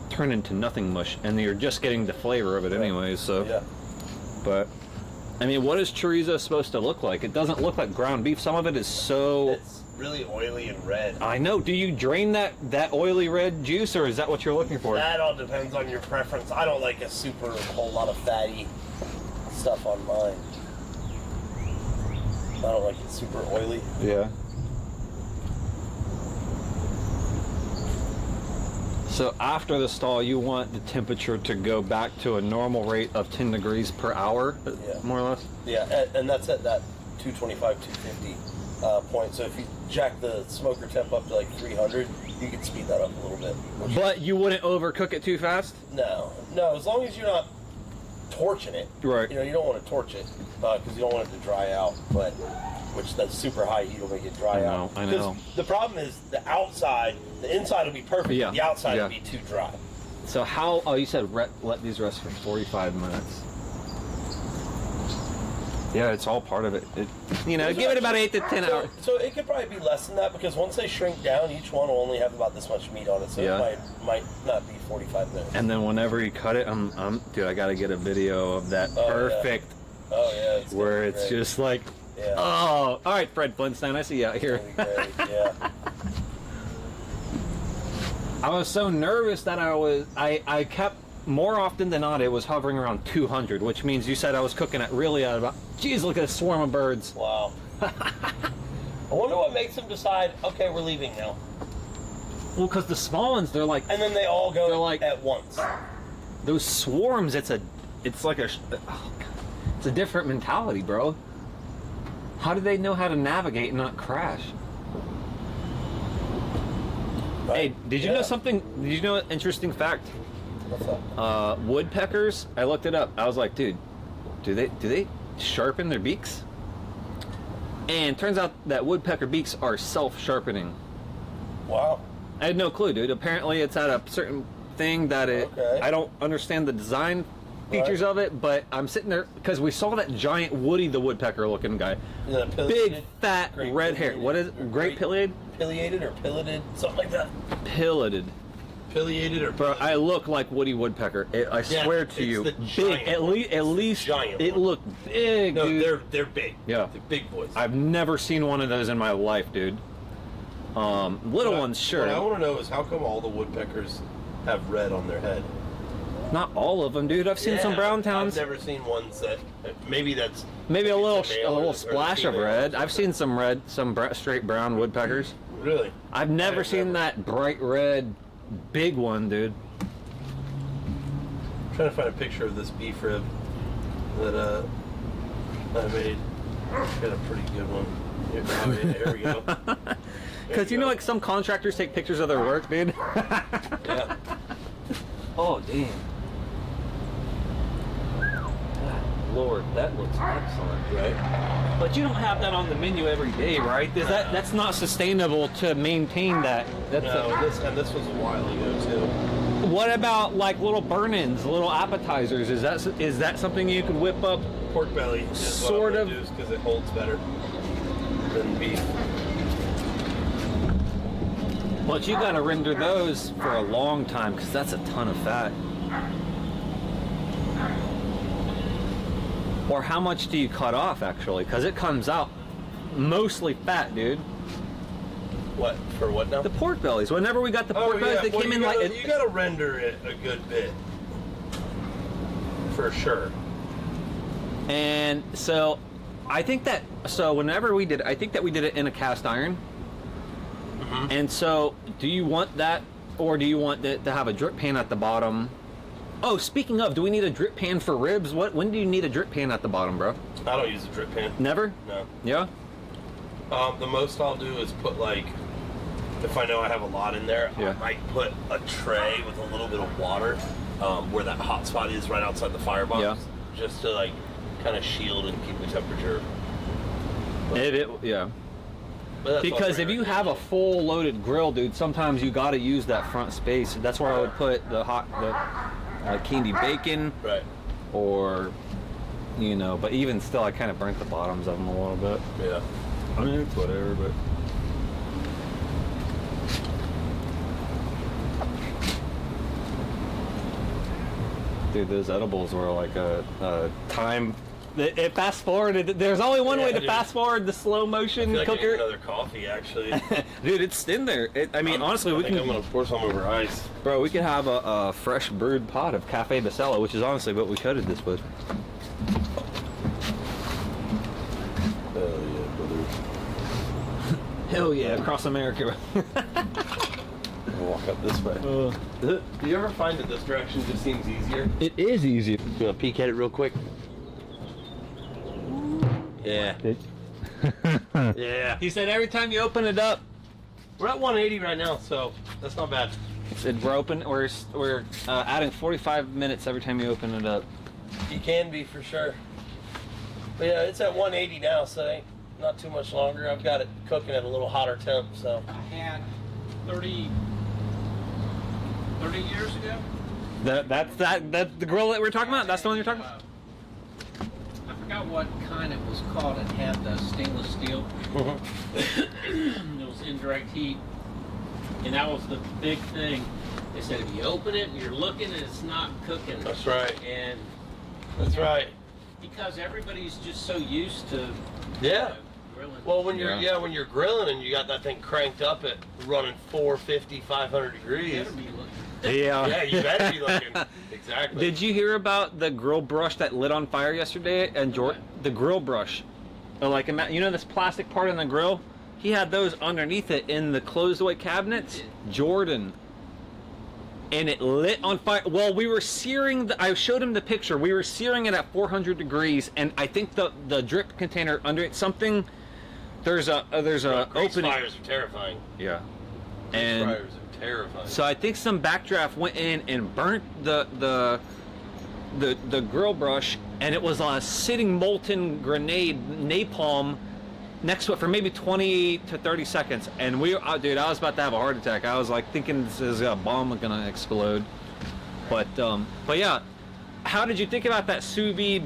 Speaker 2: turn into nothing mush, and you're just getting the flavor of it anyways. So,
Speaker 3: Yeah.
Speaker 2: but I mean, what is chorizo supposed to look like? It doesn't look like ground beef. Some of it is so.
Speaker 3: It's really oily and red.
Speaker 2: I know. Do you drain that oily red juice, or is that what you're looking for?
Speaker 3: That all depends on your preference. I don't like a whole lot of fatty stuff on mine. I don't like it super oily.
Speaker 2: Yeah. So after the stall, you want the temperature to go back to a normal rate of 10 degrees per hour,
Speaker 3: Yeah.
Speaker 2: more or less?
Speaker 3: Yeah, and that's at that 225, 250 point. So if you jack the smoker temp up to like 300, you can speed that up a little bit.
Speaker 2: But you wouldn't overcook it too fast?
Speaker 3: No, as long as you're not torching it.
Speaker 2: Right.
Speaker 3: You know, you don't want to torch it because you don't want it to dry out. But which that super high heat will make it dry out.
Speaker 2: I know.
Speaker 3: 'Cause the problem is the inside will be perfect.
Speaker 2: Yeah,
Speaker 3: But the outside
Speaker 2: yeah.
Speaker 3: will be too dry.
Speaker 2: So how, you said let these rest for 45 minutes. Yeah, it's all part of it. You know, give it about 8 to 10 hours.
Speaker 3: So it could probably be less than that because once they shrink down, each one will only have about this much meat on it. So
Speaker 2: Yeah.
Speaker 3: it might not be 45 minutes.
Speaker 2: And then whenever you cut it, dude, I gotta get a video of that
Speaker 3: Oh, yeah.
Speaker 2: perfect,
Speaker 3: Oh yeah, it's gonna
Speaker 2: where
Speaker 3: be
Speaker 2: it's
Speaker 3: great.
Speaker 2: just like,
Speaker 3: Yeah.
Speaker 2: oh, all right, Fred Flintstone, I see you out here.
Speaker 3: It's gonna be great, yeah.
Speaker 2: I was so nervous that I kept, more often than not, it was hovering around 200, which means you said I was cooking it really at about, geez, look at a swarm of birds.
Speaker 3: Wow. I wonder what makes them decide, okay, we're leaving now.
Speaker 2: Well, because the small ones, they're like,
Speaker 3: And then they all go
Speaker 2: They're like-
Speaker 3: at once.
Speaker 2: those swarms, it's like it's a different mentality, bro. How do they know how to navigate and not crash? Hey, did you know something? Did you know an interesting fact?
Speaker 3: What's up?
Speaker 2: Woodpeckers. I looked it up. I was like, dude, do they sharpen their beaks? And turns out that woodpecker beaks are self-sharpening.
Speaker 3: Wow.
Speaker 2: I had no clue, dude. Apparently, it's at a certain thing that it.
Speaker 3: Okay.
Speaker 2: I don't understand the design features of it, but I'm sitting there because we saw that giant Woody the Woodpecker looking guy,
Speaker 3: Is it a
Speaker 2: big
Speaker 3: pileated?
Speaker 2: fat
Speaker 3: Great
Speaker 2: red hair.
Speaker 3: pileated.
Speaker 2: What is it? Great pileated?
Speaker 3: Pileated or pileated? Something like that.
Speaker 2: Pileated.
Speaker 3: Pileated or
Speaker 2: Bro, I look like Woody Woodpecker. I swear to
Speaker 3: it's
Speaker 2: you,
Speaker 3: the
Speaker 2: big.
Speaker 3: giant
Speaker 2: At least
Speaker 3: giant
Speaker 2: it
Speaker 3: one.
Speaker 2: looked big,
Speaker 3: No,
Speaker 2: dude.
Speaker 3: they're big.
Speaker 2: Yeah.
Speaker 3: They're big boys.
Speaker 2: I've never seen one of those in my life, dude. Little ones, sure.
Speaker 3: What I want to know is how come all the woodpeckers have red on their head?
Speaker 2: Not all of them, dude. I've seen some brown towns.
Speaker 3: I've never seen ones that. Maybe that's.
Speaker 2: Maybe a little,
Speaker 3: it's a male or the
Speaker 2: splash of
Speaker 3: female or
Speaker 2: red. I've
Speaker 3: something.
Speaker 2: seen some red, straight brown woodpeckers.
Speaker 3: Really.
Speaker 2: I've never seen that bright red, big one, dude.
Speaker 3: I'm trying to find a picture of this beef rib that I made. Got a pretty good one. Here we go.
Speaker 2: Because you know, like some contractors take pictures of their work, dude.
Speaker 3: Yeah.
Speaker 2: Oh, damn. Lord, that looks excellent.
Speaker 3: Right.
Speaker 2: But you don't have that on the menu every day, right? That's not sustainable to maintain that. That's
Speaker 3: No, this was a while ago too.
Speaker 2: what about like little burn-ins, little appetizers? Is that something you could whip up?
Speaker 3: Pork belly is
Speaker 2: Sort
Speaker 3: what
Speaker 2: of.
Speaker 3: I'm because it holds better than beef.
Speaker 2: But you gotta render those for a long time because that's a ton of fat. Or how much do you cut off actually? Because it comes out mostly fat, dude.
Speaker 3: What for? What now?
Speaker 2: The pork bellies. Whenever we got the pork bellies, they
Speaker 3: well,
Speaker 2: came
Speaker 3: you
Speaker 2: in
Speaker 3: gotta,
Speaker 2: like
Speaker 3: you gotta render it a good bit, for sure.
Speaker 2: And so, I think that whenever we did, I think that we did it in a cast iron.
Speaker 3: Mm-hmm.
Speaker 2: And so, do you want that, or do you want it to have a drip pan at the bottom? Oh, speaking of, do we need a drip pan for ribs? When do you need a drip pan at the bottom, bro?
Speaker 3: I don't use a drip pan.
Speaker 2: Never?
Speaker 3: No.
Speaker 2: Yeah?
Speaker 3: The most I'll do is put like, if I know I have a lot in there,
Speaker 2: Yeah.
Speaker 3: I might put a tray with a little bit of water, where that hot spot is right outside the firebox,
Speaker 2: Yeah.
Speaker 3: just to like kind of shield and keep the temperature.
Speaker 2: Yeah.
Speaker 3: But that's all
Speaker 2: Because
Speaker 3: for
Speaker 2: if you have a full loaded grill, dude, sometimes you got to use that front space. That's where I would put the candy bacon,
Speaker 3: right.
Speaker 2: or, but even still, I kind of burnt the bottoms of them a little bit.
Speaker 3: Yeah.
Speaker 2: I mean, it's whatever, but. Dude, those edibles were like a time. It fast forwarded. There's only one way to
Speaker 3: dude.
Speaker 2: fast forward the slow motion
Speaker 3: I feel like I need
Speaker 2: cooker.
Speaker 3: another coffee, actually.
Speaker 2: Dude, it's in there. Honestly,
Speaker 3: I
Speaker 2: we
Speaker 3: think I'm
Speaker 2: can,
Speaker 3: gonna pour some over ice.
Speaker 2: bro. We could have a fresh brewed pot of Cafe Bacella, which is honestly what we coated this with.
Speaker 3: Hell yeah, brother.
Speaker 2: Hell yeah, across America.
Speaker 3: I'll walk up this way. Do you ever find that this direction just seems easier?
Speaker 2: It is easy.
Speaker 3: You wanna peek at it real quick? Yeah. Yeah.
Speaker 2: He said every time you open it up,
Speaker 3: We're at 180 right now, so that's not bad.
Speaker 2: we're adding 45 minutes every time you open it up.
Speaker 3: You can be for sure. But yeah, it's at 180 now, so ain't not too much longer. I've got it cooking at a little hotter temp, so.
Speaker 4: I had 30 years ago.
Speaker 2: That's the grill that we're talking about. That's the one you're talking about.
Speaker 4: I forgot what kind it was called. It had the stainless steel. It was indirect heat, and that was the big thing. They said if you open it and you're looking and it's not cooking.
Speaker 3: That's right.
Speaker 4: And
Speaker 3: That's right.
Speaker 4: because everybody's just so used to
Speaker 3: Yeah.
Speaker 4: grilling.
Speaker 3: Well, when you're
Speaker 2: Yeah.
Speaker 3: when you're grilling and you got that thing cranked up at running 450, 500
Speaker 4: you
Speaker 3: degrees.
Speaker 4: better be looking.
Speaker 3: Yeah, you better be looking. Exactly.
Speaker 2: Did you hear about the grill brush that lit on fire yesterday? And the grill brush, like this plastic part in the grill, he had those underneath it in the closed away cabinets. Jordan. And it lit on fire. Well, we were searing. I showed him the picture. We were searing it at 400 degrees, and I think the drip container under it, something. There's a
Speaker 3: Grease
Speaker 2: opening.
Speaker 3: fires are terrifying.
Speaker 2: Yeah. And
Speaker 3: fryers are terrifying.
Speaker 2: so I think some backdraft went in and burnt the grill brush, and it was on a sitting molten grenade napalm next to it for maybe 20 to 30 seconds. And dude, I was about to have a heart attack. I was like thinking this is a bomb gonna explode. But yeah, how did you think about that sous vide?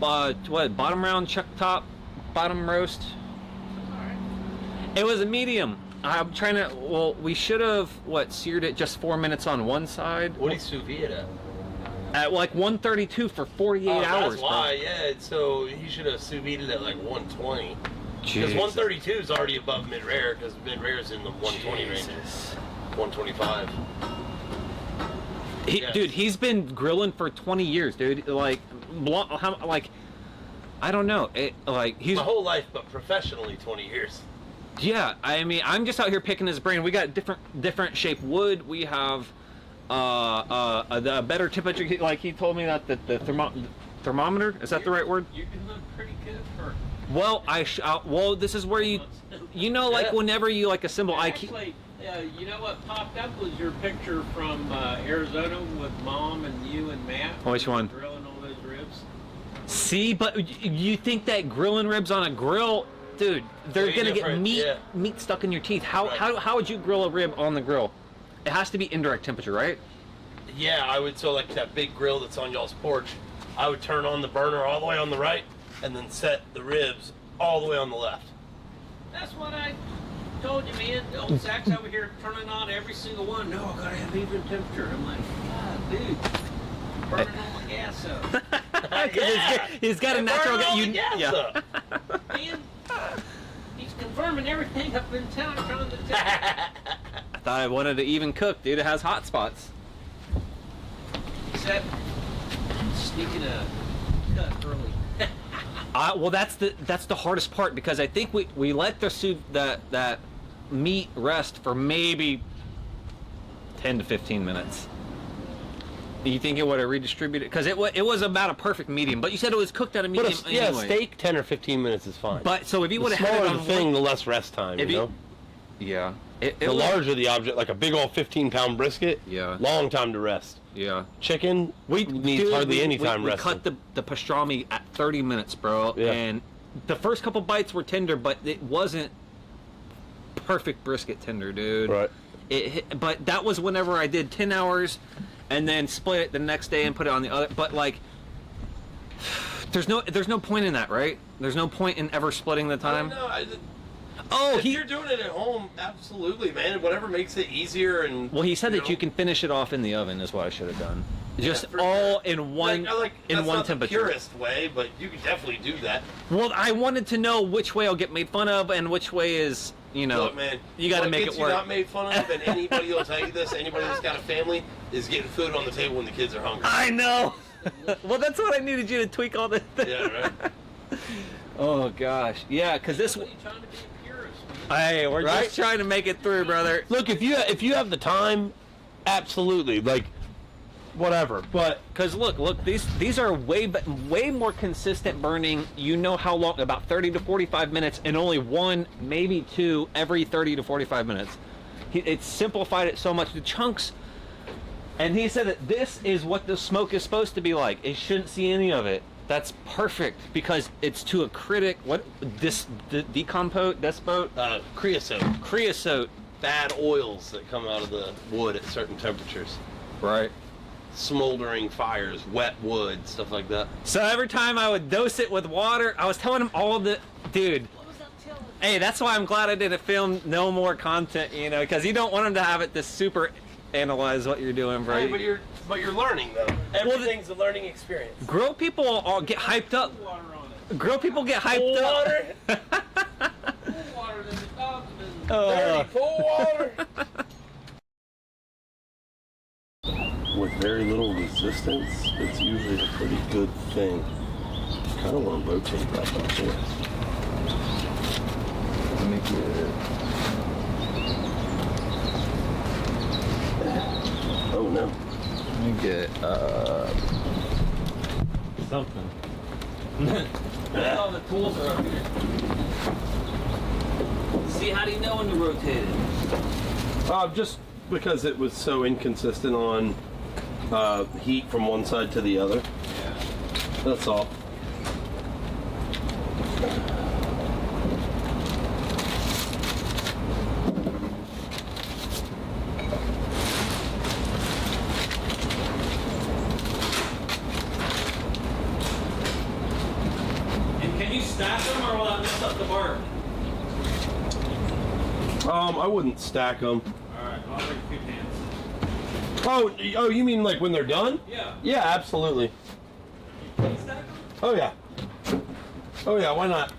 Speaker 2: Bottom round chuck top, bottom roast? It was a medium. I'm trying to. Well, we should have seared it just 4 minutes on one side.
Speaker 3: What do you sous vide it
Speaker 2: At like 132 for 48 hours.
Speaker 3: That's why, yeah. So he should have sous vide it at like 120. Because
Speaker 2: Jeez.
Speaker 3: 132 is already above mid rare, because mid rare is in the 120 range. 125.
Speaker 2: Dude, he's been grilling for 20 years, dude. Like, I don't know. He's
Speaker 3: my whole life, but professionally 20 years.
Speaker 2: Yeah, I mean, I'm just out here picking his brain. We got different shaped wood. We have a better temperature. Like he told me that the thermometer, is that the right word?
Speaker 4: You're doing pretty good for.
Speaker 2: Well, well, this is where whenever you assemble,
Speaker 4: Actually, you know what popped up was your picture from Arizona with Mom and you and Matt.
Speaker 2: Which one?
Speaker 4: Grilling all those ribs.
Speaker 2: See, but you think that grilling ribs on a grill, dude, they're
Speaker 3: Way
Speaker 2: gonna get
Speaker 3: different,
Speaker 2: meat stuck in your teeth. How would you grill a rib on the grill? It has to be indirect temperature, right?
Speaker 3: Yeah, I would. So like that big grill that's on y'all's porch, I would turn on the burner all the way on the right, and then set the ribs all the way on the left.
Speaker 4: That's what I told you, man. Old Zach's over here turning on every single one. No, I gotta have even temperature. I'm like, dude, burning all my gas up.
Speaker 2: He's got a natural
Speaker 3: gas.
Speaker 4: Man, he's confirming everything I've been trying to tell.
Speaker 2: I thought I wanted to even cook, dude. It has hot spots.
Speaker 4: Except sneaking a cut early.
Speaker 2: Well, that's the hardest part, because I think we let that meat rest for maybe 10 to 15 minutes. Do you think it would have redistributed? Because it was about a perfect medium, but you said it was cooked at a medium anyway.
Speaker 3: Steak 10 or 15 minutes is fine.
Speaker 2: But so if you would
Speaker 3: the
Speaker 2: have had it
Speaker 3: smaller
Speaker 2: on
Speaker 3: the thing, the less rest time. You know.
Speaker 2: Yeah.
Speaker 3: The larger the object, like a big old 15-pound brisket.
Speaker 2: Yeah.
Speaker 3: Long time to rest.
Speaker 2: Yeah.
Speaker 3: Chicken needs hardly any time resting.
Speaker 2: We cut the pastrami at 30 minutes, bro.
Speaker 3: Yeah.
Speaker 2: And the first couple bites were tender, but it wasn't perfect brisket tender, dude.
Speaker 3: Right.
Speaker 2: But that was whenever I did 10 hours and then split it the next day and put it on the other. But like, there's no point in that, right? There's no point in ever splitting the time.
Speaker 3: If you're doing it at home, absolutely, man. Whatever makes it easier and.
Speaker 2: Well, he said that you can finish it off in the oven. Is what I should have done. Just all in one
Speaker 3: that's not
Speaker 2: temperature.
Speaker 3: The purest way, but you can definitely do that.
Speaker 2: Well, I wanted to know which way I'll get made fun of and which way is,
Speaker 3: Look, man,
Speaker 2: you got to make it work.
Speaker 3: Not made fun of, and anybody will tell you this. Anybody that's got a family is getting food on the table when the kids are hungry.
Speaker 2: I know. Well, that's what I needed you to tweak all this.
Speaker 3: Yeah, right.
Speaker 2: Oh gosh, yeah, because this.
Speaker 4: What are you trying to be a purist, man?
Speaker 2: Hey, we're just trying to make it through, brother.
Speaker 3: Look, if you have the time, absolutely, whatever. But
Speaker 2: because look, these are way more consistent burning. You know how long? About 30 to 45 minutes, and only one, maybe two, every 30 to 45 minutes. It simplified it so much. The chunks, and he said that this is what the smoke is supposed to be like. It shouldn't see any of it. That's perfect because it's to a critic. What creosote.
Speaker 3: Bad oils that come out of the wood at certain temperatures.
Speaker 2: Right.
Speaker 3: Smoldering fires, wet wood, stuff like that.
Speaker 2: So every time I would dose it with water, I was telling him all of the dude.
Speaker 4: What was that telling?
Speaker 2: Hey, that's why I'm glad I didn't film no more content, because you don't want them to have it to super analyze what you're doing, bro.
Speaker 3: Hey, but you're learning though. Everything's a learning experience.
Speaker 2: Grill people all get hyped up.
Speaker 4: Water on it.
Speaker 2: Grill people get hyped up.
Speaker 4: Pool water than the dog's been.
Speaker 3: Dirty pool water. With very little resistance, it's usually a pretty good thing. Kind of want to rotate back up there.
Speaker 2: Let me get.
Speaker 3: Oh no.
Speaker 2: Let me get something.
Speaker 4: All the tools are up here. See, how do you know when to rotate it?
Speaker 3: Just because it was so inconsistent on heat from one side to the other.
Speaker 2: Yeah.
Speaker 3: That's all.
Speaker 2: And can you stack them, or will that mess up the bark?
Speaker 3: I wouldn't stack them.
Speaker 2: All right, I'll bring 2 pans.
Speaker 3: Oh, you mean like when they're done?
Speaker 2: Yeah.
Speaker 3: Yeah, absolutely.
Speaker 2: Can you stack them?
Speaker 3: Oh yeah. Oh yeah, why not?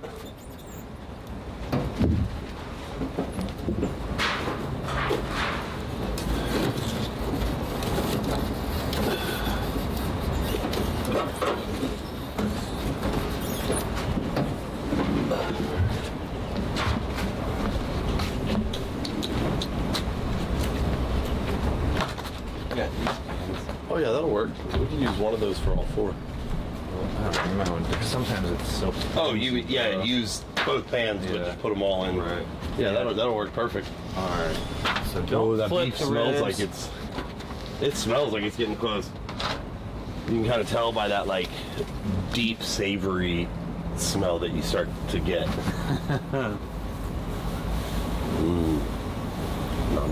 Speaker 3: Oh yeah, that'll work. We can use one of those for all 4.
Speaker 7: I don't remember because sometimes it's so.
Speaker 3: Oh, use both pans, but
Speaker 7: Yeah.
Speaker 3: just put them all in.
Speaker 7: Right.
Speaker 3: Yeah, that'll work perfect.
Speaker 7: All right. So don't
Speaker 3: That
Speaker 7: flip
Speaker 3: beef
Speaker 7: the
Speaker 3: smells
Speaker 7: ribs.
Speaker 3: like it smells like it's getting close. You can kind of tell by that like deep savory smell that you start to get. Nom,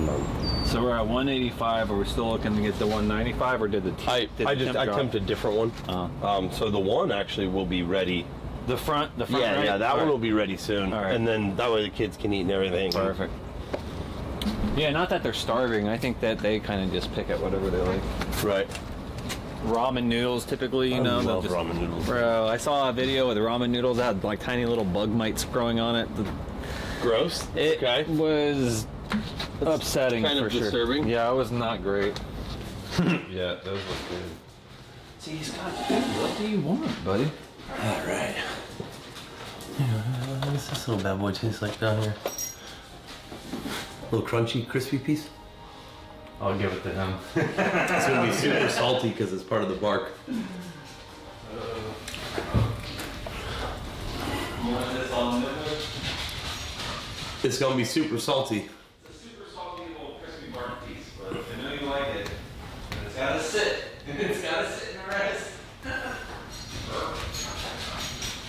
Speaker 3: nom.
Speaker 2: So we're at 185. Are we still looking to get the 195, or did the
Speaker 3: I
Speaker 2: temp
Speaker 3: temped a different one. So the one actually will be ready.
Speaker 2: the front
Speaker 3: Yeah,
Speaker 2: right?
Speaker 3: yeah, that
Speaker 2: All
Speaker 3: one
Speaker 2: right.
Speaker 3: will be ready soon.
Speaker 2: All right.
Speaker 3: And then that way the kids can eat and everything.
Speaker 2: Perfect. Yeah, not that they're starving. I think that they kind of just pick at whatever they like.
Speaker 3: Right.
Speaker 2: Ramen noodles, typically, you
Speaker 3: I
Speaker 2: know. they'll
Speaker 3: love
Speaker 2: just-
Speaker 3: ramen noodles.
Speaker 2: Bro, I saw a video with the ramen noodles that had like tiny little bug mites growing on it.
Speaker 3: Gross.
Speaker 2: It
Speaker 3: Okay.
Speaker 2: was upsetting
Speaker 3: kind of
Speaker 2: for sure.
Speaker 3: disturbing.
Speaker 2: Yeah, it was not great.
Speaker 7: Yeah, those look good.
Speaker 2: See, Scott, what do you want, buddy?
Speaker 3: All right. What's this little bad boy taste like down here? Little crunchy, crispy piece.
Speaker 7: I'll give it to him.
Speaker 3: It's gonna be super salty because it's part of the bark. It's gonna be super salty.
Speaker 2: It's a super salty little crispy bark piece, but I know you like it. And it's gotta sit. It's gotta sit and rest.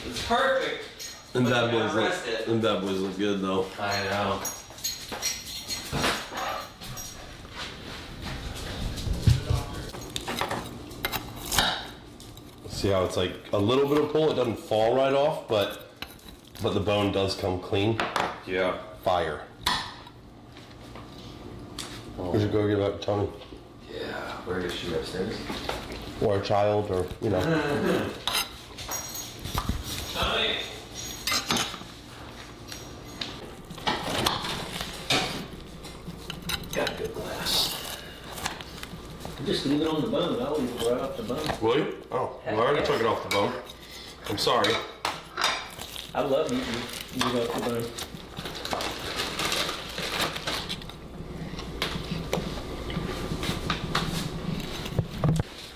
Speaker 2: It's perfect.
Speaker 3: Them
Speaker 2: But
Speaker 3: bad
Speaker 2: you gotta
Speaker 3: boys
Speaker 2: rest
Speaker 3: look.
Speaker 2: it.
Speaker 3: Them bad boys look good though.
Speaker 7: I know.
Speaker 3: See how it's like a little bit of pull. It doesn't fall right off, but the bone does come clean.
Speaker 7: Yeah.
Speaker 3: Fire. We should go get back to Tony.
Speaker 7: Yeah. Where is she upstairs?
Speaker 3: Or a child, or you know.
Speaker 2: Tommy!
Speaker 4: Got a good glass. Just leave it on the bone. I'll leave it right off the bone.
Speaker 3: Will you? Oh, well, I already took it off the bone. I'm sorry.
Speaker 4: I love eating meat off the bone.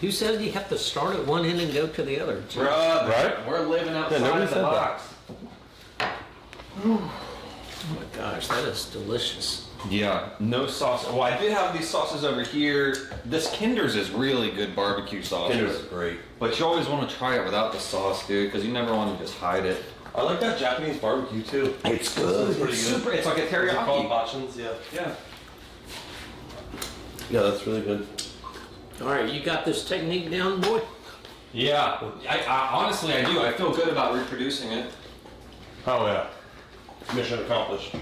Speaker 4: Who says you have to start at one end and go to the other?
Speaker 7: Bruh,
Speaker 3: Right?
Speaker 7: we're living outside
Speaker 3: nobody
Speaker 7: of the
Speaker 3: said that.
Speaker 7: box.
Speaker 4: Oh my gosh, that is delicious.
Speaker 2: Yeah, no sauce. Well, I did have these sauces over here. This Kinder's is really good barbecue sauce.
Speaker 3: Kinder's great.
Speaker 2: But you always want to try it without the sauce, dude, because you never want to just hide it.
Speaker 3: I like that Japanese barbecue too.
Speaker 2: It's good.
Speaker 3: It's pretty
Speaker 2: It's
Speaker 3: good.
Speaker 2: super. It's like a teriyaki.
Speaker 3: Bachans? Yeah.
Speaker 2: Yeah.
Speaker 3: Yeah, that's really good.
Speaker 4: All right, you got this technique down, boy?
Speaker 2: Yeah. I honestly, I do. I feel good about reproducing it.
Speaker 3: Oh yeah. Mission accomplished.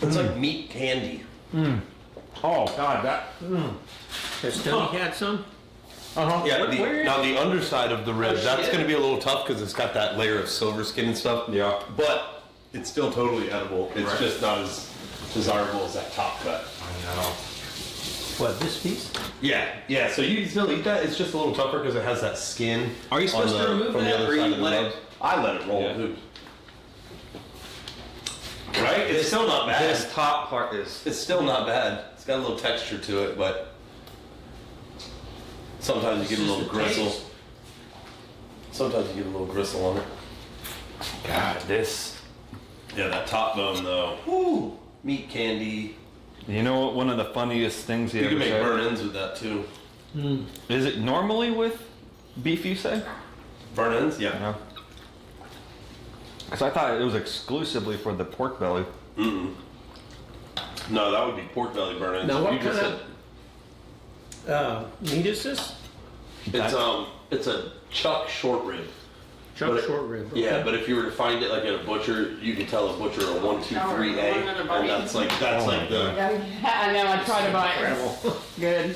Speaker 3: It's like meat candy.
Speaker 2: Oh God, that.
Speaker 4: Has Tony had some?
Speaker 3: Yeah,
Speaker 2: Where-
Speaker 3: now the underside of the rib, that's going to be a little tough because it's got that layer of silver skin and stuff.
Speaker 2: Yeah.
Speaker 3: But it's still totally edible. It's just not as desirable as that top cut.
Speaker 7: I know.
Speaker 4: What, this piece?
Speaker 3: Yeah. So you can still eat that. It's just a little tougher because it has that skin.
Speaker 2: Are you supposed
Speaker 3: on
Speaker 2: to
Speaker 3: the-
Speaker 2: remove
Speaker 3: from
Speaker 2: that,
Speaker 3: the other
Speaker 2: or
Speaker 3: side
Speaker 2: you
Speaker 3: of the
Speaker 2: let
Speaker 3: rib?
Speaker 2: it-
Speaker 3: I let it roll.
Speaker 2: Yeah.
Speaker 3: Dude. Right? It's still not bad.
Speaker 2: This top part is.
Speaker 3: It's still not bad. It's got a little texture to it, but sometimes you get a little
Speaker 4: It's just the
Speaker 3: gristle.
Speaker 4: taste.
Speaker 3: Sometimes you get a little gristle on it.
Speaker 2: God, this
Speaker 3: Yeah, that top bone though. Woo! Meat candy.
Speaker 2: You know what? One of the funniest things
Speaker 3: You can make burn ends with that too.
Speaker 2: Is it normally with beef? You say?
Speaker 3: Burn ends? Yeah.
Speaker 2: No. Because I thought it was exclusively for the pork belly.
Speaker 3: Mm-mm. No, that would be pork belly burn ends.
Speaker 4: Now what
Speaker 3: You just
Speaker 4: kind of meat is this?
Speaker 3: It's a chuck short rib.
Speaker 4: Chuck
Speaker 3: But it-
Speaker 4: short rib.
Speaker 3: Yeah,
Speaker 4: okay.
Speaker 3: but if you were to find it like at a butcher, you could tell a butcher a 1, 2, 3A, and that's like the
Speaker 6: I know, I tried to buy it. Good.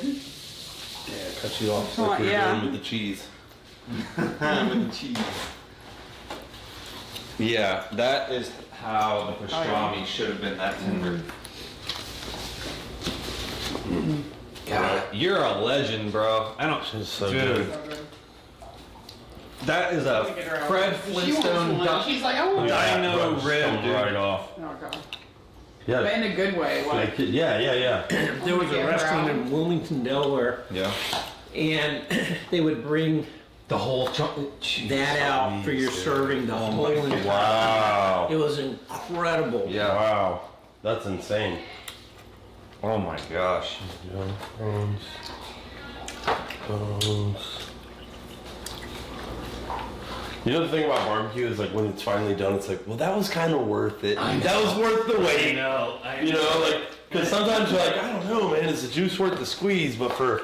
Speaker 3: cut you off
Speaker 6: Oh,
Speaker 3: like you're
Speaker 6: yeah.
Speaker 3: doing with the cheese.
Speaker 2: Yeah, that is how the pastrami should have been that tender. God, you're a legend, bro. I don't.
Speaker 3: It's so
Speaker 2: Dude,
Speaker 3: good.
Speaker 2: that is a Fred Flintstone
Speaker 6: She's like, oh,
Speaker 2: Dino Rib,
Speaker 3: Coming
Speaker 2: dude.
Speaker 3: right off.
Speaker 6: oh god.
Speaker 3: Yeah.
Speaker 6: But in a good way. Like,
Speaker 3: Yeah.
Speaker 4: There was a
Speaker 6: Yeah,
Speaker 4: restaurant
Speaker 6: brown.
Speaker 4: in Wilmington, Delaware,
Speaker 2: Yeah.
Speaker 4: and they would bring
Speaker 2: The whole
Speaker 4: that out for your serving the whole entire.
Speaker 3: Wow.
Speaker 4: It was incredible.
Speaker 2: Yeah.
Speaker 3: Wow. That's insane.
Speaker 2: Oh my gosh.
Speaker 3: Bones. You know the thing about barbecue is like when it's finally done, it's like, well, that was kind of worth it. That was worth the wait.
Speaker 4: know.
Speaker 3: You know, like because sometimes you're like, I don't know, man, is the juice worth the squeeze? But for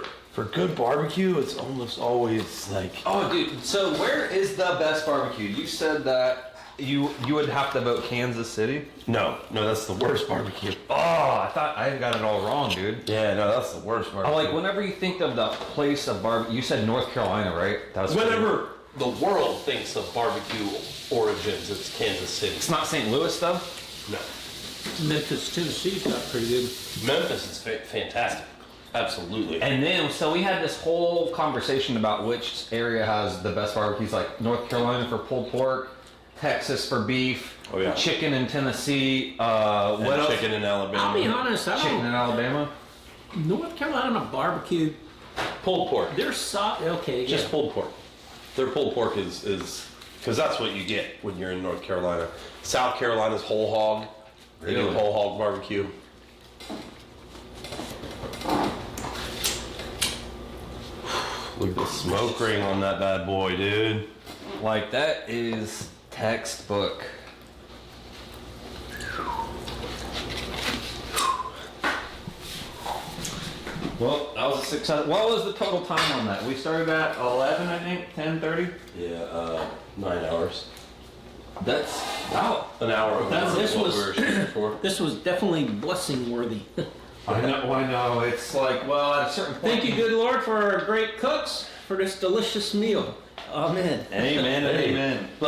Speaker 3: good barbecue, it's almost always like.
Speaker 2: Oh, dude. So where is the best barbecue? You said that you would have to vote Kansas City.
Speaker 3: No, that's the worst barbecue.
Speaker 2: Oh, I thought I got it all wrong, dude.
Speaker 3: Yeah, no, that's the worst
Speaker 2: Oh,
Speaker 3: barbecue.
Speaker 2: like whenever you think of the place of barbecue, you said North Carolina, right? That was
Speaker 3: Whenever the world thinks of barbecue origins, it's Kansas City.
Speaker 2: It's not St. Louis though.
Speaker 3: No.
Speaker 4: Memphis, Tennessee's got pretty good.
Speaker 3: Memphis is fantastic. Absolutely.
Speaker 2: And then, so we had this whole conversation about which area has the best barbecues, like North Carolina for pulled pork, Texas for beef,
Speaker 3: Oh, yeah.
Speaker 2: chicken in Tennessee,
Speaker 3: And
Speaker 2: what else?
Speaker 3: chicken in Alabama.
Speaker 4: I'll be honest, I
Speaker 2: Chicken in
Speaker 4: don't.
Speaker 2: Alabama.
Speaker 4: North Carolina barbecue,
Speaker 3: Pulled pork.
Speaker 4: they're okay,
Speaker 3: Just
Speaker 4: yeah.
Speaker 3: pulled pork. Their pulled pork is because that's what you get when you're in North Carolina. South Carolina's whole hog. They do
Speaker 2: Really?
Speaker 3: whole hog barbecue. Look at the smoke ring on that bad boy, dude.
Speaker 2: Like that is textbook. Well, that was a success. What was the total time on that? We started at 11, I think, 10:30.
Speaker 3: Yeah, 9 hours.
Speaker 2: That's wow.
Speaker 3: An hour over
Speaker 4: This
Speaker 3: what
Speaker 4: was-
Speaker 3: we were shooting for.
Speaker 4: This was definitely blessing worthy.
Speaker 2: I know. It's like, well, at a certain point.
Speaker 4: Thank you, good Lord, for our great cooks for this delicious meal. Amen.
Speaker 2: Amen and amen.